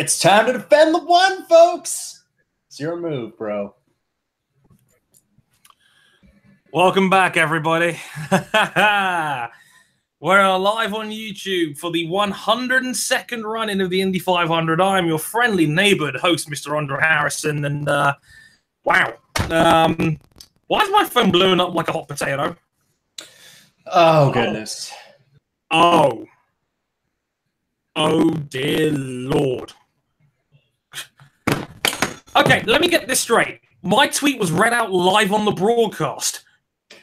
It's time to defend the one, folks. It's your move, bro. Welcome back, everybody. We're live on YouTube for the 102nd run-in of the Indy 500. I'm your friendly neighborhood host, Mr. Andre Harrison, and wow. Why is my phone blowing up like a hot potato? Oh, goodness. Oh dear Lord. Okay, let me get this straight. My tweet was read out live on the broadcast.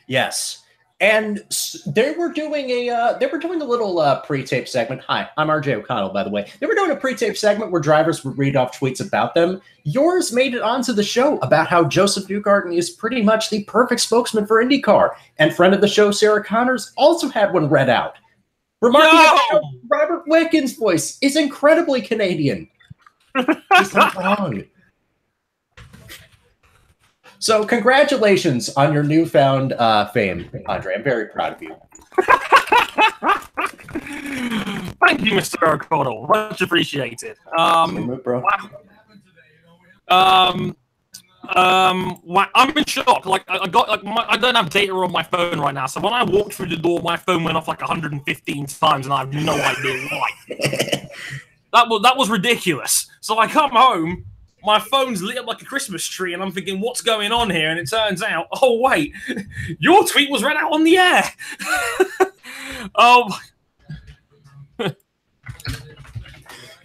Yes, and they were doing a little pre-tape segment. Hi, I'm RJ O'Connell, by the way. They were doing a pre-tape segment where drivers would read off tweets about them. Yours made it onto the show about how Joseph Newgarden is pretty much the perfect spokesman for IndyCar, and friend of the show Sarah Connors also had one read out, remarking that Robert Wickens' voice is incredibly Canadian. He's not wrong. So congratulations on your newfound fame, Andre. I'm very proud of you. Thank you, Mr. O'Connell. Much appreciated. Bro. Wow. I'm in shock. Like I don't have data on my phone right now. So when I walked through the door, my phone went off like 115 times, and I have no idea why. That was ridiculous. So I come home. My phone's lit up like a Christmas tree, and I'm thinking, what's going on here? And it turns out, oh, wait, your tweet was read out on the air. Oh.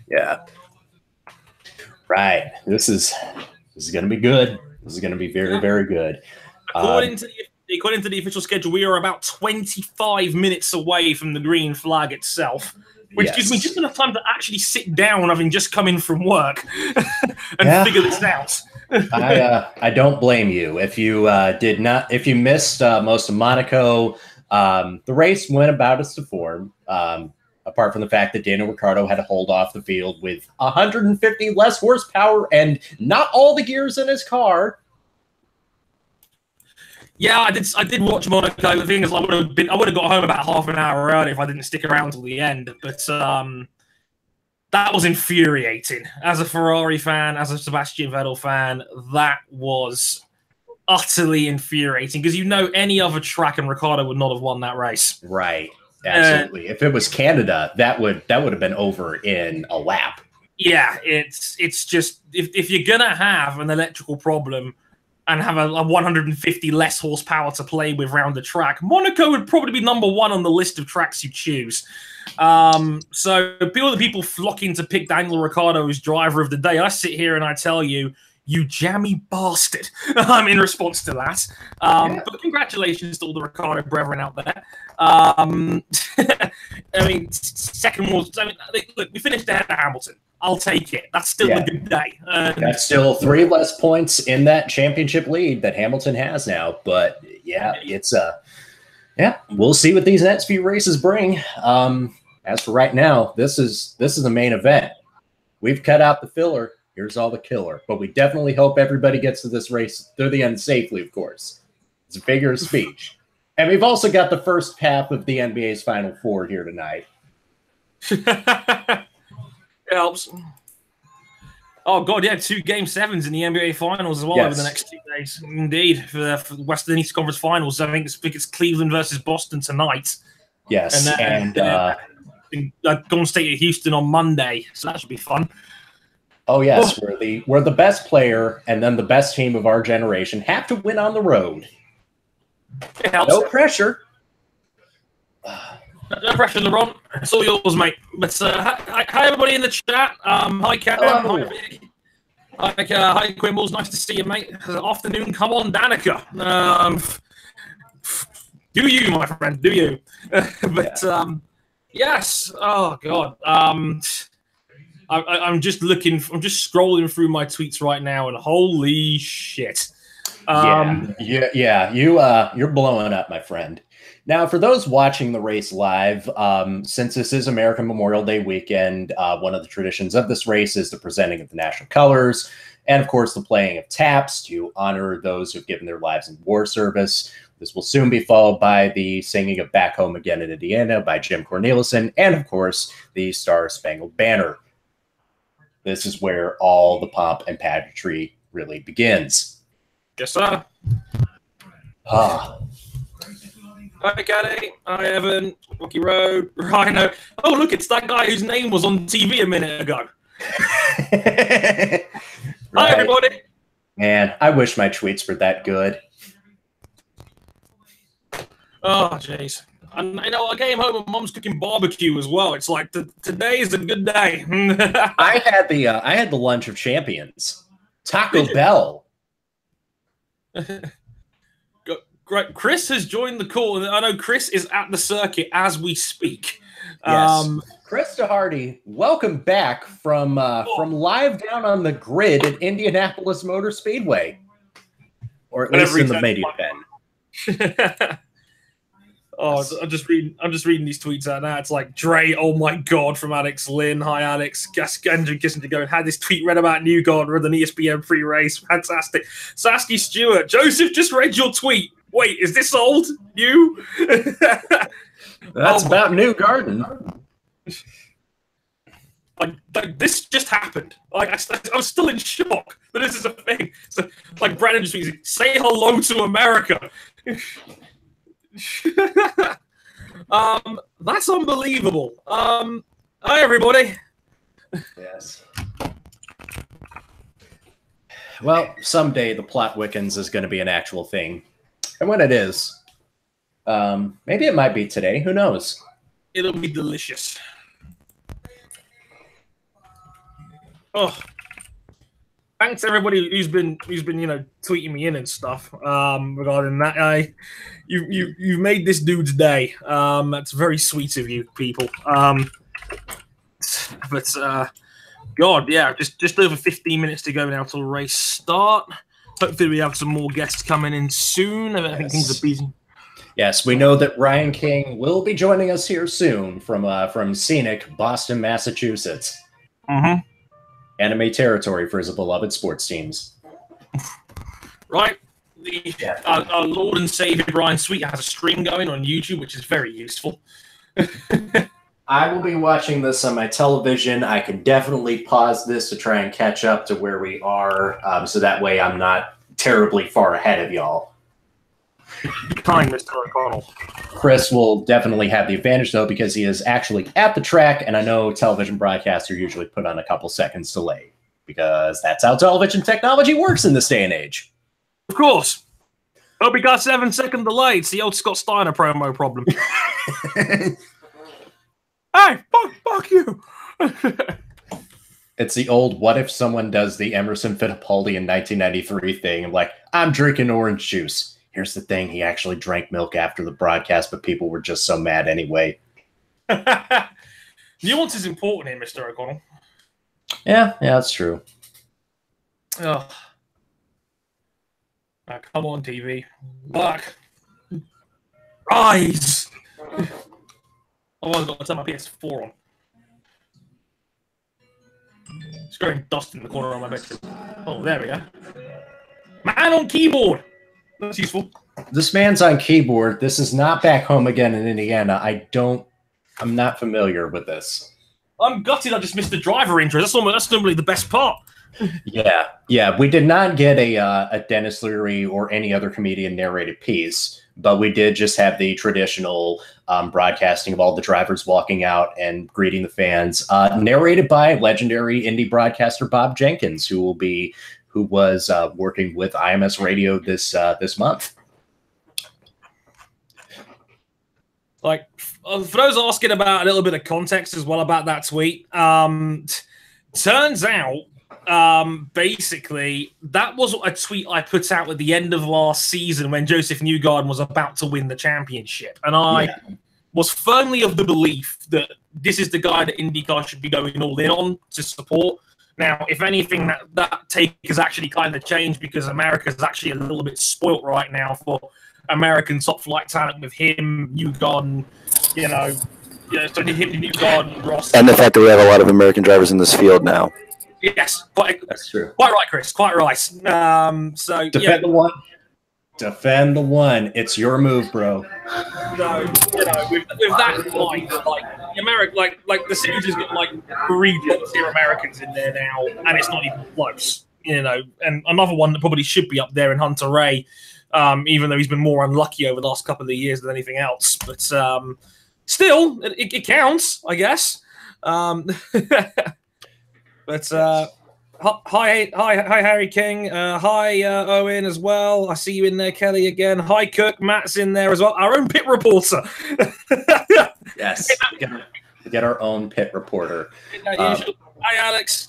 Yeah. Right. This is going to be good. This is going to be very, very good. According to the official schedule, we are about 25 minutes away from the green flag itself. Which gives me just enough time to actually sit down, having just come in from work, and figure this out. I don't blame you. If you missed most of Monaco, the race went about its to form. Apart from the fact that Daniel Ricciardo had to hold off the field with 150 less horsepower and not all the gears in his car. Yeah, I did watch Monaco. The thing is, I would have got home about half an hour early if I didn't stick around till the end. But that was infuriating. As a Ferrari fan, as a Sebastian Vettel fan, that was utterly infuriating because any other track and Ricciardo would not have won that race. Right, absolutely. If it was Canada, that would have been over in a lap. Yeah, it's just if you're gonna have an electrical problem and have a 150 less horsepower to play with around the track, Monaco would probably be number one on the list of tracks you choose. So people flocking to pick Daniel Ricciardo as driver of the day. I sit here and I tell you, you jammy bastard. In response to that. But congratulations to all the Ricciardo brethren out there. I mean, look, we finished ahead of Hamilton. I'll take it. That's still a good day. That's still 3 less points in that championship lead that Hamilton has now. But it's we'll see what these next few races bring. As for right now, this is the main event. We've cut out the filler. Here's all the killer. But we definitely hope everybody gets to this race through the end safely, of course. It's a figure of speech. And we've also got the first half of the NBA's Final Four here tonight. Helps. Oh god, yeah, 2 Game 7s in the NBA Finals as well over the next 2 days. Indeed, for the Western East Conference Finals. I think it's Cleveland versus Boston tonight. Yes, and Golden State at Houston on Monday, so that should be fun. Oh yes, we're the best player and then the best team of our generation have to win on the road. It helps. No pressure. No pressure, LeBron. It's all yours, mate. But hi, everybody in the chat. Hi, Kevin. Hi, Quimbles. Nice to see you, mate. Afternoon. Come on, Danica. Do you, my friend? Do you? Yes. Oh God. I'm just looking. I'm just scrolling through my tweets right now, and holy shit. You're blowing up, my friend. Now, for those watching the race live, since this is American Memorial Day weekend, one of the traditions of this race is the presenting of the national colors and, of course, the playing of taps to honor those who've given their lives in war service. This will soon be followed by the singing of Back Home Again in Indiana by Jim Cornelison and, of course, the Star Spangled Banner. This is where all the pomp and pageantry really begins. Yes, sir. Ah. Hi, Caddy. Hi, Evan. Rocky Road. Rhino. Oh, look, it's that guy whose name was on TV a minute ago. Right. Hi, everybody. Man, I wish my tweets were that good. Oh, jeez. And I came home and Mom's cooking barbecue as well. It's like today is a good day. I had the lunch of champions, Taco Bell. Great. Chris has joined the call. I know Chris is at the circuit as we speak. Yes. Chris DeHardy, welcome back from live down on the grid at Indianapolis Motor Speedway, or at least in the media pen. Oh, I'm just reading these tweets out now. It's like Dre, oh my god, from Alex Lynn. Hi, Alex. Andrew Kissinger going, had this tweet read about Newgarden with an ESPN free race. Fantastic. Sasky Stewart, Joseph just read your tweet. Wait, is this old? You? That's about Newgarden. Like this just happened. Like I was still in shock that this is a thing. So, like Brandon just means say hello to America. That's unbelievable. Hi everybody. Yes. Well, someday the plot Wiccans is going to be an actual thing, and when it is, maybe it might be today. Who knows? It'll be delicious. Oh, thanks everybody who's been tweeting me in and stuff regarding that. You've made this dude's day. That's very sweet of you people. But God, yeah, just over 15 minutes to go now till race start. Hopefully we have some more guests coming in soon. I think things are busy. Yes, we know that Ryan King will be joining us here soon from scenic Boston, Massachusetts. Mm-hmm. Anime territory for his beloved sports teams. Right. Our Lord and Savior Brian Sweet has a stream going on YouTube, which is very useful. I will be watching this on my television. I can definitely pause this to try and catch up to where we are, so that way I'm not terribly far ahead of y'all. Kind, Mr. O'Connell. Chris will definitely have the advantage, though, because he is actually at the track, and I know television broadcasts are usually put on a couple seconds delay, because that's how television technology works in this day and age. Of course. Hope we got 7-second delay. It's the old Scott Steiner promo problem. Hey, fuck you. It's the old, what if someone does the Emerson Fittipaldi in 1993 thing, and like, I'm drinking orange juice. Here's the thing, he actually drank milk after the broadcast, but people were just so mad anyway. Nuance is important here, Mr. O'Connell. Yeah, that's true. Oh. Now, come on, TV. Look. Rise! I've got to turn my PS4 on. It's growing dust in the corner of my bedroom. Oh, there we go. Man on keyboard! That's useful. This man's on keyboard. This is not back home again in Indiana. I'm not familiar with this. I'm gutted I just missed the driver intro. That's normally the best part. Yeah. We did not get a Dennis Leary or any other comedian narrated piece, but we did just have the traditional broadcasting of all the drivers walking out and greeting the fans, narrated by legendary indie broadcaster Bob Jenkins, who was working with IMS Radio this month. Like, for those asking about a little bit of context as well about that tweet, turns out, basically, that was a tweet I put out at the end of last season when Joseph Newgarden was about to win the championship. And I was firmly of the belief that this is the guy that IndyCar should be going all in on to support. Now, if anything, that take has actually kind of changed because America's actually a little bit spoilt right now for American top flight talent with him, Newgarden, so him, Newgarden, Ross. And the fact that we have a lot of American drivers in this field now. Yes, that's true. Quite right, Chris. Quite right. Defend the one. Defend the one. It's your move, bro. No, with that in mind, like the American, like the series has got like 3 top-tier Americans in there now, and it's not even close. And another one that probably should be up there in Hunter Ray, even though he's been more unlucky over the last couple of years than anything else. But still, it counts, I guess. But hi, Harry King. Hi, Owen as well. I see you in there, Kelly again. Hi, Cook. Matt's in there as well. Our own pit reporter. Yes, we get our own pit reporter. Hi, Alex.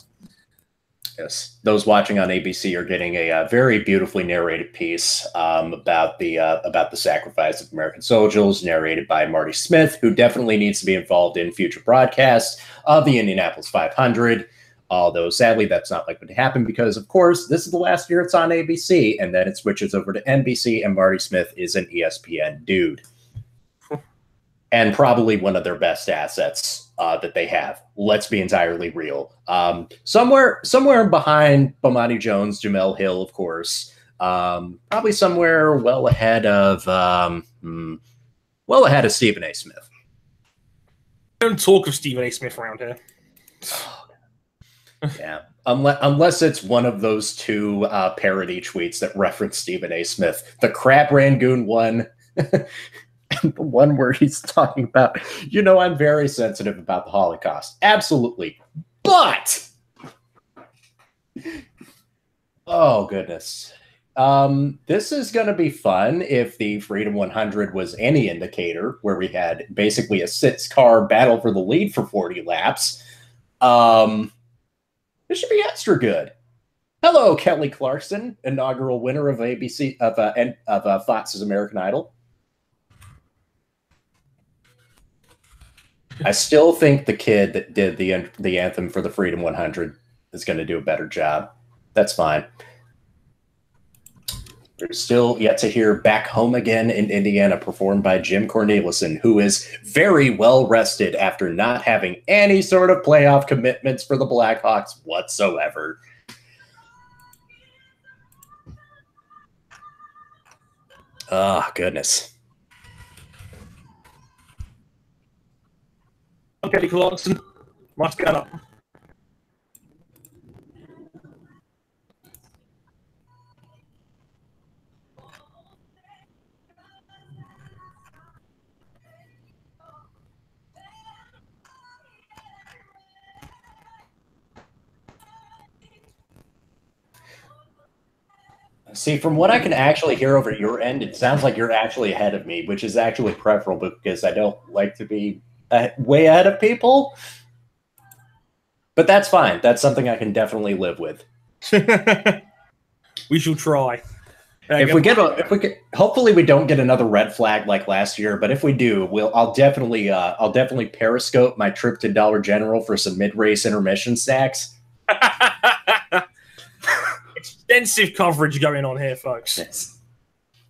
Yes, those watching on ABC are getting a very beautifully narrated piece about the sacrifice of American soldiers, narrated by Marty Smith, who definitely needs to be involved in future broadcasts of the Indianapolis 500. Although sadly, that's not likely to happen because, of course, this is the last year it's on ABC, and then it switches over to NBC, and Marty Smith is an ESPN dude, and probably one of their best assets that they have. Let's be entirely real. Somewhere behind Bomani Jones, Jamel Hill, of course. Probably somewhere well ahead of Stephen A. Smith. Don't talk of Stephen A. Smith around here. Yeah, unless it's one of those 2 parody tweets that reference Stephen A. Smith, the Crab Rangoon one. And the one where he's talking about, I'm very sensitive about the Holocaust. Absolutely. But, oh, goodness. This is going to be fun if the Freedom 100 was any indicator, where we had basically a 6-car battle for the lead for 40 laps. This should be extra good. Hello, Kelly Clarkson, inaugural winner of ABC of Fox's American Idol. I still think the kid that did the anthem for the Freedom 100 is going to do a better job. That's fine. We're still yet to hear Back Home Again in Indiana, performed by Jim Cornelison, who is very well rested after not having any sort of playoff commitments for the Blackhawks whatsoever. Oh, goodness. Okay, Clarkson. Must get up. See, from what I can actually hear over your end, it sounds like you're actually ahead of me, which is actually preferable because I don't like to be way ahead of people. But that's fine. That's something I can definitely live with. We shall try. Hopefully we don't get another red flag like last year. But if we do, I'll definitely Periscope my trip to Dollar General for some mid-race intermission snacks. Extensive coverage going on here, folks.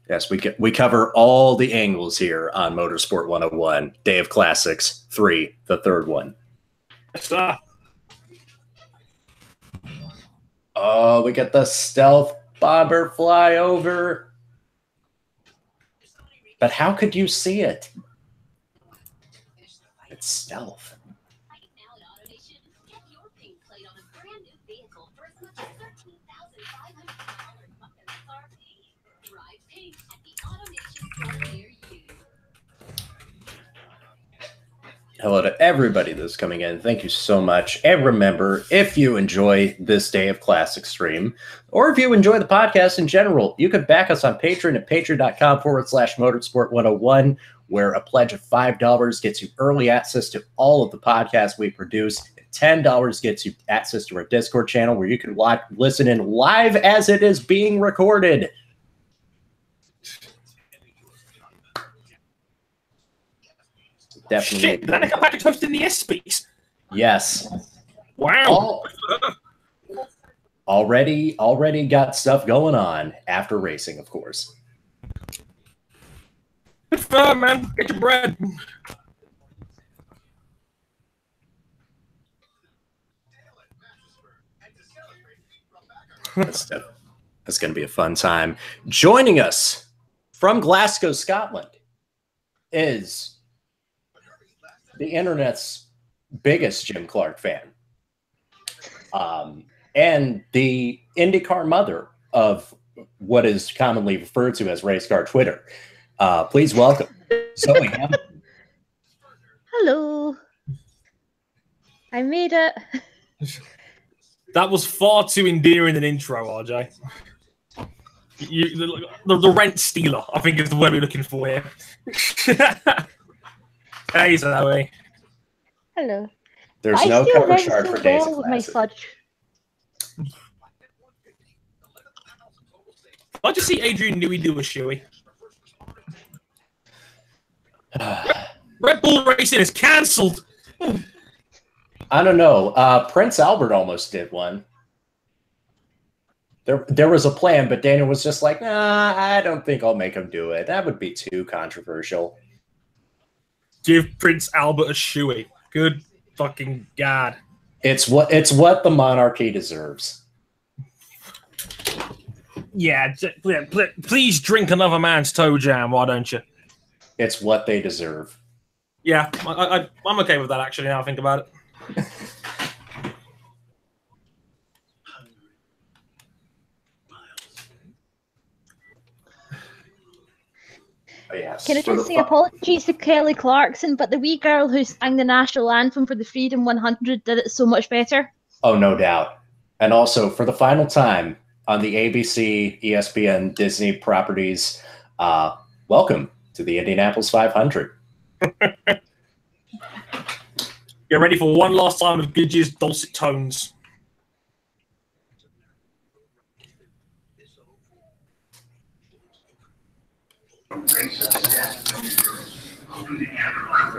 Yes, we cover all the angles here on Motorsport 101, Day of Classics 3, the third one. Yes, sir. Oh, we get the stealth bomber flyover. But how could you see it? It's stealth. Hello to everybody that's coming in. Thank you so much. And remember, if you enjoy this Day of Classic stream, or if you enjoy the podcast in general, you can back us on Patreon at patreon.com/motorsport101, where a pledge of $5 gets you early access to all of the podcasts we produce. $10 gets you access to our Discord channel, where you can listen in live as it is being recorded. Definitely. Shit, Danica Patrick's hosting the ESPYs. Yes. Wow. Already got stuff going on after racing, of course. Good fun, man. Get your bread. It's going to be a fun time. Joining us from Glasgow, Scotland, is the internet's biggest Jim Clark fan, and the IndyCar mother of what is commonly referred to as race car Twitter. Please welcome Zoe Hamilton. Hello. I made it. That was far too endearing an intro, RJ. The rent stealer, I think, is the word we're looking for here. Hey, Zoe. Hello. There's no cover chart for Days of my fudge. I just see Adrian Newey do a shoey. Red Bull Racing is cancelled. I don't know. Prince Albert almost did one. There was a plan, but Daniel was just like, nah, I don't think I'll make him do it. That would be too controversial. Give Prince Albert a shoey. Good fucking God. It's what the monarchy deserves. Yeah, please drink another man's toe jam, why don't you? It's what they deserve. Yeah, I'm okay with that, actually, now I think about it. Yes. Can I just say apologies to Kelly Clarkson, but the wee girl who sang the national anthem for the Freedom 100 did it so much better. Oh, no doubt. And also, for the final time on the ABC, ESPN, Disney properties, welcome to the Indianapolis 500. Get ready for one last time of Gidge's dulcet tones.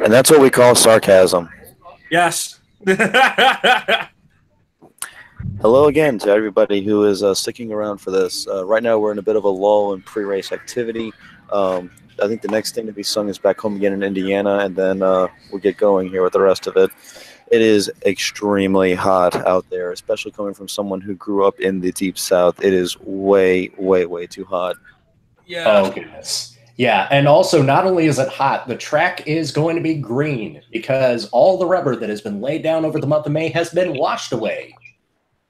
And that's what we call sarcasm. Yes. Hello again to everybody who is sticking around for this. Right now we're in a bit of a lull in pre-race activity. I think the next thing to be sung is Back Home Again in Indiana, and then we'll get going here with the rest of it. It is extremely hot out there, especially coming from someone who grew up in the Deep South. It is way, way, way too hot. Yeah. Oh, goodness. Yeah, and also, not only is it hot, the track is going to be green because all the rubber that has been laid down over the month of May has been washed away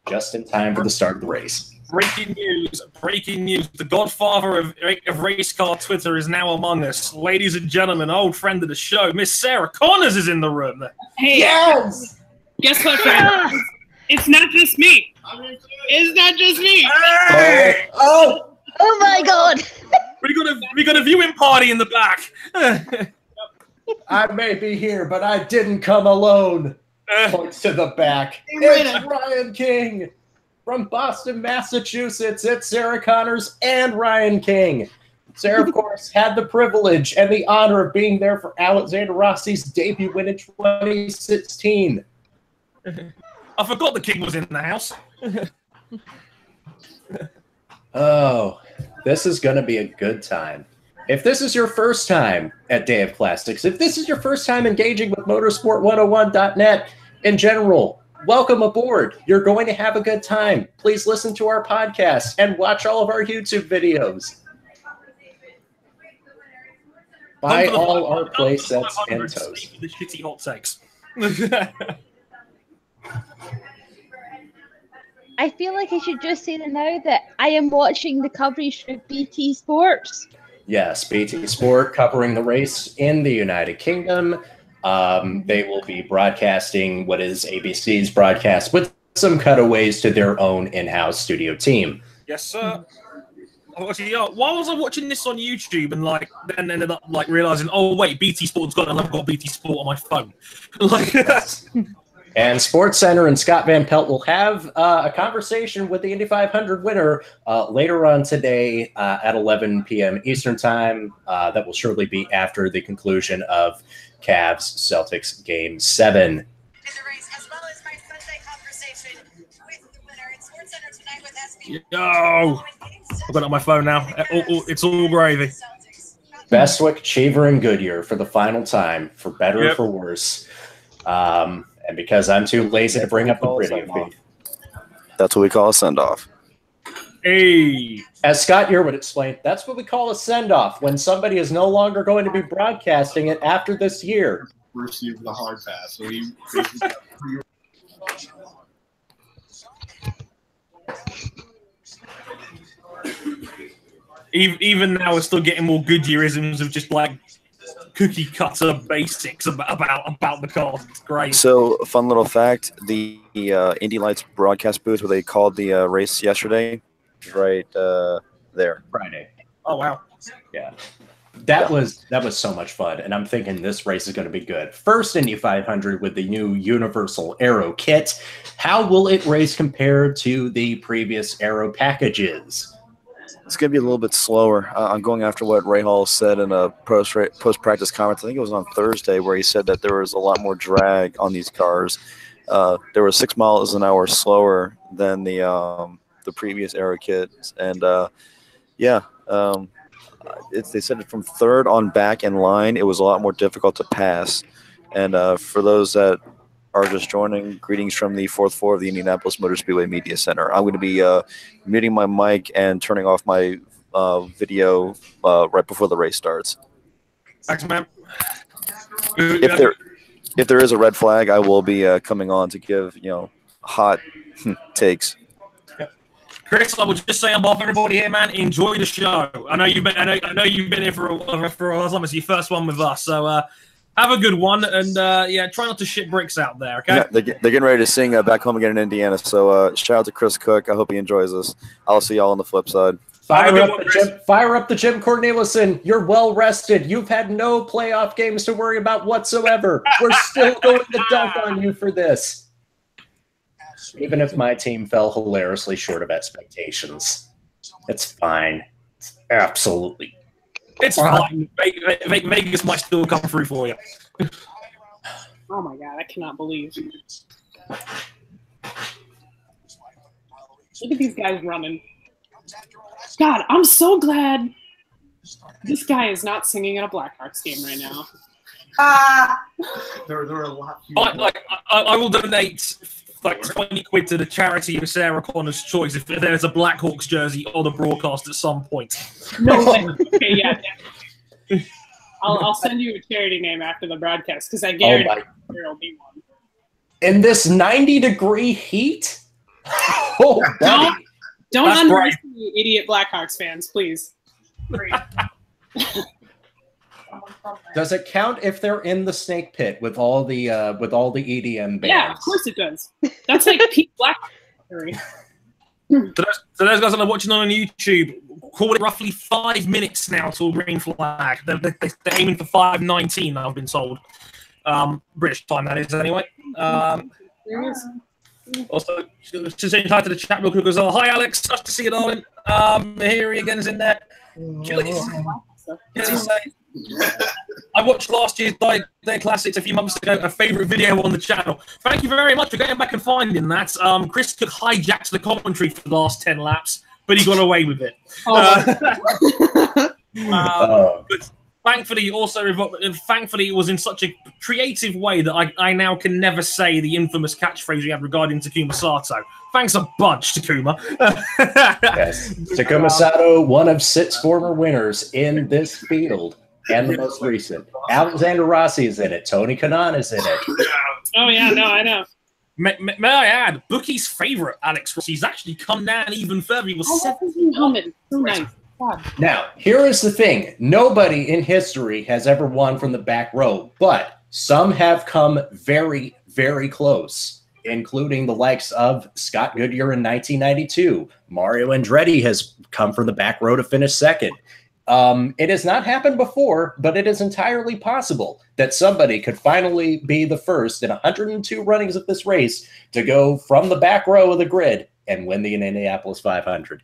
just in time for the start of the race. Breaking news. The godfather of race car Twitter is now among us. Ladies and gentlemen, old friend of the show, Miss Sarah Connors is in the room. Hey, yes! Guess what, friend? It's not just me. It's not just me. Hey! Oh my God! We got a viewing party in the back. I may be here, but I didn't come alone. Points to the back. It's Ryan King from Boston, Massachusetts. It's Sarah Connors and Ryan King. Sarah, of course, had the privilege and the honor of being there for Alexander Rossi's debut win in 2016. I forgot the King was in the house. Oh, this is going to be a good time. If this is your first time at Day of Classics, if this is your first time engaging with motorsport101.net in general, welcome aboard. You're going to have a good time. Please listen to our podcast and watch all of our YouTube videos. Buy all our play sets and toes. The shitty hot takes. I feel like I should just say now that I am watching the coverage of BT Sports. Yes, BT Sport covering the race in the United Kingdom. They will be broadcasting what is ABC's broadcast with some cutaways to their own in-house studio team. Yes, sir. Why was I watching this on YouTube and then ended up realizing, oh wait, BT Sport's got it, and I've got BT Sport on my phone. And Sports Center and Scott Van Pelt will have a conversation with the Indy 500 winner later on today at 11 p.m. Eastern Time. That will surely be after the conclusion of Cavs-Celtics Game 7. In the race, as well as my Sunday conversation with the winner in Sports Center tonight with SB. Yo! I've got it on my phone now. It's all gravy. Bestwick, Cheever, and Goodyear for the final time, for better or for worse. And because I'm too lazy to bring up the video feed. That's what we call a send-off. Hey. As Scott Year would explain, that's what we call a send-off, when somebody is no longer going to be broadcasting it after this year. First year for the hard pass. So he Even now, we're still getting more Goodyearisms of just like cookie cutter basics about the card. It's great. So, a fun little fact: the Indy Lights broadcast booth where they called the race yesterday, right there. Friday. Oh wow! Yeah, that was so much fun, and I'm thinking this race is going to be good. First Indy 500 with the new Universal Aero kit. How will it race compared to the previous Aero packages? It's going to be a little bit slower. I'm going after what Ray Hall said in a post-practice conference. I think it was on Thursday, where he said that there was a lot more drag on these cars. They were 6 miles an hour slower than the previous Aero kits, and they said that from third on back in line, it was a lot more difficult to pass. And for those that are just joining, greetings from the 4th floor of the Indianapolis Motor Speedway Media Center. I'm going to be muting my mic and turning off my video right before the race starts. Thanks, man. If there is a red flag, I will be coming on to give hot takes. Chris, I would just say above everybody here, man, enjoy the show. I know you've been here for as long as your first one with us, so have a good one, and try not to shit bricks out there, okay? Yeah, they're getting ready to sing Back Home Again in Indiana, so shout out to Chris Cook. I hope he enjoys this. I'll see y'all on the flip side. Fire up the Jim Cornelison. You're well rested. You've had no playoff games to worry about whatsoever. We're still going to dunk on you for this. Even if my team fell hilariously short of expectations. It's fine. It's absolutely It's fine. Vegas might still come through for you. Oh my god, I cannot believe. Look at these guys running. God, I'm so glad this guy is not singing in a Blackhawks game right now. there are a lot. I will donate like 20 quid to the charity of Sarah Connor's choice if there's a Blackhawks jersey on the broadcast at some point. No way. Okay, yeah. I'll send you a charity name after the broadcast because I guarantee there will be one. In this 90-degree heat? Don't underestimate idiot Blackhawks fans, please. Does it count if they're in the snake pit with all the EDM bands? Yeah, of course it does. That's like peak Blackhawks. So those guys that are watching on YouTube, call it roughly 5 minutes now till green flag. They're aiming for 5:19, I've been told. British time, that is, anyway. Also, just saying hi to the chat real quick as well. Hi, Alex. Nice to see you, darling. Here he again is in there. I watched last year's Day Classics a few months ago, a favourite video on the channel. Thank you very much for going back and finding that. Chris Cook hijacked the commentary for the last 10 laps, but he got away with it. But thankfully, it was in such a creative way that I now can never say the infamous catchphrase we had regarding Takuma Sato. Thanks a bunch, Takuma. Yes, Takuma Sato, one of 6 former winners in this field, and the most recent. Alexander Rossi is in it. Tony Kanaan is in it. Oh yeah, no, I know. May I add, Bookie's favorite Alex Rossi's actually come down even further. He was 17 So nice. God. Now, here is the thing. Nobody in history has ever won from the back row, but some have come very, very close, including the likes of Scott Goodyear in 1992. Mario Andretti has come from the back row to finish second. It has not happened before, but it is entirely possible that somebody could finally be the first in 102 runnings of this race to go from the back row of the grid and win the Indianapolis 500.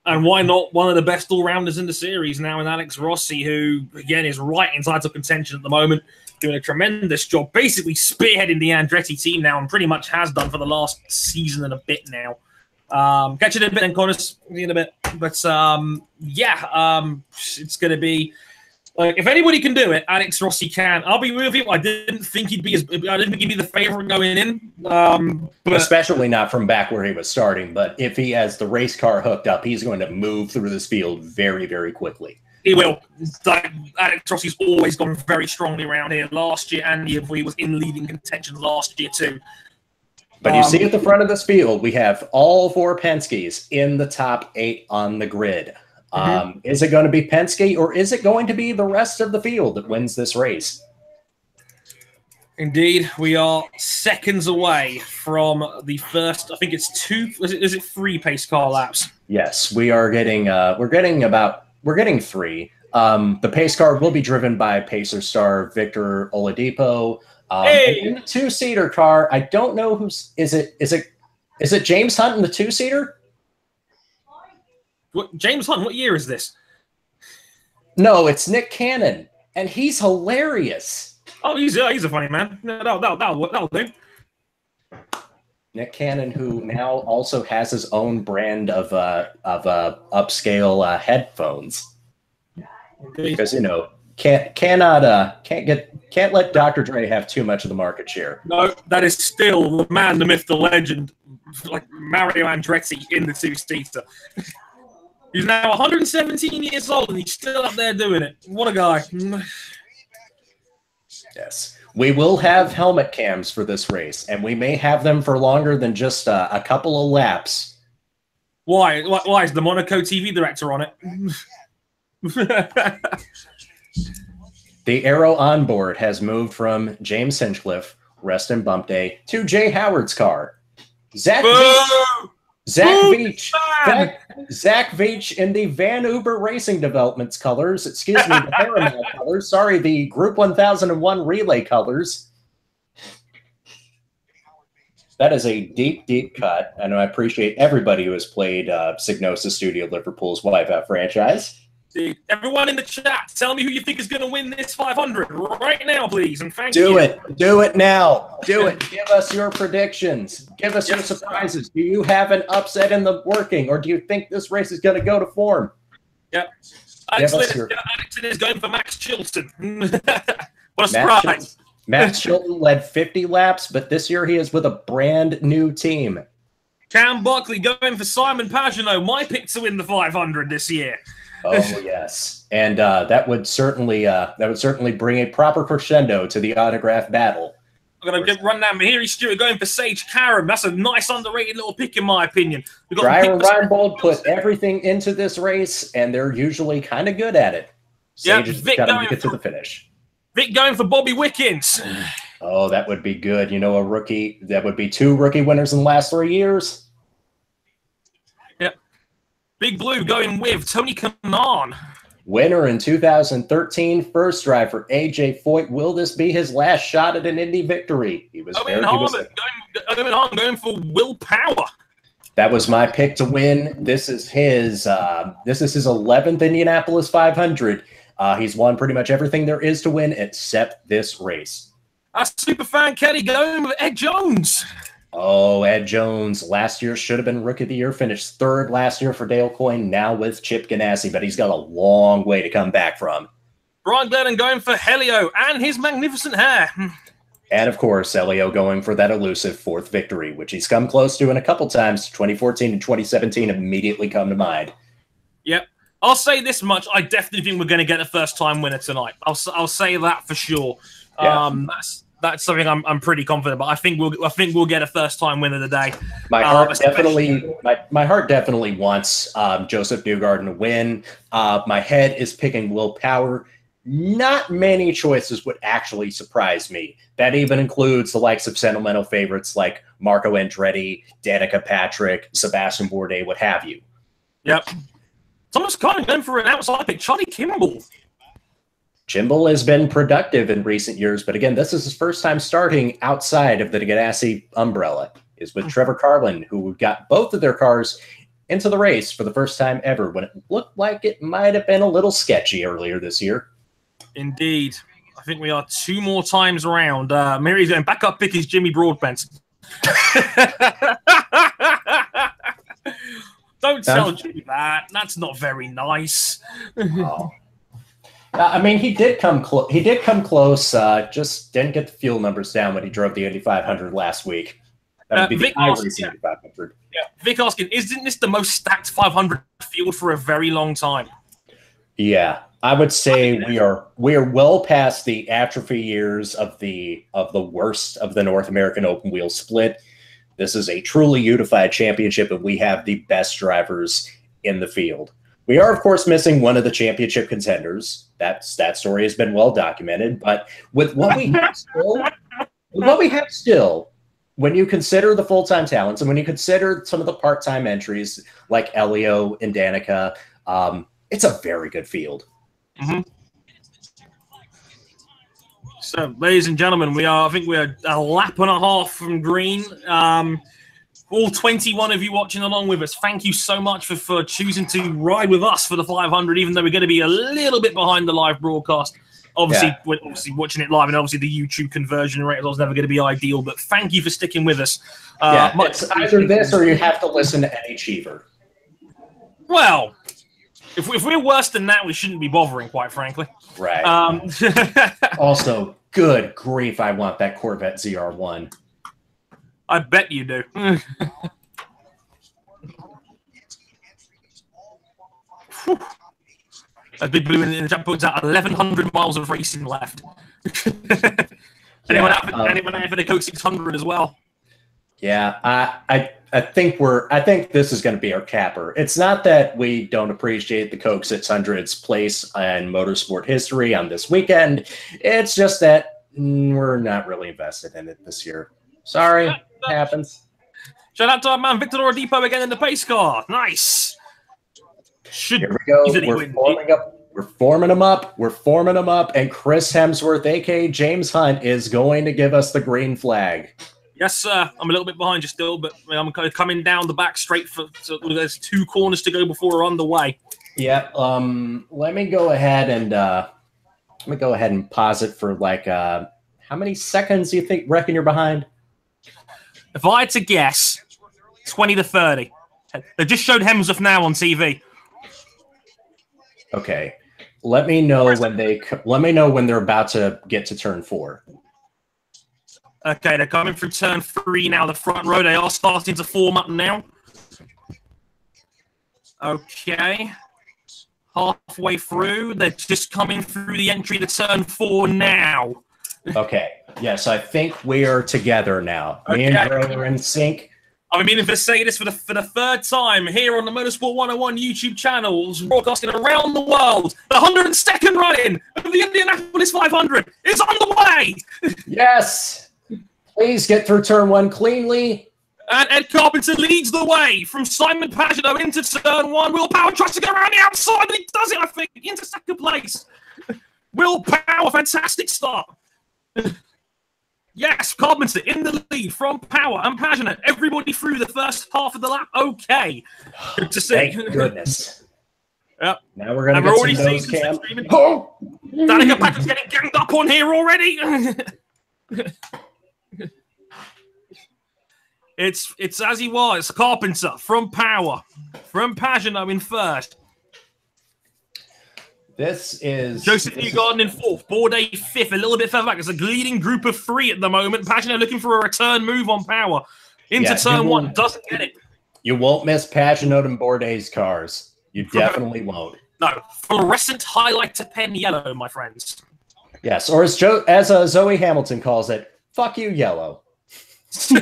And why not one of the best all-rounders in the series now in Alex Rossi, who, again, is right in title contention at the moment, doing a tremendous job, basically spearheading the Andretti team now and pretty much has done for the last season and a bit now. Catch you in a bit then, Connors, in a bit. But, it's going to be Like, if anybody can do it, Alex Rossi can. I'll be with you. I didn't think he'd be the favorite going in. But especially not from back where he was starting. But if he has the race car hooked up, he's going to move through this field very, very quickly. He will. Like, Alex Rossi's always gone very strongly around here. Last year, and he was in leading contention last year too. But you see at the front of this field, we have all 4 Penske's in the top 8 on the grid. Is it going to be Penske, or is it going to be the rest of the field that wins this race? Indeed, we are seconds away from the first. I think it's 2. Is it 3 pace car laps? Yes, we are getting. We're getting 3. The pace car will be driven by Pacer star Victor Oladipo. Hey! In the 2-seater car, I don't know who's. Is it James Hunt in the 2-seater? What, James Hunt? What year is this? No, it's Nick Cannon, and he's hilarious. Oh, he's a funny man. That'll do. Nick Cannon, who now also has his own brand of upscale headphones, because can't let Dr. Dre have too much of the market share. No, that is still the man, the myth, the legend, like Mario Andretti in the 2-seater. He's now 117 years old and he's still up there doing it. What a guy. Yes. We will have helmet cams for this race, and we may have them for longer than just a couple of laps. Why? Why is the Monaco TV director on it? The arrow on board has moved from James Hinchcliffe, rest and bump day, to Jay Howard's car. Zach Veach in the Van Uber Racing Developments colors. Excuse me, the Paramount colors. Sorry, the Group 1001 relay colors. That is a deep, deep cut. I know I appreciate everybody who has played Signosis Studio Liverpool's Wipeout franchise. Everyone in the chat, tell me who you think is going to win this 500 right now, please, and thank you. Do it now. Do it. Give us your predictions. Give us your surprises. Do you have an upset in the working, or do you think this race is going to go to form? Yep. Alex is going for Max Chilton. What a surprise. Max Chilton led 50 laps, but this year he is with a brand new team. Cam Buckley going for Simon Pagenaud, my pick to win the 500 this year. Oh yes, and that would certainly bring a proper crescendo to the autograph battle. I'm going to run down Mahiri Stewart going for Sage Karam. That's a nice underrated little pick in my opinion. Brian Reinbold put everything into this race, and they're usually kind of good at it. Sage has got to make it to the finish. Vic going for Bobby Wickens. Oh, that would be good. You know, a rookie. That would be 2 rookie winners in the last 3 years. Big Blue going with Tony Kanaan. Winner in 2013, first drive for AJ Foyt. Will this be his last shot at an Indy victory? He was going for Will Power. That was my pick to win. This is his 11th Indianapolis 500. He's won pretty much everything there is to win except this race. Superfan Kelly going with Ed Jones. Oh, Ed Jones, last year should have been Rookie of the Year, finished 3rd last year for Dale Coyne, now with Chip Ganassi, but he's got a long way to come back from. Brian Glennon going for Helio and his magnificent hair. And, of course, Helio going for that elusive 4th victory, which he's come close to in a couple times. 2014 and 2017 immediately come to mind. Yep. I'll say this much. I definitely think we're going to get a first-time winner tonight. I'll say that for sure. Yeah. That's something I'm pretty confident about. I think we'll get a first-time winner today. My heart definitely wants Joseph Newgarden to win. My head is picking Will Power. Not many choices would actually surprise me. That even includes the likes of sentimental favorites like Marco Andretti, Danica Patrick, Sebastian Bourdais, what have you. Yep. Someone's kind of going for an outside pick. Charlie Kimball. Kimball has been productive in recent years, but again, this is his first time starting outside of the Ganassi umbrella. Is with Trevor Carlin, who got both of their cars into the race for the first time ever when it looked like it might have been a little sketchy earlier this year. Indeed. I think we are 2 more times around. Mary's going back up pick is Jimmy Broadbent. Don't tell Jimmy that. That's not very nice. Oh. I mean, he did come close. He did come close. Just didn't get the fuel numbers down when he drove the Indy 500 last week. That would be Vic the iRacing Indy 500. Yeah, Vic asking, isn't this the most stacked 500 field for a very long time? Yeah, I would say we are well past the atrophy years of the worst of the North American open wheel split. This is a truly unified championship, and we have the best drivers in the field. We are, of course, missing one of the championship contenders. That story has been well documented. But with what we have still, when you consider the full-time talents and when you consider some of the part-time entries like Elio and Danica, it's a very good field. Mm-hmm. So, ladies and gentlemen, I think we're a lap and a half from green. All 21 of you watching along with us, thank you so much for choosing to ride with us for the 500, even though we're going to be a little bit behind the live broadcast. Obviously, we're obviously watching it live, and obviously the YouTube conversion rate is never going to be ideal, but thank you for sticking with us. It's either this or you have to listen to Eddie Cheever. Well, if we're worse than that, we shouldn't be bothering, quite frankly. Right. Also, good grief, I want that Corvette ZR1. I bet you do. A big blue in the chat puts out 1,100 miles of racing left. Anyone out for the Coke 600 as well? Yeah, I think this is going to be our capper. It's not that we don't appreciate the Coke 600's place in motorsport history on this weekend. It's just that we're not really invested in it this year. Sorry, it happens. Shout out to our man Victor Oladipo again in the pace car. Nice. Here we go. We're forming them up. And Chris Hemsworth, a.k.a. James Hunt, is going to give us the green flag. Yes, sir. I'm a little bit behind you still, but I'm kind of coming down the back straight so there's 2 corners to go before we're on the way. Yep. Let me go ahead and pause it for like how many seconds do you reckon you're behind? If I had to guess, 20 to 30. They just showed Hemsworth now on TV. Okay. Let me know when they're about to get to turn 4. Okay, they're coming through turn 3 now, the front row. They are starting to form up now. Okay. Halfway through. They're just coming through the entry to turn 4 now. Okay. Yes, I think we are together now. Me and Gray are in sync. I've been meaning to say this for the 3rd time here on the Motorsport 101 YouTube channels, broadcasting around the world. The 102nd run-in of the Indianapolis 500 is on the way. Yes. Please get through turn 1 cleanly. And Ed Carpenter leads the way from Simon Pagano into turn 1. Will Power tries to go around the outside, and he does it, I think, into 2nd place. Will Power, fantastic start. Yes, Carpenter in the lead from Power and Pagano. Everybody through the first half of the lap. Okay. Good to see. Thank goodness. Yep. Now we're going to get some nose cam. Oh! Danica Patrick's getting ganged up on here already. It's as he was. Carpenter from Power. From Pagano in 1st. This is Joseph Newgarden in 4th, Bourdais 5th, a little bit further back. It's a leading group of 3 at the moment. Pagano looking for a return move on Power. Into turn 1, doesn't get it. You won't miss Pagano and Bourdais cars. You definitely won't. No, fluorescent highlighter pen yellow, my friends. Yes, or as Zoe Hamilton calls it, fuck you, yellow. I'm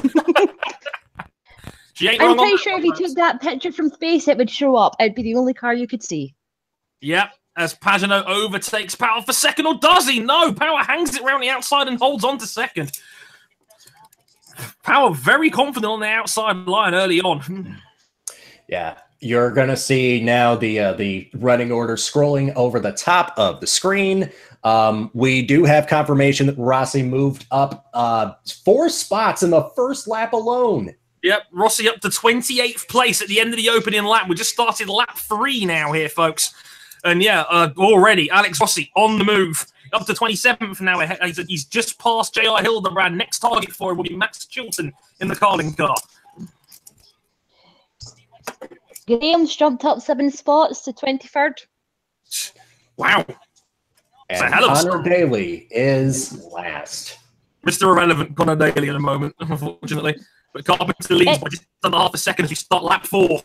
pretty sure if you took that picture from space, it would show up. It'd be the only car you could see. Yep. As Pagano overtakes Power for 2nd, or does he? No, Power hangs it around the outside and holds on to 2nd. Power very confident on the outside line early on. Yeah, you're going to see now the running order scrolling over the top of the screen. We do have confirmation that Rossi moved up 4 spots in the first lap alone. Yep, Rossi up to 28th place at the end of the opening lap. We just started lap 3 now here, folks. And yeah, already Alex Rossi on the move. Up to 27th now. He's just passed J.R. Hildebrand. Next target for him will be Max Chilton in the Carlin car. Graham's jumped up 7 spots to 23rd. Wow. And hell of a Connor start. Daly is last. Mr. Irrelevant Connor Daly in a moment, unfortunately. But Carpenter leads by just under half a second as we start lap 4.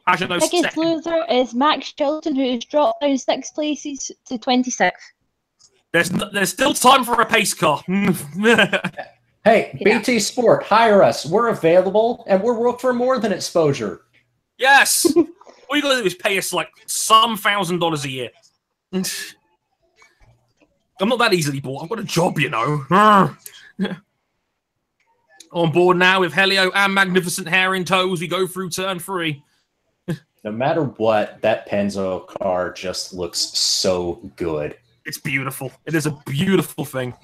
Pagano Biggest second. loser is Max Chilton, who's dropped down 6 places to 26th. There's still time for a pace car. Hey, Yeah. BT Sport, hire us. We're available, and we're worth for more than exposure. Yes! All you gotta do is pay us like some $1,000 a year. I'm not that easily bought. I've got a job, you know. On board now with Helio and Magnificent Hair in tow as we go through turn 3. No matter what, that Penzo car just looks so good. It's beautiful. It is a beautiful thing.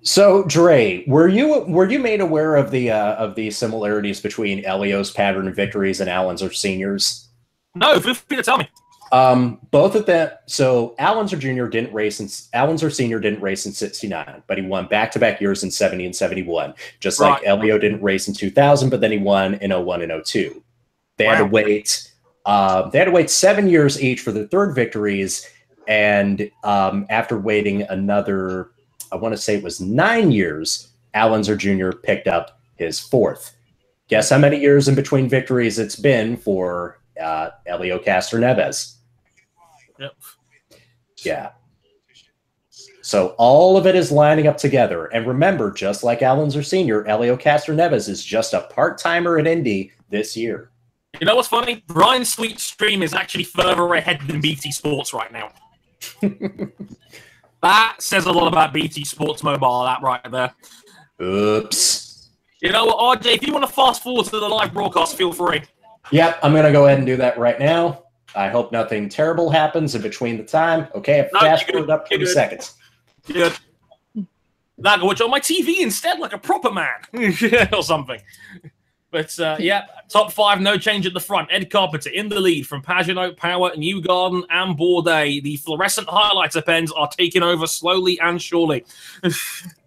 So, Dre, were you made aware of the similarities between Elio's pattern of victories and Allen's seniors? No, feel free to tell me. Both of them. So, Allen's Jr. didn't race, and Allen's Senior didn't race in '69, but he won back-to-back years in '70 and '71. Just like Elio didn't race in 2000, but then he won in '01 and '02. They had to wait. They had to wait 7 years each for their third victories, and after waiting another, I want to say it was 9 years, Allen's Jr. picked up his fourth. Guess how many years in between victories it's been for Elio Castroneves? Yep. Yeah. So all of it is lining up together. And remember, just like Allen's Sr., Elio Castroneves is just a part-timer at Indy this year. You know what's funny? Brian Sweet's stream is actually further ahead than BT Sports right now. That says a lot about BT Sports Mobile, that right there. Oops. You know what, RJ, if you want to fast forward to the live broadcast, feel free. Yep, I'm going to go ahead and do that right now. I hope nothing terrible happens in between the time. Okay, I've fast forwarded up 30 seconds. Good. Now I can watch on my TV instead, like a proper man, or something. But yeah, top 5, no change at the front. Ed Carpenter in the lead from Pagano, Power, Newgarden, and Bourdais. The fluorescent highlighter pens are taking over slowly and surely.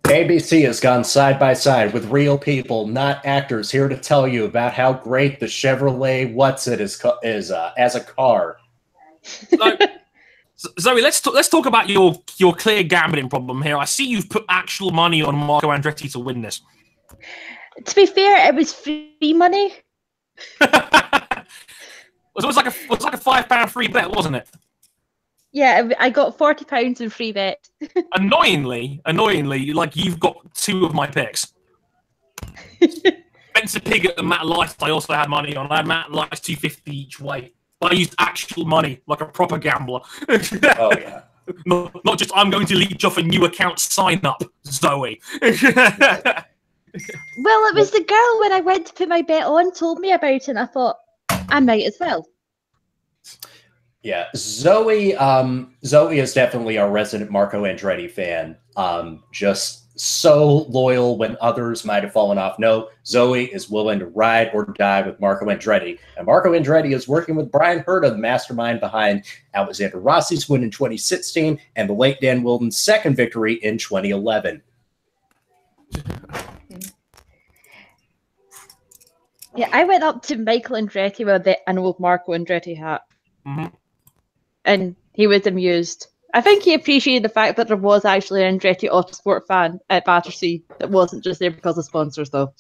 ABC has gone side by side with real people, not actors, here to tell you about how great the Chevrolet What's-It is as a car. So, Zoe, let's talk about your clear gambling problem here. I see you've put actual money on Marco Andretti to win this. To be fair, it was free money. It was like a £5 free bet, wasn't it? Yeah, I got £40 in free bet. Annoyingly, like you've got 2 of my picks. Spencer Piggott and Matt Light, I also had money on. I had Matt Light's $250 each way. But I used actual money, like a proper gambler. Oh, yeah. Not just, I'm going to leech off a new account sign up, Zoe. Well, it was the girl when I went to put my bet on told me about it, and I thought, I might as well. Yeah, Zoe is definitely our resident Marco Andretti fan. Just so loyal when others might have fallen off. No, Zoe is willing to ride or die with Marco Andretti. And Marco Andretti is working with Brian Herta, the mastermind behind Alexander Rossi's win in 2016 and the late Dan Wilden's second victory in 2011. Yeah, I went up to Michael Andretti with an old Marco Andretti hat. Mm-hmm. And he was amused. I think he appreciated the fact that there was actually an Andretti Autosport fan at Battersea that wasn't just there because of sponsors, though.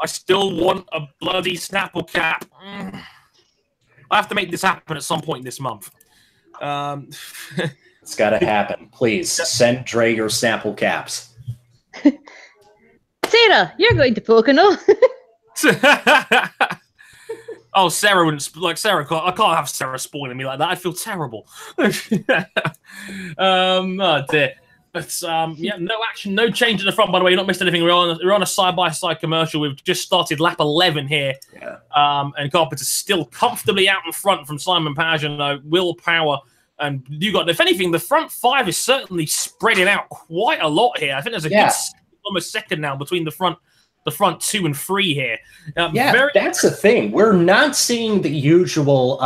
I still want a bloody Snapple cap. I have to make this happen at some point this month. It's got to happen. Please send Dre your Snapple caps. Sarah, you're going to Pocono. Oh, Sarah wouldn't Sarah. I can't have Sarah spoiling me like that. I'd feel terrible. Oh dear. But yeah, no action, no change at the front. By the way, you're not missed anything. We're on a side-by-side commercial. We've just started lap 11 here, and Carpenter's still comfortably out in front from Simon Pagenaud, Will Power, and you got. If anything, the front 5 is certainly spreading out quite a lot here. I think there's a good almost second now between the front 2 and 3 here. That's the thing. We're not seeing the usual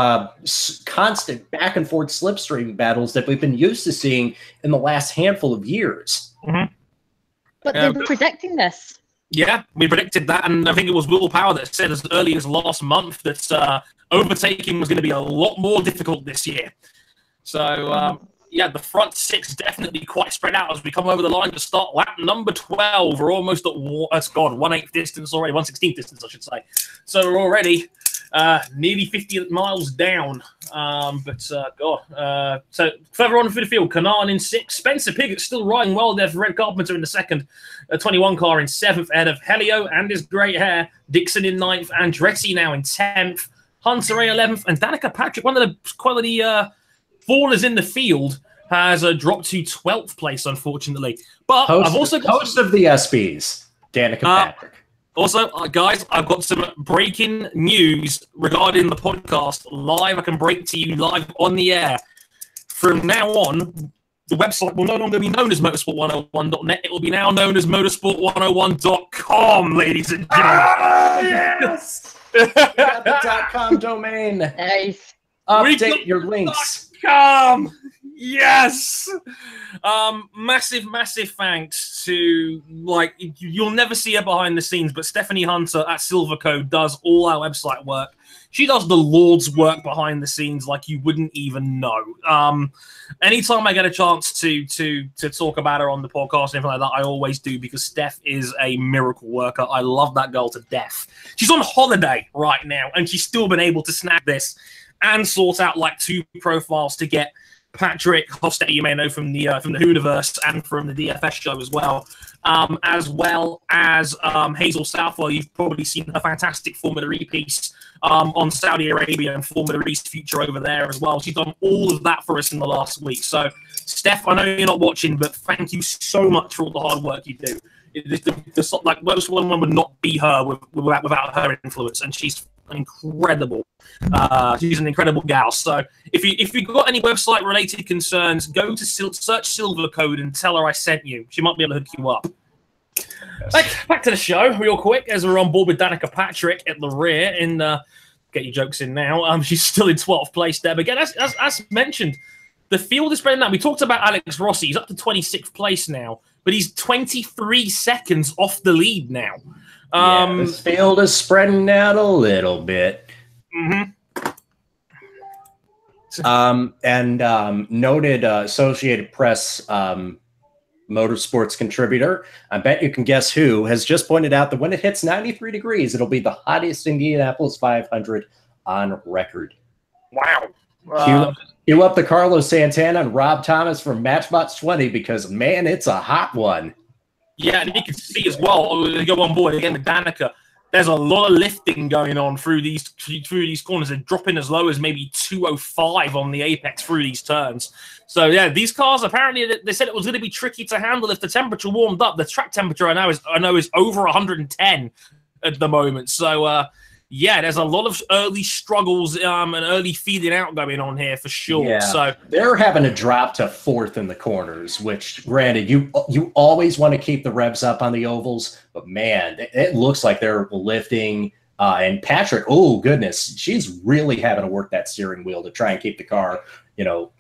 constant back and forth slipstream battles that we've been used to seeing in the last handful of years. Mm-hmm. But they were predicting this. Yeah, we predicted that, and I think it was Will Power that said as early as last month that overtaking was going to be a lot more difficult this year. So yeah, the front six definitely quite spread out as we come over the line to start lap number 12. We're almost at 1/8 distance already, 1/16 distance, I should say. So we're already nearly 50 miles down. So further on for the field, Kanan in 6th, Spencer Piggott still riding well there for Red Carpenter in the 2nd, 21 car in 7th, ahead of Helio and his great hair, Dixon in 9th, Andretti now in 10th, Hunter Ray 11th, and Danica Patrick, one of the quality fallers in the field, has dropped to 12th place, unfortunately. But I've also got host of the SBs, Danica Patrick. Also, guys, I've got some breaking news regarding the podcast live. I can break to you live on the air. From now on, the website will no longer be known as motorsport101.net. It will be now known as motorsport101.com, ladies and gentlemen. Yes! We got the .com domain. Nice. Update your links. .com. Yes. Massive thanks to, like, you'll never see her behind the scenes, but Stephanie Hunter at Silvercode does all our website work. She does the Lord's work behind the scenes like you wouldn't even know. Anytime I get a chance to talk about her on the podcast and anything like that, I always do, because Steph is a miracle worker. I love that girl to death. She's on holiday right now, and she's still been able to snag this and sort out like 2 profiles to get Patrick Hofstetter, you may know from the Hooniverse and from the DFS show as well as Hazel Southwell. You've probably seen her fantastic Formula E piece on Saudi Arabia and Formula E's future over there as well. She's done all of that for us in the last week. So, Steph, I know you're not watching, but thank you so much for all the hard work you do. Like, most one would not be her without her influence, and she's incredible. She's an incredible gal. So if you've got any website related concerns, go to search Silvercode and tell her I sent you. She might be able to hook you up. Yes. Back to the show real quick, as we're on board with Danica Patrick at the rear. And get your jokes in now. She's still in 12th place there. But again, as mentioned, the field is spreading out. We talked about Alex Rossi. He's up to 26th place now, but he's 23 seconds off the lead now. This field is spreading out a little bit. Mm-hmm. Noted Associated Press motorsports contributor, I bet you can guess who, has just pointed out that when it hits 93 degrees, it'll be the hottest Indianapolis 500 on record. Wow. Cue up the Carlos Santana and Rob Thomas from Matchbox 20, because, man, it's a hot one. Yeah, and you can see as well, they go on board again with Danica. There's a lot of lifting going on through these corners. They're dropping as low as maybe 205 on the apex through these turns. So, yeah, these cars, apparently, they said it was going to be tricky to handle if the temperature warmed up. The track temperature I know is over 110 at the moment. So, yeah, there's a lot of early struggles and early feeding out going on here for sure. Yeah. So they're having to drop to 4th in the corners, which, granted, you always want to keep the revs up on the ovals, but man, it looks like they're lifting. And Patrick, oh goodness, she's really having to work that steering wheel to try and keep the car,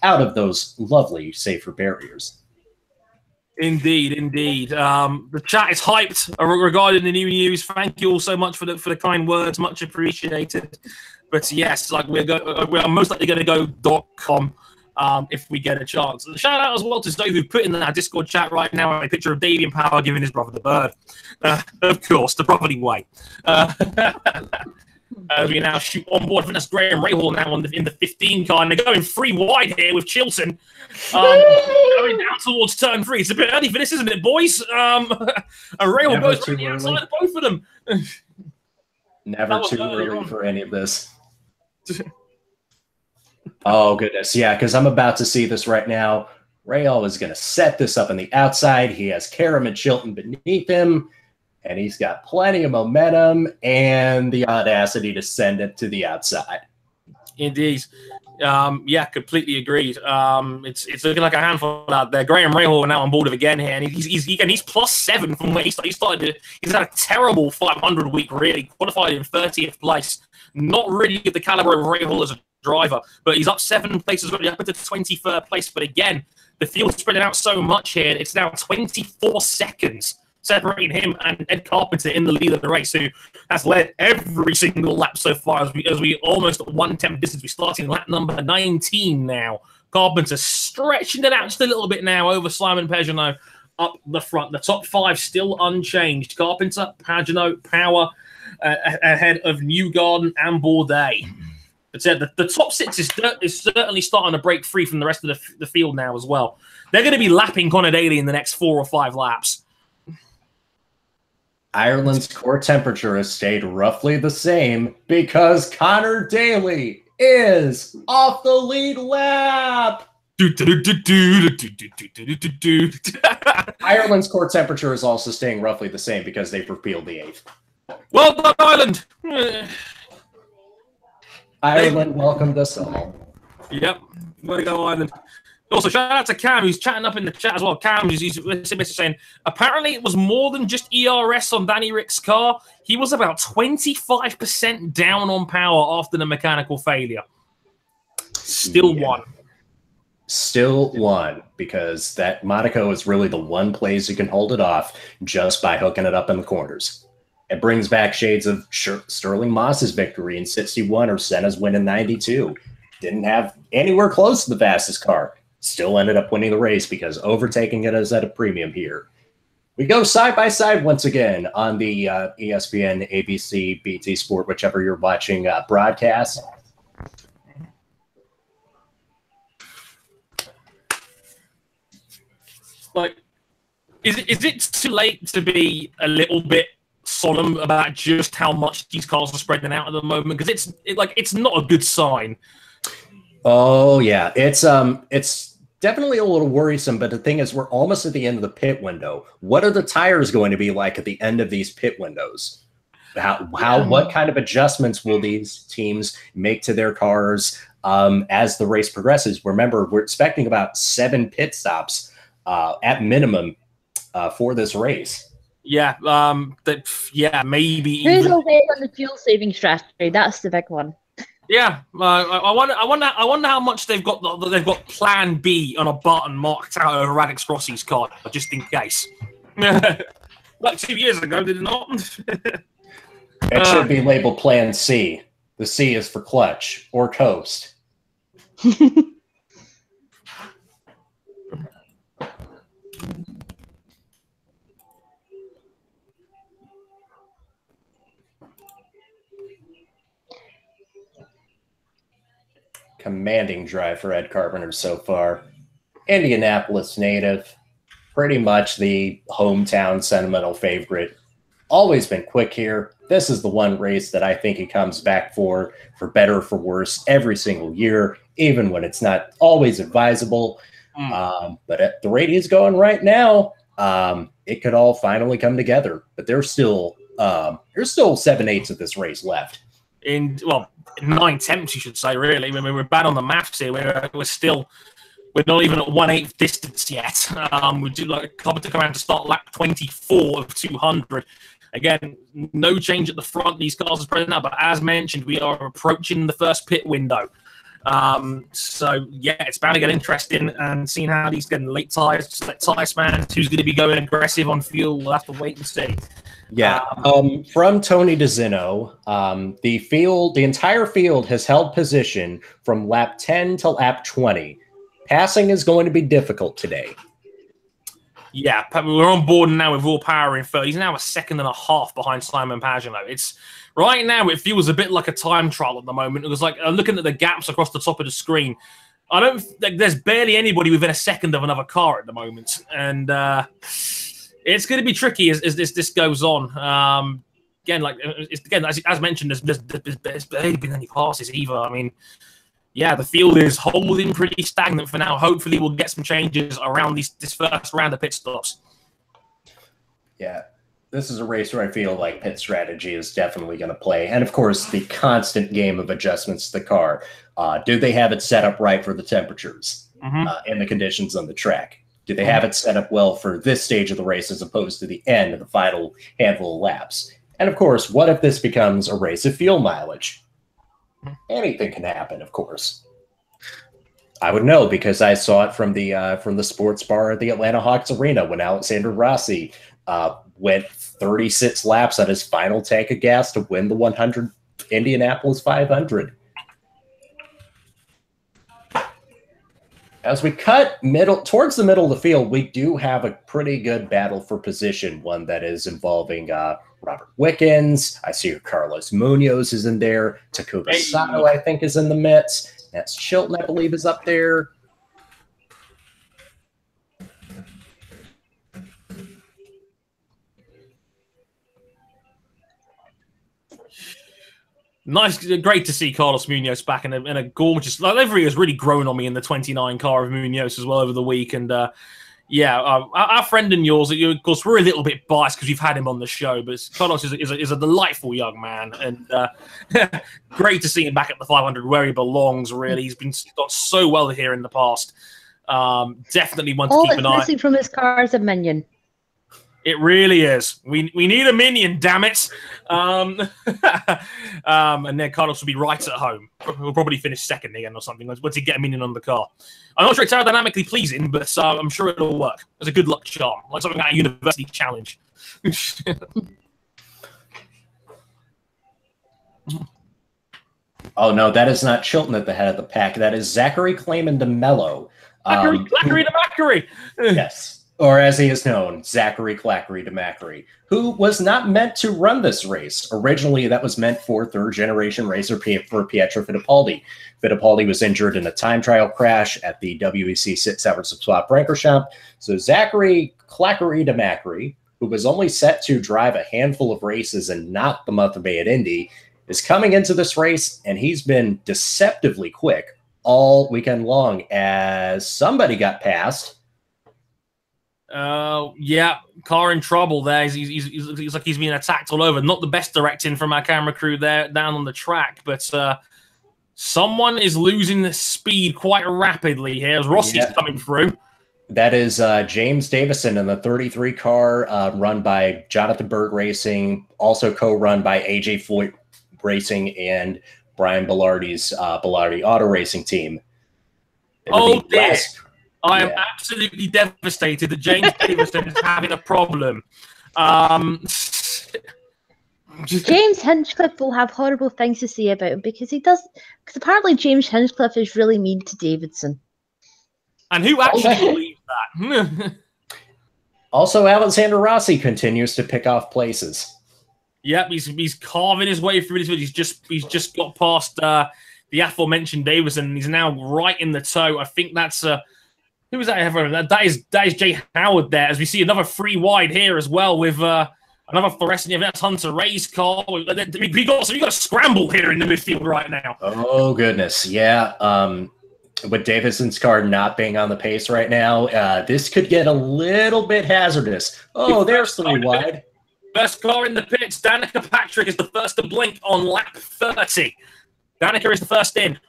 out of those lovely safer barriers. Indeed. The chat is hyped regarding the new news. Thank you all so much for the kind words, much appreciated. But yes, like we're most likely going to go .com if we get a chance. And shout out as well to Zoe, who put in our Discord chat right now a picture of Davian Power giving his brother the bird. Of course, the property way. We now shoot on board. I think that's Graham Rahal now in the 15 car, and they're going 3 wide here with Chilton going down towards turn 3. It's a bit early for this, isn't it, boys? And Rahal goes right outside of both of them. Never too early for any of this. Oh, goodness. Yeah, because I'm about to see this right now. Rahal is going to set this up on the outside. He has Karam and Chilton beneath him. And he's got plenty of momentum and the audacity to send it to the outside. Indeed. Yeah, completely agreed. It's looking like a handful out there. Graham Rahal now on board of again here, and he's +7 from where he started. He's had a terrible 500 week, really. Qualified in 30th place. Not really the caliber of Rahal as a driver, but he's up 7 places, really up into 23rd place. But again, the field's spreading out so much here. It's now 24 seconds separating him and Ed Carpenter in the lead of the race, who has led every single lap so far as we almost at 1/10 distance. We're starting lap number 19 now Carpenter stretching it out just a little bit now over Simon Pagenaud up the front. The top 5 still unchanged. Carpenter, Pagenaud, Power ahead of Newgarden and Bourdais. But the top 6 is certainly starting to break free from the rest of the field now as well. They're going to be lapping Conor Daly in the next 4 or 5 laps. Ireland's core temperature has stayed roughly the same because Conor Daly is off the lead lap. Ireland's core temperature is also staying roughly the same because they've repealed the 8th. Well done, Ireland. Ireland welcomed us all. Yep. Way to go, Ireland. Also, shout out to Cam, who's chatting up in the chat as well. Cam, he's saying, apparently it was more than just ERS on Danny Rick's car. He was about 25% down on power after the mechanical failure. Still won. Still won, because that Monaco is really the one place you can hold it off just by hooking it up in the corners. It brings back shades of Sterling Moss's victory in 61 or Senna's win in 92. Didn't have anywhere close to the fastest car. Still ended up winning the race because overtaking it is at a premium here. We go side by side once again on the ESPN, ABC, BT Sport, whichever you're watching broadcast. Like, is it too late to be a little bit solemn about just how much these cars are spreading out at the moment? Because it's not a good sign. Oh yeah, it's definitely a little worrisome. But the thing is, we're almost at the end of the pit window. What are the tires going to be like at the end of these pit windows? What kind of adjustments will these teams make to their cars as the race progresses? Remember, we're expecting about 7 pit stops at minimum for this race. Yeah, maybe. Who's away on the fuel saving strategy? That's the big one. Yeah, I wonder how much they've got. They've got Plan B on a button marked out over Radix Rossi's car, just in case. Like 2 years ago, did it not? It should be labeled Plan C. The C is for clutch or coast. Commanding drive for Ed Carpenter so far. Indianapolis native, pretty much the hometown sentimental favorite. Always been quick here. This is the one race that I think he comes back for better or for worse, every single year, even when it's not always advisable. But at the rate he's going right now, it could all finally come together. But there's still 7/8 of this race left. 9/10, you should say, really. I mean, we're bad on the maths here. We're not even at 1/8 distance yet. We do like Carpenter come around to start lap 24 of 200. Again, no change at the front. These cars are spreading out, but as mentioned, we are approaching the first pit window. So yeah, it's bound to get interesting, and seeing how these getting late tires, late tire spans, who's going to be going aggressive on fuel, we'll have to wait and see. Yeah. From Tony DeZino, the entire field has held position from lap 10 to lap 20. Passing is going to be difficult today. Yeah, we're on board now with Raw Power in third. He's now a 1.5 seconds behind Simon Pagenaud. It's right now. It feels a bit like a time trial at the moment. It was like looking at the gaps across the top of the screen. There's barely anybody within a second of another car at the moment, and it's going to be tricky as this goes on. Again, as mentioned, there's barely been any passes either. I mean, yeah, the field is holding pretty stagnant for now. Hopefully, we'll get some changes around this first round of pit stops. Yeah, this is a race where I feel like pit strategy is definitely going to play. And, of course, the constant game of adjustments to the car. Do they have it set up right for the temperatures and the conditions on the track? Do they have it set up well for this stage of the race as opposed to the end of the final handful of laps? And, of course, what if this becomes a race of fuel mileage? Anything can happen, of course. I would know because I saw it from the sports bar at the Atlanta Hawks Arena when Alexander Rossi went 36 laps on his final tank of gas to win the 100 Indianapolis 500. As we cut middle towards the middle of the field, we do have a pretty good battle for position, one that is involving Robert Wickens. I see Carlos Munoz is in there. Takuba Sato, I think, is in the midst. That's Chilton, I believe, is up there. Nice, great to see Carlos Munoz back in a gorgeous. Like, livery has really grown on me in the 29 car of Munoz as well over the week, and our friend and yours, of course, we're a little bit biased because we've had him on the show, but Carlos is a delightful young man, and great to see him back at the 500 where he belongs. Really, he's got so well here in the past. Definitely one to keep an eye. All it's missing from his car is a minion. It really is. We need a minion, damn it. And then Carlos will be right at home. We'll probably finish second again or something once he get a minion on the car. I'm not sure it's aerodynamically pleasing, but I'm sure it'll work. It's a good luck charm, like something like a university challenge. Oh no, that is not Chilton at the head of the pack. That is Zachary Clayman DeMello. Clackery to Mackery. Yes. Or as he is known, Zachary Clackery DeMackery, who was not meant to run this race. Originally, that was meant for third-generation racer for Pietro Fittipaldi. Fittipaldi was injured in a time trial crash at the WEC Severs Swap Breaker Shop. So Zachary Clackery DeMackery, who was only set to drive a handful of races and not the month of May at Indy, is coming into this race, and he's been deceptively quick all weekend long as somebody got passed. Yeah, car in trouble there. He's like he's being attacked all over. Not the best directing from our camera crew there down on the track, but someone is losing the speed quite rapidly here as Rossi's coming through. That is James Davison in the 33 car run by Jonathan Berg Racing, also co-run by AJ Foyt Racing and Brian Bellardi's Bellardi Auto Racing team. Oh, dear. I am absolutely devastated that James Davison is having a problem. James Hinchcliffe will have horrible things to say about him because apparently James Hinchcliffe is really mean to Davidson. And who actually believes that? Also, Alexander Rossi continues to pick off places. Yep, he's carving his way through this. He's just got past the aforementioned Davison, and he's now right in the tow. I think that's who was that? That is Jay Howard there. As we see another 3 wide here as well with another fluorescent. That's Hunter Ray's car. We got a scramble here in the midfield right now. Oh goodness, yeah. With Davidson's car not being on the pace right now, this could get a little bit hazardous. Oh, there's 3 wide. First car in the pits. Danica Patrick is the first to blink on lap 30. Danica is the first in.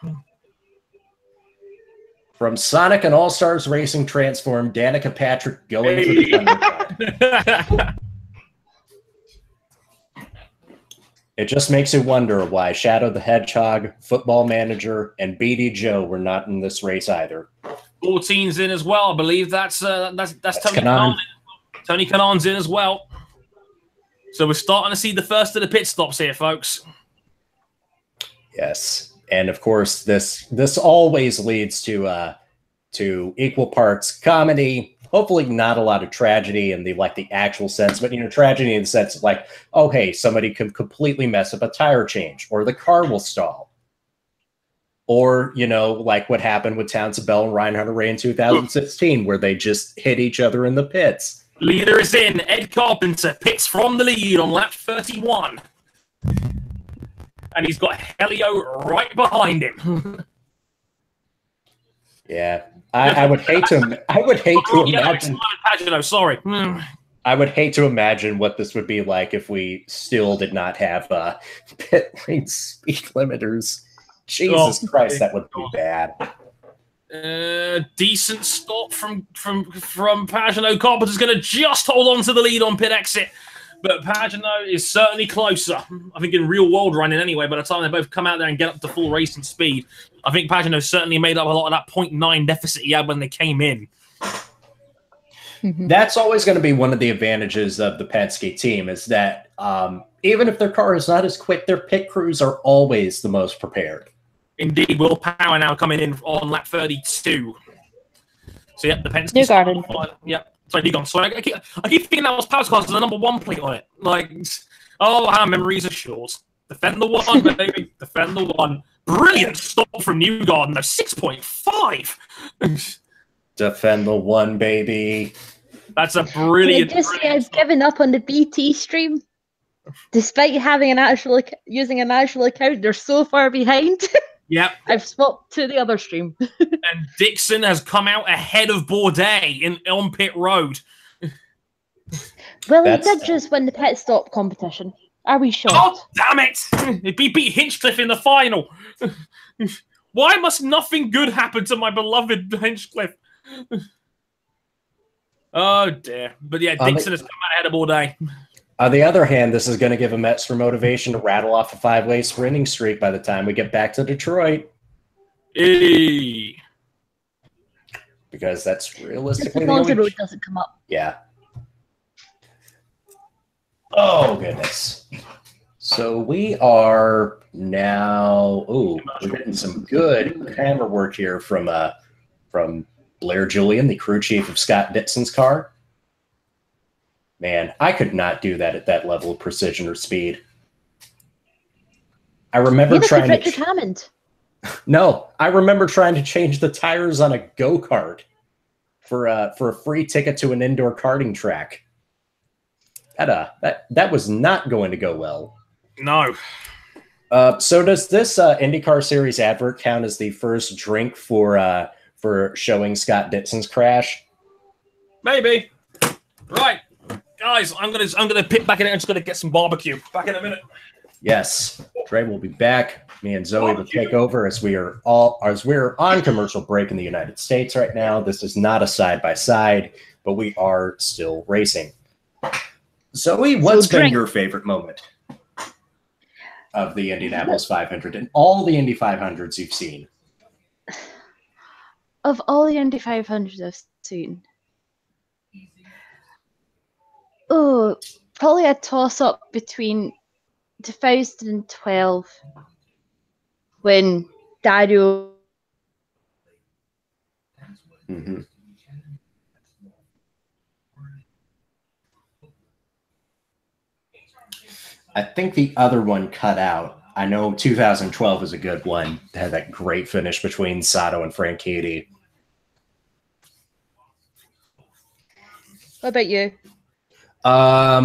From Sonic and All-Stars Racing Transform, Danica Patrick going for the Thundercloud. It just makes you wonder why Shadow the Hedgehog, Football Manager, and BD Joe were not in this race either. 14's in as well. I believe that's Tony Kanaan. Tony Kanaan's in as well. So we're starting to see the first of the pit stops here, folks. Yes. And of course, this always leads to equal parts comedy. Hopefully, not a lot of tragedy in the actual sense, but tragedy in the sense of oh hey, somebody could completely mess up a tire change, or the car will stall, or like what happened with Townsend Bell and Ryan Hunter-Reay in 2016, where they just hit each other in the pits. Leader is in. Ed Carpenter pits from the lead on lap 31. And he's got Helio right behind him. Yeah, I would hate to. I would hate to imagine. Pagano, sorry. I would hate to imagine what this would be like if we still did not have pit lane speed limiters. Jesus Christ, that would be bad. Decent stop from Pagano. Carpenter's going to just hold on to the lead on pit exit. But Pagano is certainly closer. I think in real world running anyway, by the time they both come out there and get up to full racing speed, I think Pagano certainly made up a lot of that 0.9 deficit he had when they came in. That's always going to be one of the advantages of the Penske team is that even if their car is not as quick, their pit crews are always the most prepared. Indeed, Will Power now coming in on lap 32. So yeah, the Penske. New Garden. Yeah, sorry, New Garden. So I keep thinking that was Power Cars with the number 1 plate on it. Like, oh, our memories are short. Defend the 1, baby. Defend the 1. Brilliant stop from New Garden, though. 6.5. Defend the 1, baby. That's a brilliant. Can I just say I've given up on the BT stream, despite having using an actual account. They're so far behind. Yep. I've swapped to the other stream. And Dixon has come out ahead of Bourdais on pit road. Well, he did just win the pit stop competition. Are we sure? Oh, damn it! He beat Hinchcliffe in the final. Why must nothing good happen to my beloved Hinchcliffe? Oh, dear. But yeah, Dixon has come out ahead of Bourdais. On the other hand, this is going to give him extra motivation to rattle off a 5-way sprinting streak by the time we get back to Detroit. Hey. Because that's realistically as long as the road doesn't come up. Yeah. Oh, goodness. So we are now... Ooh, we're getting some good camera work here from Blair Julian, the crew chief of Scott Dixon's car. Man, I could not do that at that level of precision or speed. I remember trying to... Richard Hammond. No, I remember trying to change the tires on a go-kart for a free ticket to an indoor karting track. That was not going to go well. No. So does this IndyCar Series advert count as the first drink for showing Scott Dixon's crash? Maybe. Right. Guys, I'm gonna pit back in it. I'm just gonna get some barbecue. Back in a minute. Yes, Trey will be back. Me and Zoe will take over as we're on commercial break in the United States right now. This is not a side-by-side, but we are still racing. Zoe, what's been your favorite moment of the Indianapolis 500 and all the Indy 500s you've seen? Of all the Indy 500s I've seen, oh, probably a toss-up between 2012 when Dario. Mm-hmm. I think the other one cut out. I know 2012 was a good one. It had that great finish between Sato and Franchitti. What about you? I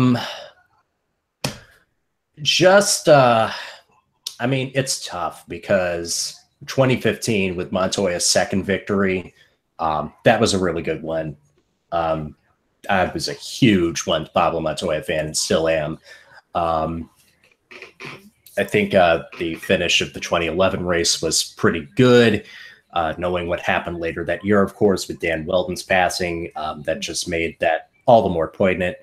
mean, it's tough because 2015 with Montoya's second victory, that was a really good one. I was a huge Pablo Montoya fan and still am. I think the finish of the 2011 race was pretty good. Knowing what happened later that year, of course, with Dan Weldon's passing, that just made that all the more poignant.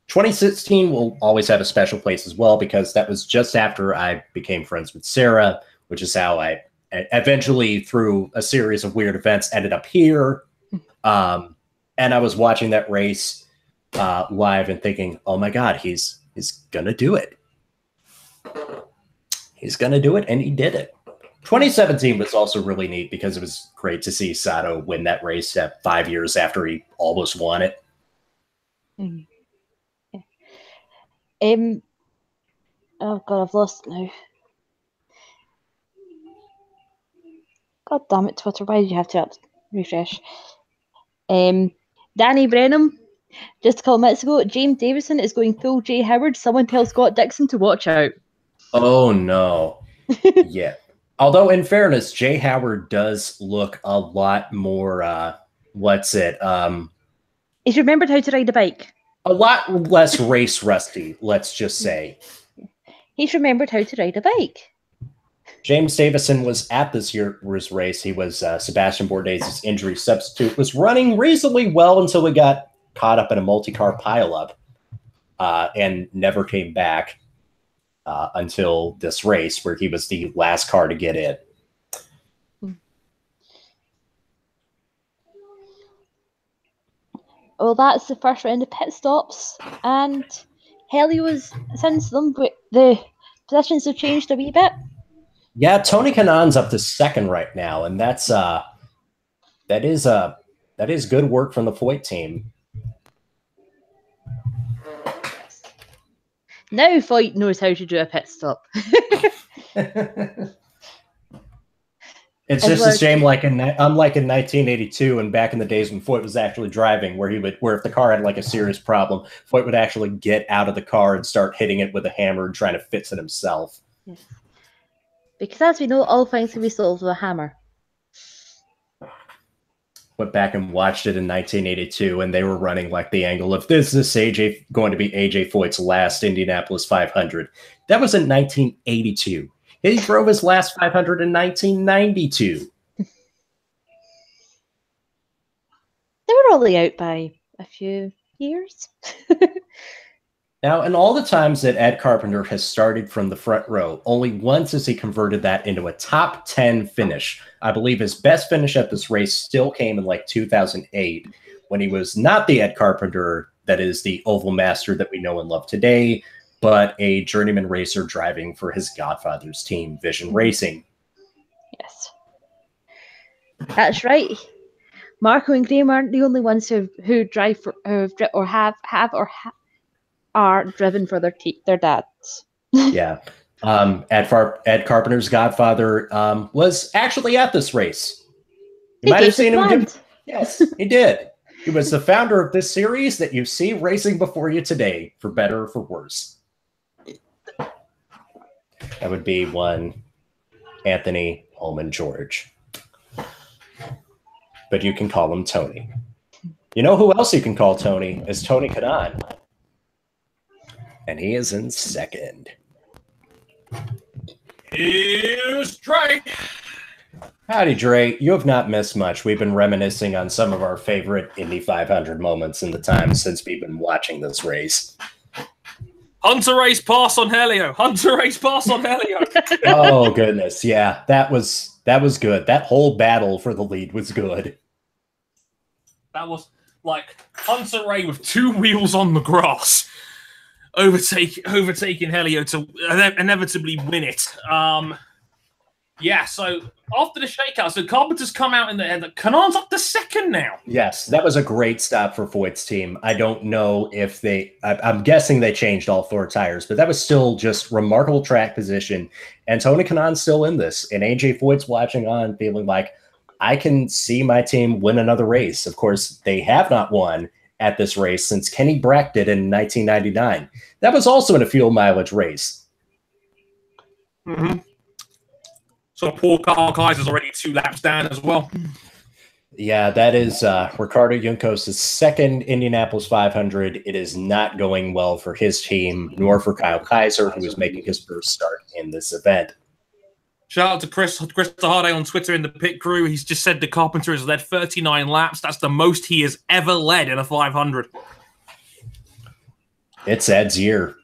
2016 will always have a special place as well because that was just after I became friends with Sarah, which is how I eventually, through a series of weird events, ended up here. And I was watching that race live and thinking, oh my God, he's going to do it. He's going to do it, and he did it. 2017 was also really neat because it was great to see Sato win that race 5 years after he almost won it. Mm-hmm. Oh God, I've lost it now. God damn it, Twitter! Why did you have to refresh? Danny Brenham, just a couple minutes ago, James Davison is going full Jay Howard. Someone tell Scott Dixon to watch out. Oh no! Yeah. Although, in fairness, Jay Howard does look a lot more. He's remembered how to ride a bike. A lot less race rusty, let's just say. He's remembered how to ride a bike. James Davison was at this year's race. He was Sebastian Bourdais' injury substitute, was running reasonably well until we got caught up in a multi-car pileup and never came back until this race where he was the last car to get in. Well, that's the first round of pit stops, and Helio's since them, but the positions have changed a wee bit. Yeah, Tony Kanaan's up to second right now, and that is a That is good work from the Foyt team. Now Foyt knows how to do a pit stop. It's just a shame, unlike in 1982 and back in the days when Foyt was actually driving, where if the car had like a serious problem, Foyt would actually get out of the car and start hitting it with a hammer and trying to fix it himself. Yes. Because as we know, all things can be solved with a hammer. Went back and watched it in 1982, and they were running like the angle of this going to be AJ Foyt's last Indianapolis 500. That was in 1982. He drove his last 500 in 1992. They were only out by a few years. Now, in all the times that Ed Carpenter has started from the front row, only once has he converted that into a top 10 finish. I believe his best finish at this race still came in like 2008, when he was not the Ed Carpenter that is the oval master that we know and love today, but a journeyman racer driving for his godfather's team, Vision Racing. Yes. That's right. Marco and Graham aren't the only ones who drive for, are driven for their dads. Yeah. Ed Carpenter's godfather was actually at this race. You might have seen him. Yes, he did. He was the founder of this series that you see racing before you today, for better or for worse. That would be one Anthony Holman George. But you can call him Tony. You know who else you can call Tony is Tony Kanaan. And he is in second. Here's Dre. Howdy, Dre. You have not missed much. We've been reminiscing on some of our favorite Indy 500 moments in the time since we've been watching this race. Hunter race pass on Helio. Hunter race pass on Helio. Oh, goodness. Yeah, that was good. That whole battle for the lead was good. That was like Hunter Ray with two wheels on the grass. Overtaking Helio to inevitably win it. Yeah, so after the shakeout, so Carpenter's come out in the end. Kanaan's up to second now. Yes, that was a great stop for Foyt's team. I don't know if I'm guessing they changed all four tires, but that was still just remarkable track position. And Tony Kanaan's still in this. And AJ Foyt's watching on, feeling like, I can see my team win another race. Of course, they have not won at this race since Kenny Brack did in 1999. That was also in a fuel mileage race. Mm-hmm. So poor Carl Kaiser's already 2 laps down as well. Yeah, that is Ricardo Juncos' second Indianapolis 500. It is not going well for his team, nor for Kyle Kaiser, who is making his first start in this event. Shout out to Chris Harday on Twitter in the pit crew. He's just said the Carpenter has led 39 laps. That's the most he has ever led in a 500. It's Ed's year.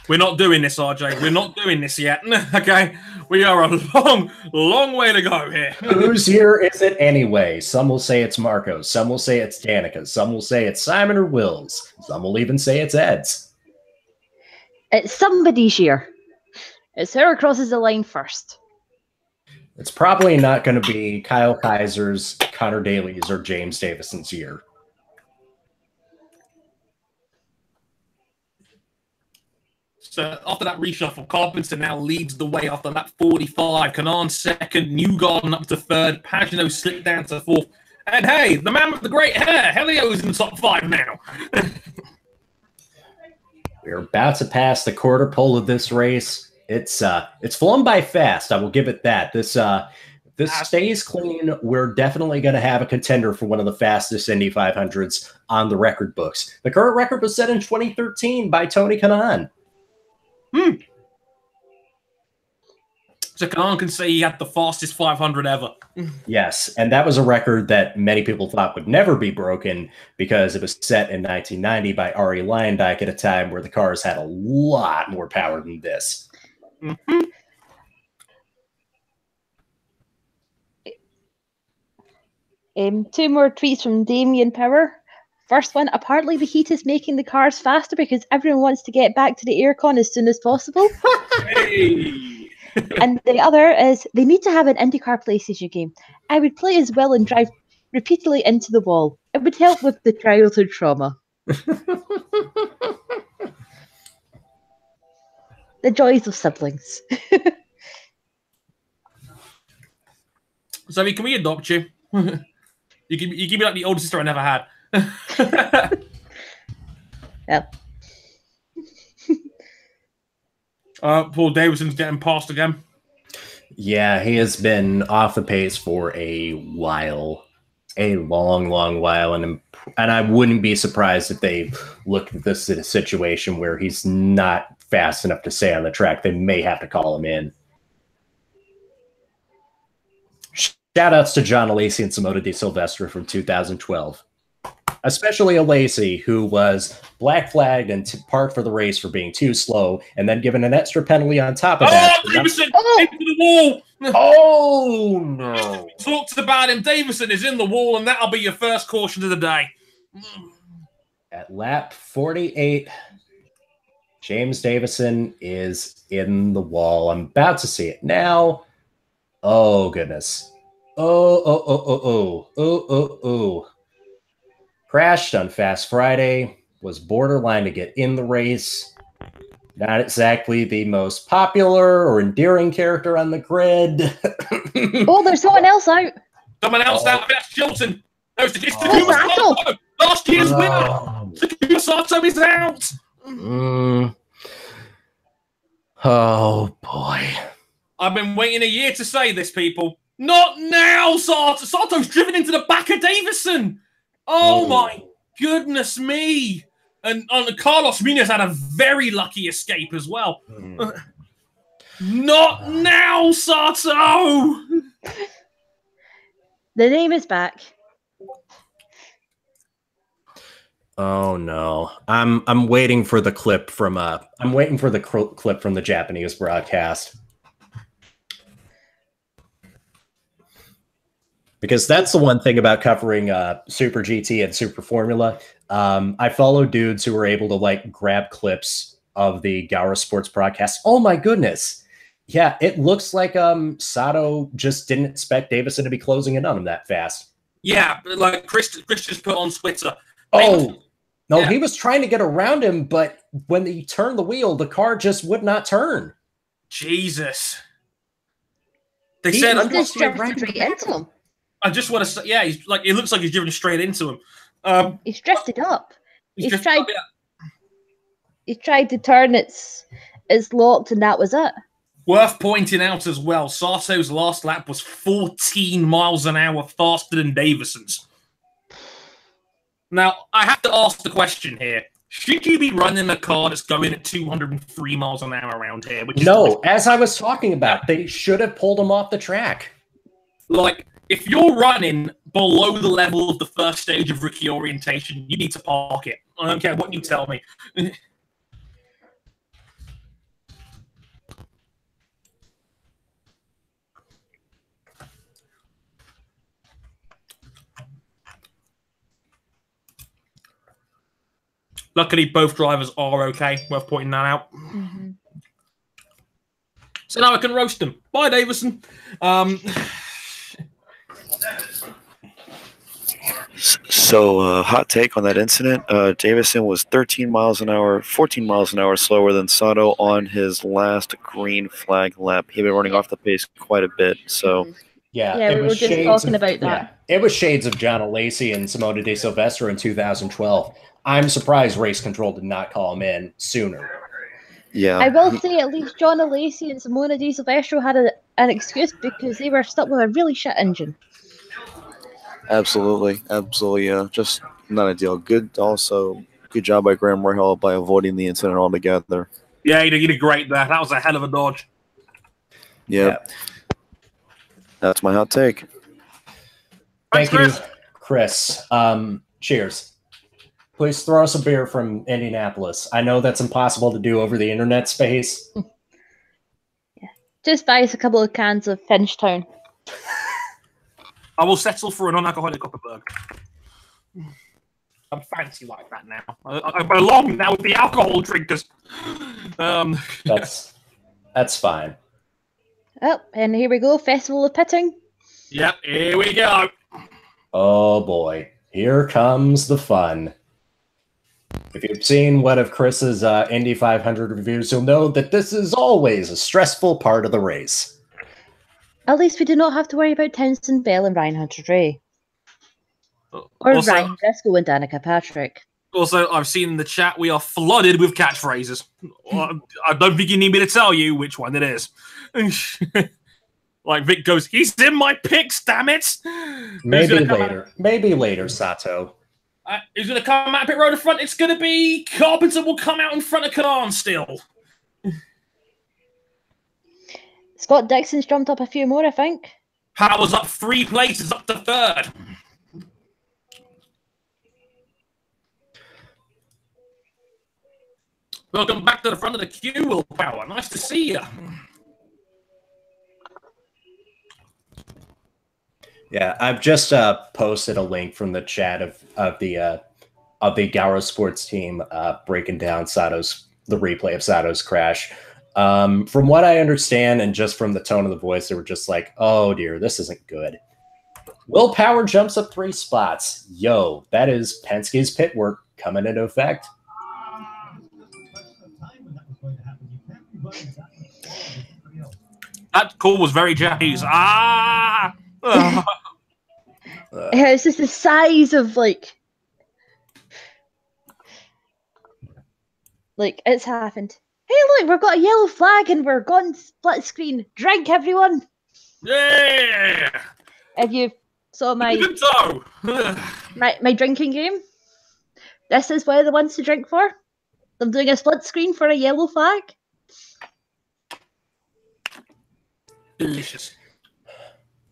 We're not doing this, RJ. We're not doing this yet. Okay? We are a long, long way to go here. Whose year is it anyway? Some will say it's Marco's. Some will say it's Danica's. Some will say it's Simon or Will's. Some will even say it's Ed's. It's somebody's year. It's whoever crosses the line first. It's probably not going to be Kyle Kaiser's, Connor Daly's, or James Davison's year. So after that reshuffle, Carpenter now leads the way after lap 45. Kanaan second, Newgarden up to third, Pagano slipped down to fourth. And hey, the man with the great hair, Helio's in the top 5 now. We're about to pass the quarter pole of this race. It's flown by fast. I will give it that. This stays clean. We're definitely going to have a contender for one of the fastest Indy 500s on the record books. The current record was set in 2013 by Tony Kanaan. So Kanaan can say he had the fastest 500 ever. Yes, and that was a record that many people thought would never be broken because it was set in 1990 by Arie Luyendyk at a time where the cars had a lot more power than this. Mm-hmm. 2 more tweets from Damien Power. First one, apparently the heat is making the cars faster because everyone wants to get back to the aircon as soon as possible. Hey. And the other is they need to have an IndyCar PlayStation game. I would play as well and drive repeatedly into the wall. It would help with the childhood trauma. The joys of siblings. So, can we adopt you? You give me like the older sister I never had. Yeah. Paul Davidson's getting passed again. Yeah, he has been off the pace for a while, a long, long while, and I wouldn't be surprised if they looked at this situation where he's not fast enough to stay on the track. They may have to call him in. Shout outs to John Alesi and Simona De Silvestro from 2012. Especially Alesi, who was black flagged and parked for the race for being too slow, and then given an extra penalty on top of that. Davison into the wall! Oh, no. Talked about him. Davison is in the wall, and that'll be your first caution of the day. At lap 48, James Davison is in the wall. I'm about to see it now. Oh, goodness. Oh. Crashed on Fast Friday, was borderline to get in the race. Not exactly the most popular or endearing character on the grid. Oh, there's someone else out. Someone else out. That's Chilton. There's the Sato. Last year's winner. Takuma Sato is out. Oh, boy. I've been waiting a year to say this, people. Not now, Sato. Sato's driven into the back of Davison. Oh, my goodness me. And Carlos Munoz had a very lucky escape as well. Not now, Sato. The name is back. Oh no! I'm waiting for the clip from clip from the Japanese broadcast, because that's the one thing about covering Super GT and Super Formula. I follow dudes who are able to like grab clips of the Gaura Sports broadcast. Oh my goodness! Yeah, it looks like Sato just didn't expect Davison to be closing in on him that fast. Yeah, like Chris just put on Twitter. Oh. No, yeah. He was trying to get around him, but when he turned the wheel, the car just would not turn. Jesus. They said straight into him. I just want to say, yeah, he's like, it looks like he's driven straight into him. He's drifted up. He tried to turn its locked, and that was it. Worth pointing out as well, Sato's last lap was 14 miles an hour faster than Davison's. Now, I have to ask the question here. Should you be running a car that's going at 203 miles an hour around here? No, as I was talking about, they should have pulled him off the track. Like, if you're running below the level of the first stage of rookie orientation, you need to park it. I don't care what you tell me. Luckily, both drivers are okay. Worth pointing that out. Mm-hmm. So now I can roast them. Bye, Davison. So, hot take on that incident. Davison was 13 miles an hour, 14 miles an hour slower than Sato on his last green flag lap. He'd been running off the pace quite a bit. So, yeah, we were just talking about that. Yeah, it was shades of John Alesi and Simona De Silvestro in 2012. I'm surprised Race Control did not call him in sooner. Yeah, I will say at least John Alesi and Simona De Silvestro had an excuse because they were stuck with a really shit engine. Absolutely. Just not ideal. Good job by Graham Rahal by avoiding the incident altogether. Yeah, he did great there. That was a hell of a dodge. Yeah. That's my hot take. Thank you, Chris. Cheers. Please throw us a beer from Indianapolis. I know that's impossible to do over the internet space. Yeah. Just buy us a couple of cans of Finchtown. I will settle for a non-alcoholic Copperberg. I'm fancy like that now. I belong now with the alcohol drinkers. That's fine. Oh, and here we go, Festival of Pitting. Yep, here we go. Oh boy, here comes the fun. If you've seen one of Chris's Indy 500 reviews, you'll know that this is always a stressful part of the race. At least we do not have to worry about Townsend Bell and Ryan Hunter-Reay. Or Also- Ryan Briscoe and Danica Patrick. Also, I've seen in the chat we are flooded with catchphrases. I don't think you need me to tell you which one it is. Like Vic goes, he's in my picks, damn it! Maybe later. Maybe later, Sato. Who's going to come out pit road in front? It's going to be Carpenter will come out in front of Kanan still. Scott Dixon's jumped up a few more, I think. Powers up 3 places, up to 3rd. Welcome back to the front of the queue, Will Power. Nice to see you. Yeah, I've just posted a link from the chat of the Garo Sports team breaking down the replay of Sato's crash. From what I understand, and just from the tone of the voice, they were just like, "Oh dear, this isn't good." Will Power jumps up 3 spots. Yo, that is Penske's pit work coming into effect. That call was very Japanese. It's just the size of like it's happened. Hey, look, we've got a yellow flag and we're gone split screen. Drink, everyone. Yeah. If you saw my drinking game, this is one of the ones to drink for. I'm doing a split screen for a yellow flag. Delicious.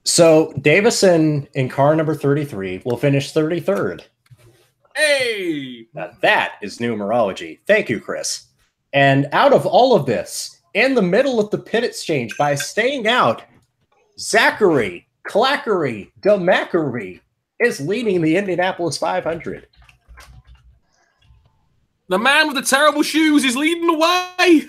So Davison in car number 33 will finish 33rd. Hey! Now that is numerology. Thank you, Chris. And out of all of this, in the middle of the pit exchange, by staying out, Zachary Clackery DeMackery is leading the Indianapolis 500. The man with the terrible shoes is leading the way.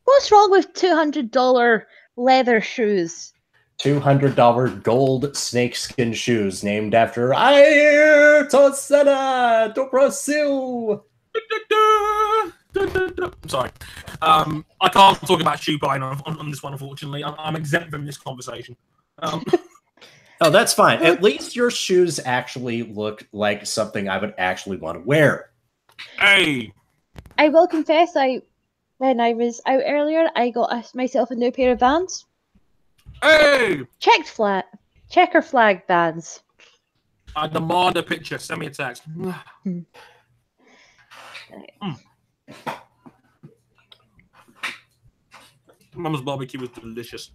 What's wrong with $200 leather shoes? $200 gold snakeskin shoes named after Ayrton Senna do Brasil. I'm sorry. I can't talk about shoe buying on this one, unfortunately. I'm exempt from this conversation. Oh, that's fine. At least your shoes actually look like something I would actually want to wear. Hey! I will confess, when I was out earlier, I got myself a new pair of Vans. Hey! Checker flag Vans. I demand a picture. Send me a text. Mama's barbecue was delicious.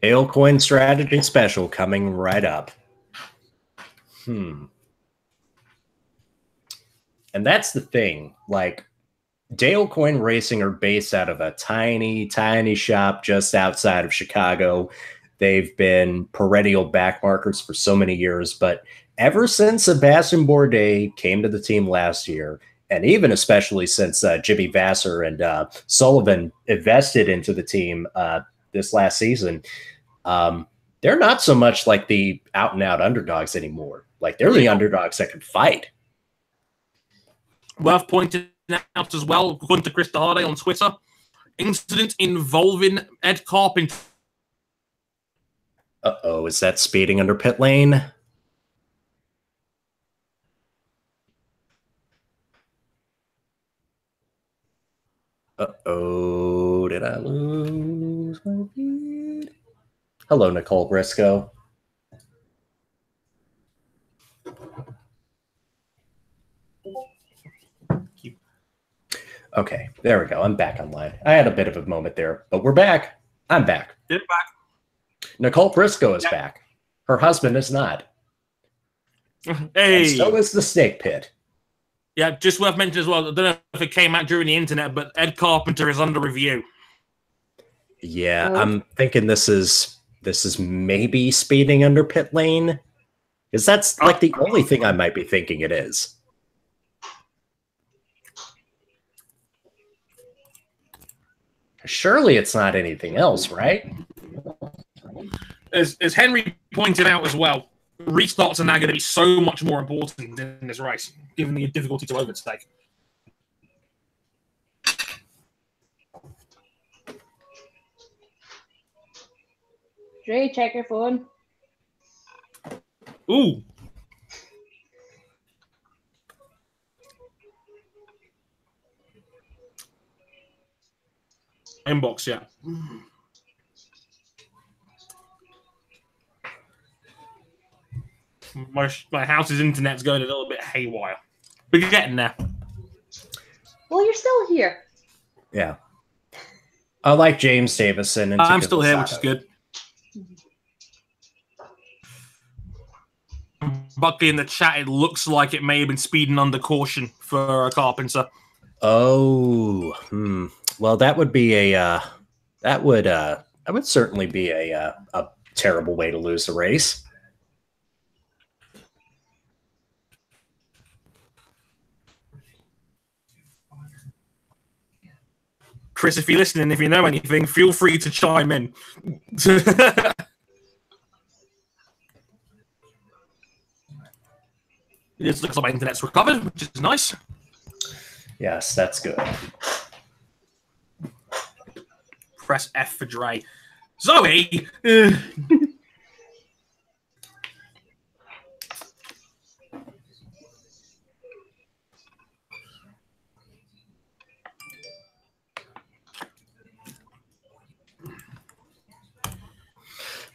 Ale coin strategy special coming right up. And that's the thing. Like, Dale Coin Racing are based out of a tiny, tiny shop just outside of Chicago. They've been perennial backmarkers for so many years, but ever since Sebastian Bourdais came to the team last year, and even especially since Jimmy Vassar and Sullivan invested into the team this last season, they're not so much like the out-and-out underdogs anymore. Like, they're the underdogs that can fight. Worth pointing out as well, according to Chris DeHardy on Twitter, incident involving Ed Carpenter. Uh-oh, is that speeding under pit lane? Uh-oh, did I lose my feed? Hello, Nicole Briscoe. Okay, there we go. I'm back online. I had a bit of a moment there, but we're back. I'm back. Get back. Nicole Briscoe is back. Her husband is not. Hey. And so is the snake pit. Yeah, just worth mentioning as well. I don't know if it came out during the internet, but Ed Carpenter is under review. Yeah, I'm thinking this is this is maybe speeding under pit lane. Because that's like the only thing I might be thinking it is. Surely it's not anything else, right? As Henry pointed out as well, restarts are now going to be so much more important in this race, given the difficulty to overtake. Dre, check your phone. Ooh. Inbox, yeah. My house's internet's going a little bit haywire. We're getting there. Well, you're still here. Yeah. I like James Davison. And I'm still here, which is good. Buckley in the chat, it looks like it may have been speeding under caution for a Carpenter. Oh, well, that would be a that would certainly be a terrible way to lose a race. Chris, if you're listening, if you know anything, feel free to chime in. It looks like my internet's recovered, which is nice. Yes, that's good. Press F for Dre. Zoe!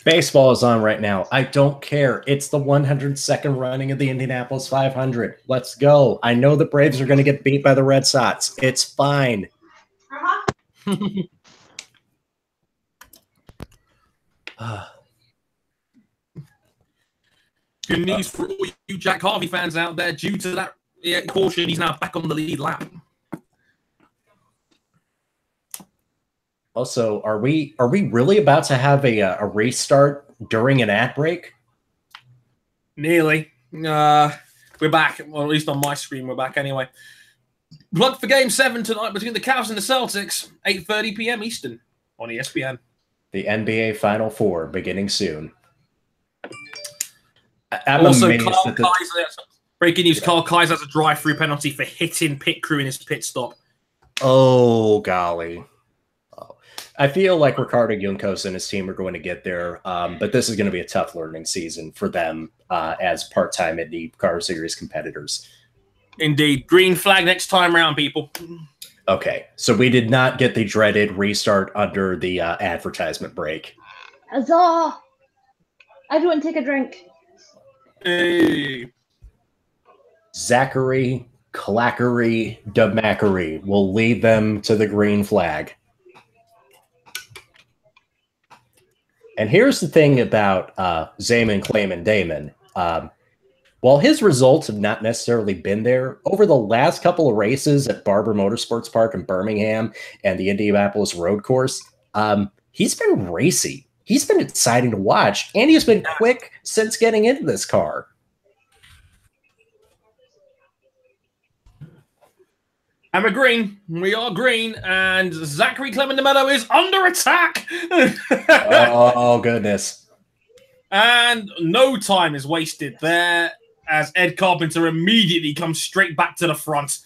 Baseball is on right now. I don't care. It's the 102nd running of the Indianapolis 500. Let's go. I know the Braves are going to get beat by the Red Sox. It's fine. Good news for all you Jack Harvey fans out there. Due to that caution, he's now back on the lead lap. Also, are we really about to have a restart during an ad break? Nearly. We're back. Well, at least on my screen, we're back anyway. Plug for Game 7 tonight between the Cavs and the Celtics, 8:30 p.m. Eastern on ESPN. The NBA Final Four beginning soon. I'm also, amazed Carl that Kaiser, breaking news, Carl Kaiser has a drive-through penalty for hitting pit crew in his pit stop. Oh, golly. I feel like Ricardo Juncos and his team are going to get there, but this is going to be a tough learning season for them as part-time IndyCar Series competitors. Indeed. Green flag next time round, people. Okay, so we did not get the dreaded restart under the advertisement break. Huzzah! Everyone take a drink. Hey. Zachary, Clackery, Demachery will lead them to the green flag. And here's the thing about Zaman, Clayman, Damon. While his results have not necessarily been there, over the last couple of races at Barber Motorsports Park in Birmingham and the Indianapolis Road Course, he's been racy. He's been exciting to watch, and he's been quick since getting into this car. And we're green. We are green. And Zachary Clemente is under attack. Oh, goodness. And no time is wasted there as Ed Carpenter immediately comes straight back to the front.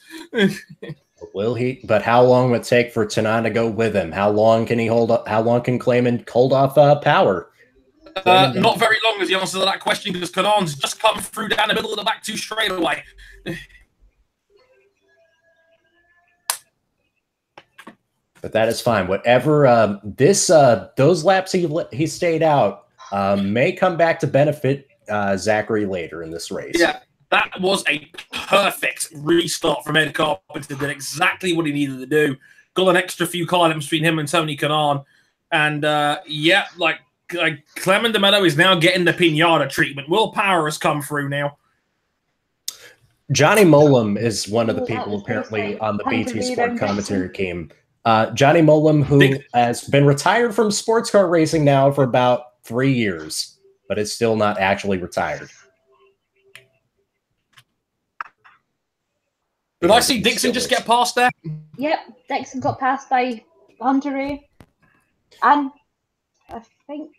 Will he? But how long would it take for Tanan to go with him? How long can he hold up? How long can Clayman hold off power? Not very long is the answer to that question because Kanan's just come through down the middle of the back two straight away. But that is fine. Whatever those laps he stayed out may come back to benefit Zachary later in this race. Yeah, that was a perfect restart from Ed Carpenter. Did exactly what he needed to do. Got an extra few car limits between him and Tony Kanaan. And yeah, like Clement DeMeadow is now getting the pinata treatment. Will Power has come through now. Johnny Molam is one of the people apparently on the BT Sport commentary team. Johnny Molam, who has been retired from sports car racing now for about 3 years, but is still not actually retired. Did I see Dixon just get past there? Yep, Dixon got passed by Hunter Ray. And I think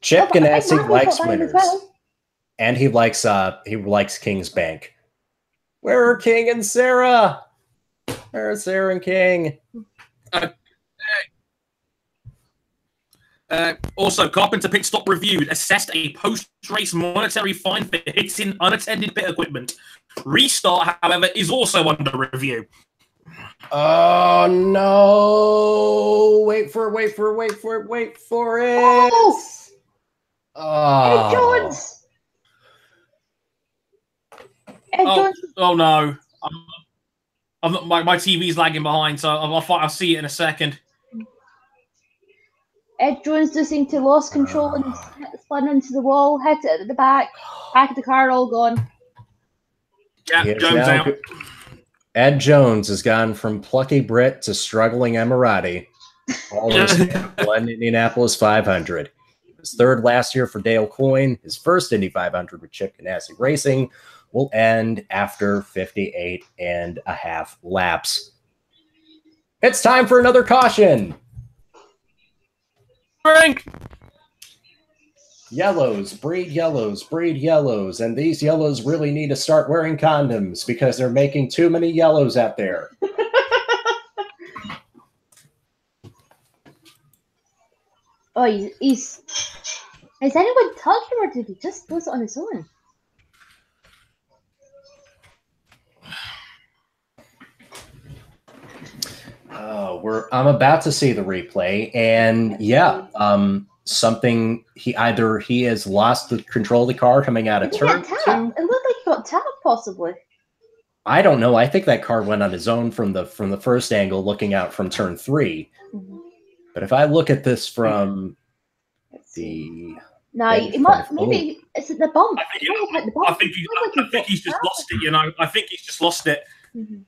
Chip Ganassi likes well. winners. And he likes King's Bank. Where are King and Sarah? Where are Sarah and King? Also, Carpenter Pit Stop Reviewed assessed a post-race monetary fine for hitting unattended pit equipment. Restart, however, is also under review. Oh no! Wait for it! Ed Jones! Oh no! My TV's lagging behind, so I'll see it in a second. Ed Jones just seemed to lost control and spun into the wall, hit it at the back of the car, all gone. Yeah, Jones out. Ed Jones has gone from plucky Brit to struggling Emirati. All one Indianapolis 500. His third last year for Dale Coyne. His first Indy 500 with Chip Ganassi Racing will end after 58.5 laps. It's time for another caution. Drink. Yellows, breed yellows, and these yellows really need to start wearing condoms because they're making too many yellows out there. Oh, he's... Has anyone touched him, or did he just do it on his own? I'm about to see the replay, and yeah, something he has lost the control of the car coming out of turn 2. It looked like he got tapped, possibly. I don't know. I think that car went on his own from the first angle, looking out from turn 3. Mm-hmm. But if I look at this from the maybe it's the bump. I think he's just lost it. You know, I think he's just lost it. Mm-hmm.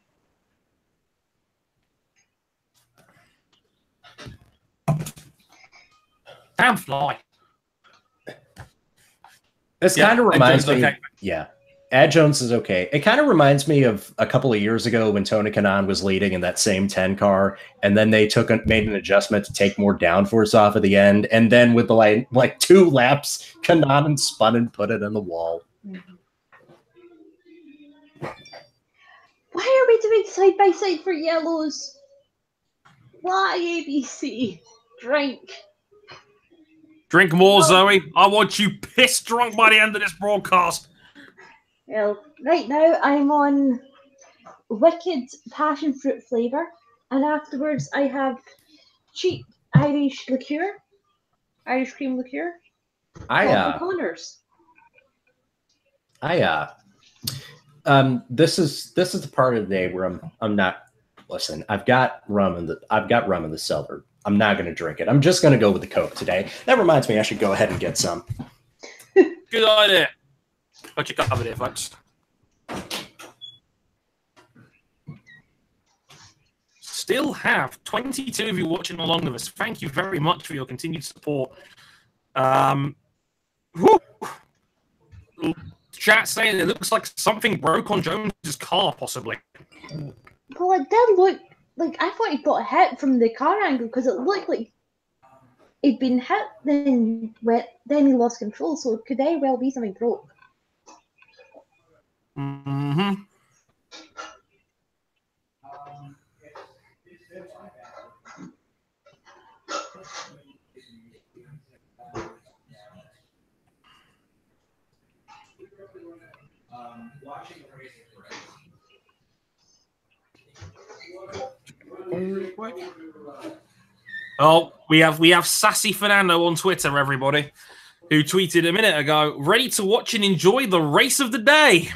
Damn fly. This kind of reminds me. Okay. Yeah, Ed Jones is okay. It kind of reminds me of a couple of years ago when Tony Kanaan was leading in that same 10 car, and then they made an adjustment to take more downforce off at the end, and then with the like 2 laps, Kanaan spun and put it in the wall. Mm-hmm. Why are we doing side by side for yellows? Why ABC? Drink more, Zoe. I want you pissed drunk by the end of this broadcast. Well, right now I'm on wicked passion fruit flavour, and afterwards I have cheap Irish cream liqueur. Connors. This is the part of the day where I'm not. Listen, I've got rum in the cellar. I'm not going to drink it. I'm just going to go with the Coke today. That reminds me, I should go ahead and get some. Good idea. Got you covered here, folks. Still have 22 of you watching along with us. Thank you very much for your continued support. Chat saying it looks like something broke on Jones's car, possibly. Well, it did look like I thought he got hit from the car angle because it looked like he'd been hit, then he lost control. So it could very well be something broke. Mm-hmm. Oh, we have Sassy Fernando on Twitter, everybody, who tweeted a minute ago, ready to watch and enjoy the race of the day.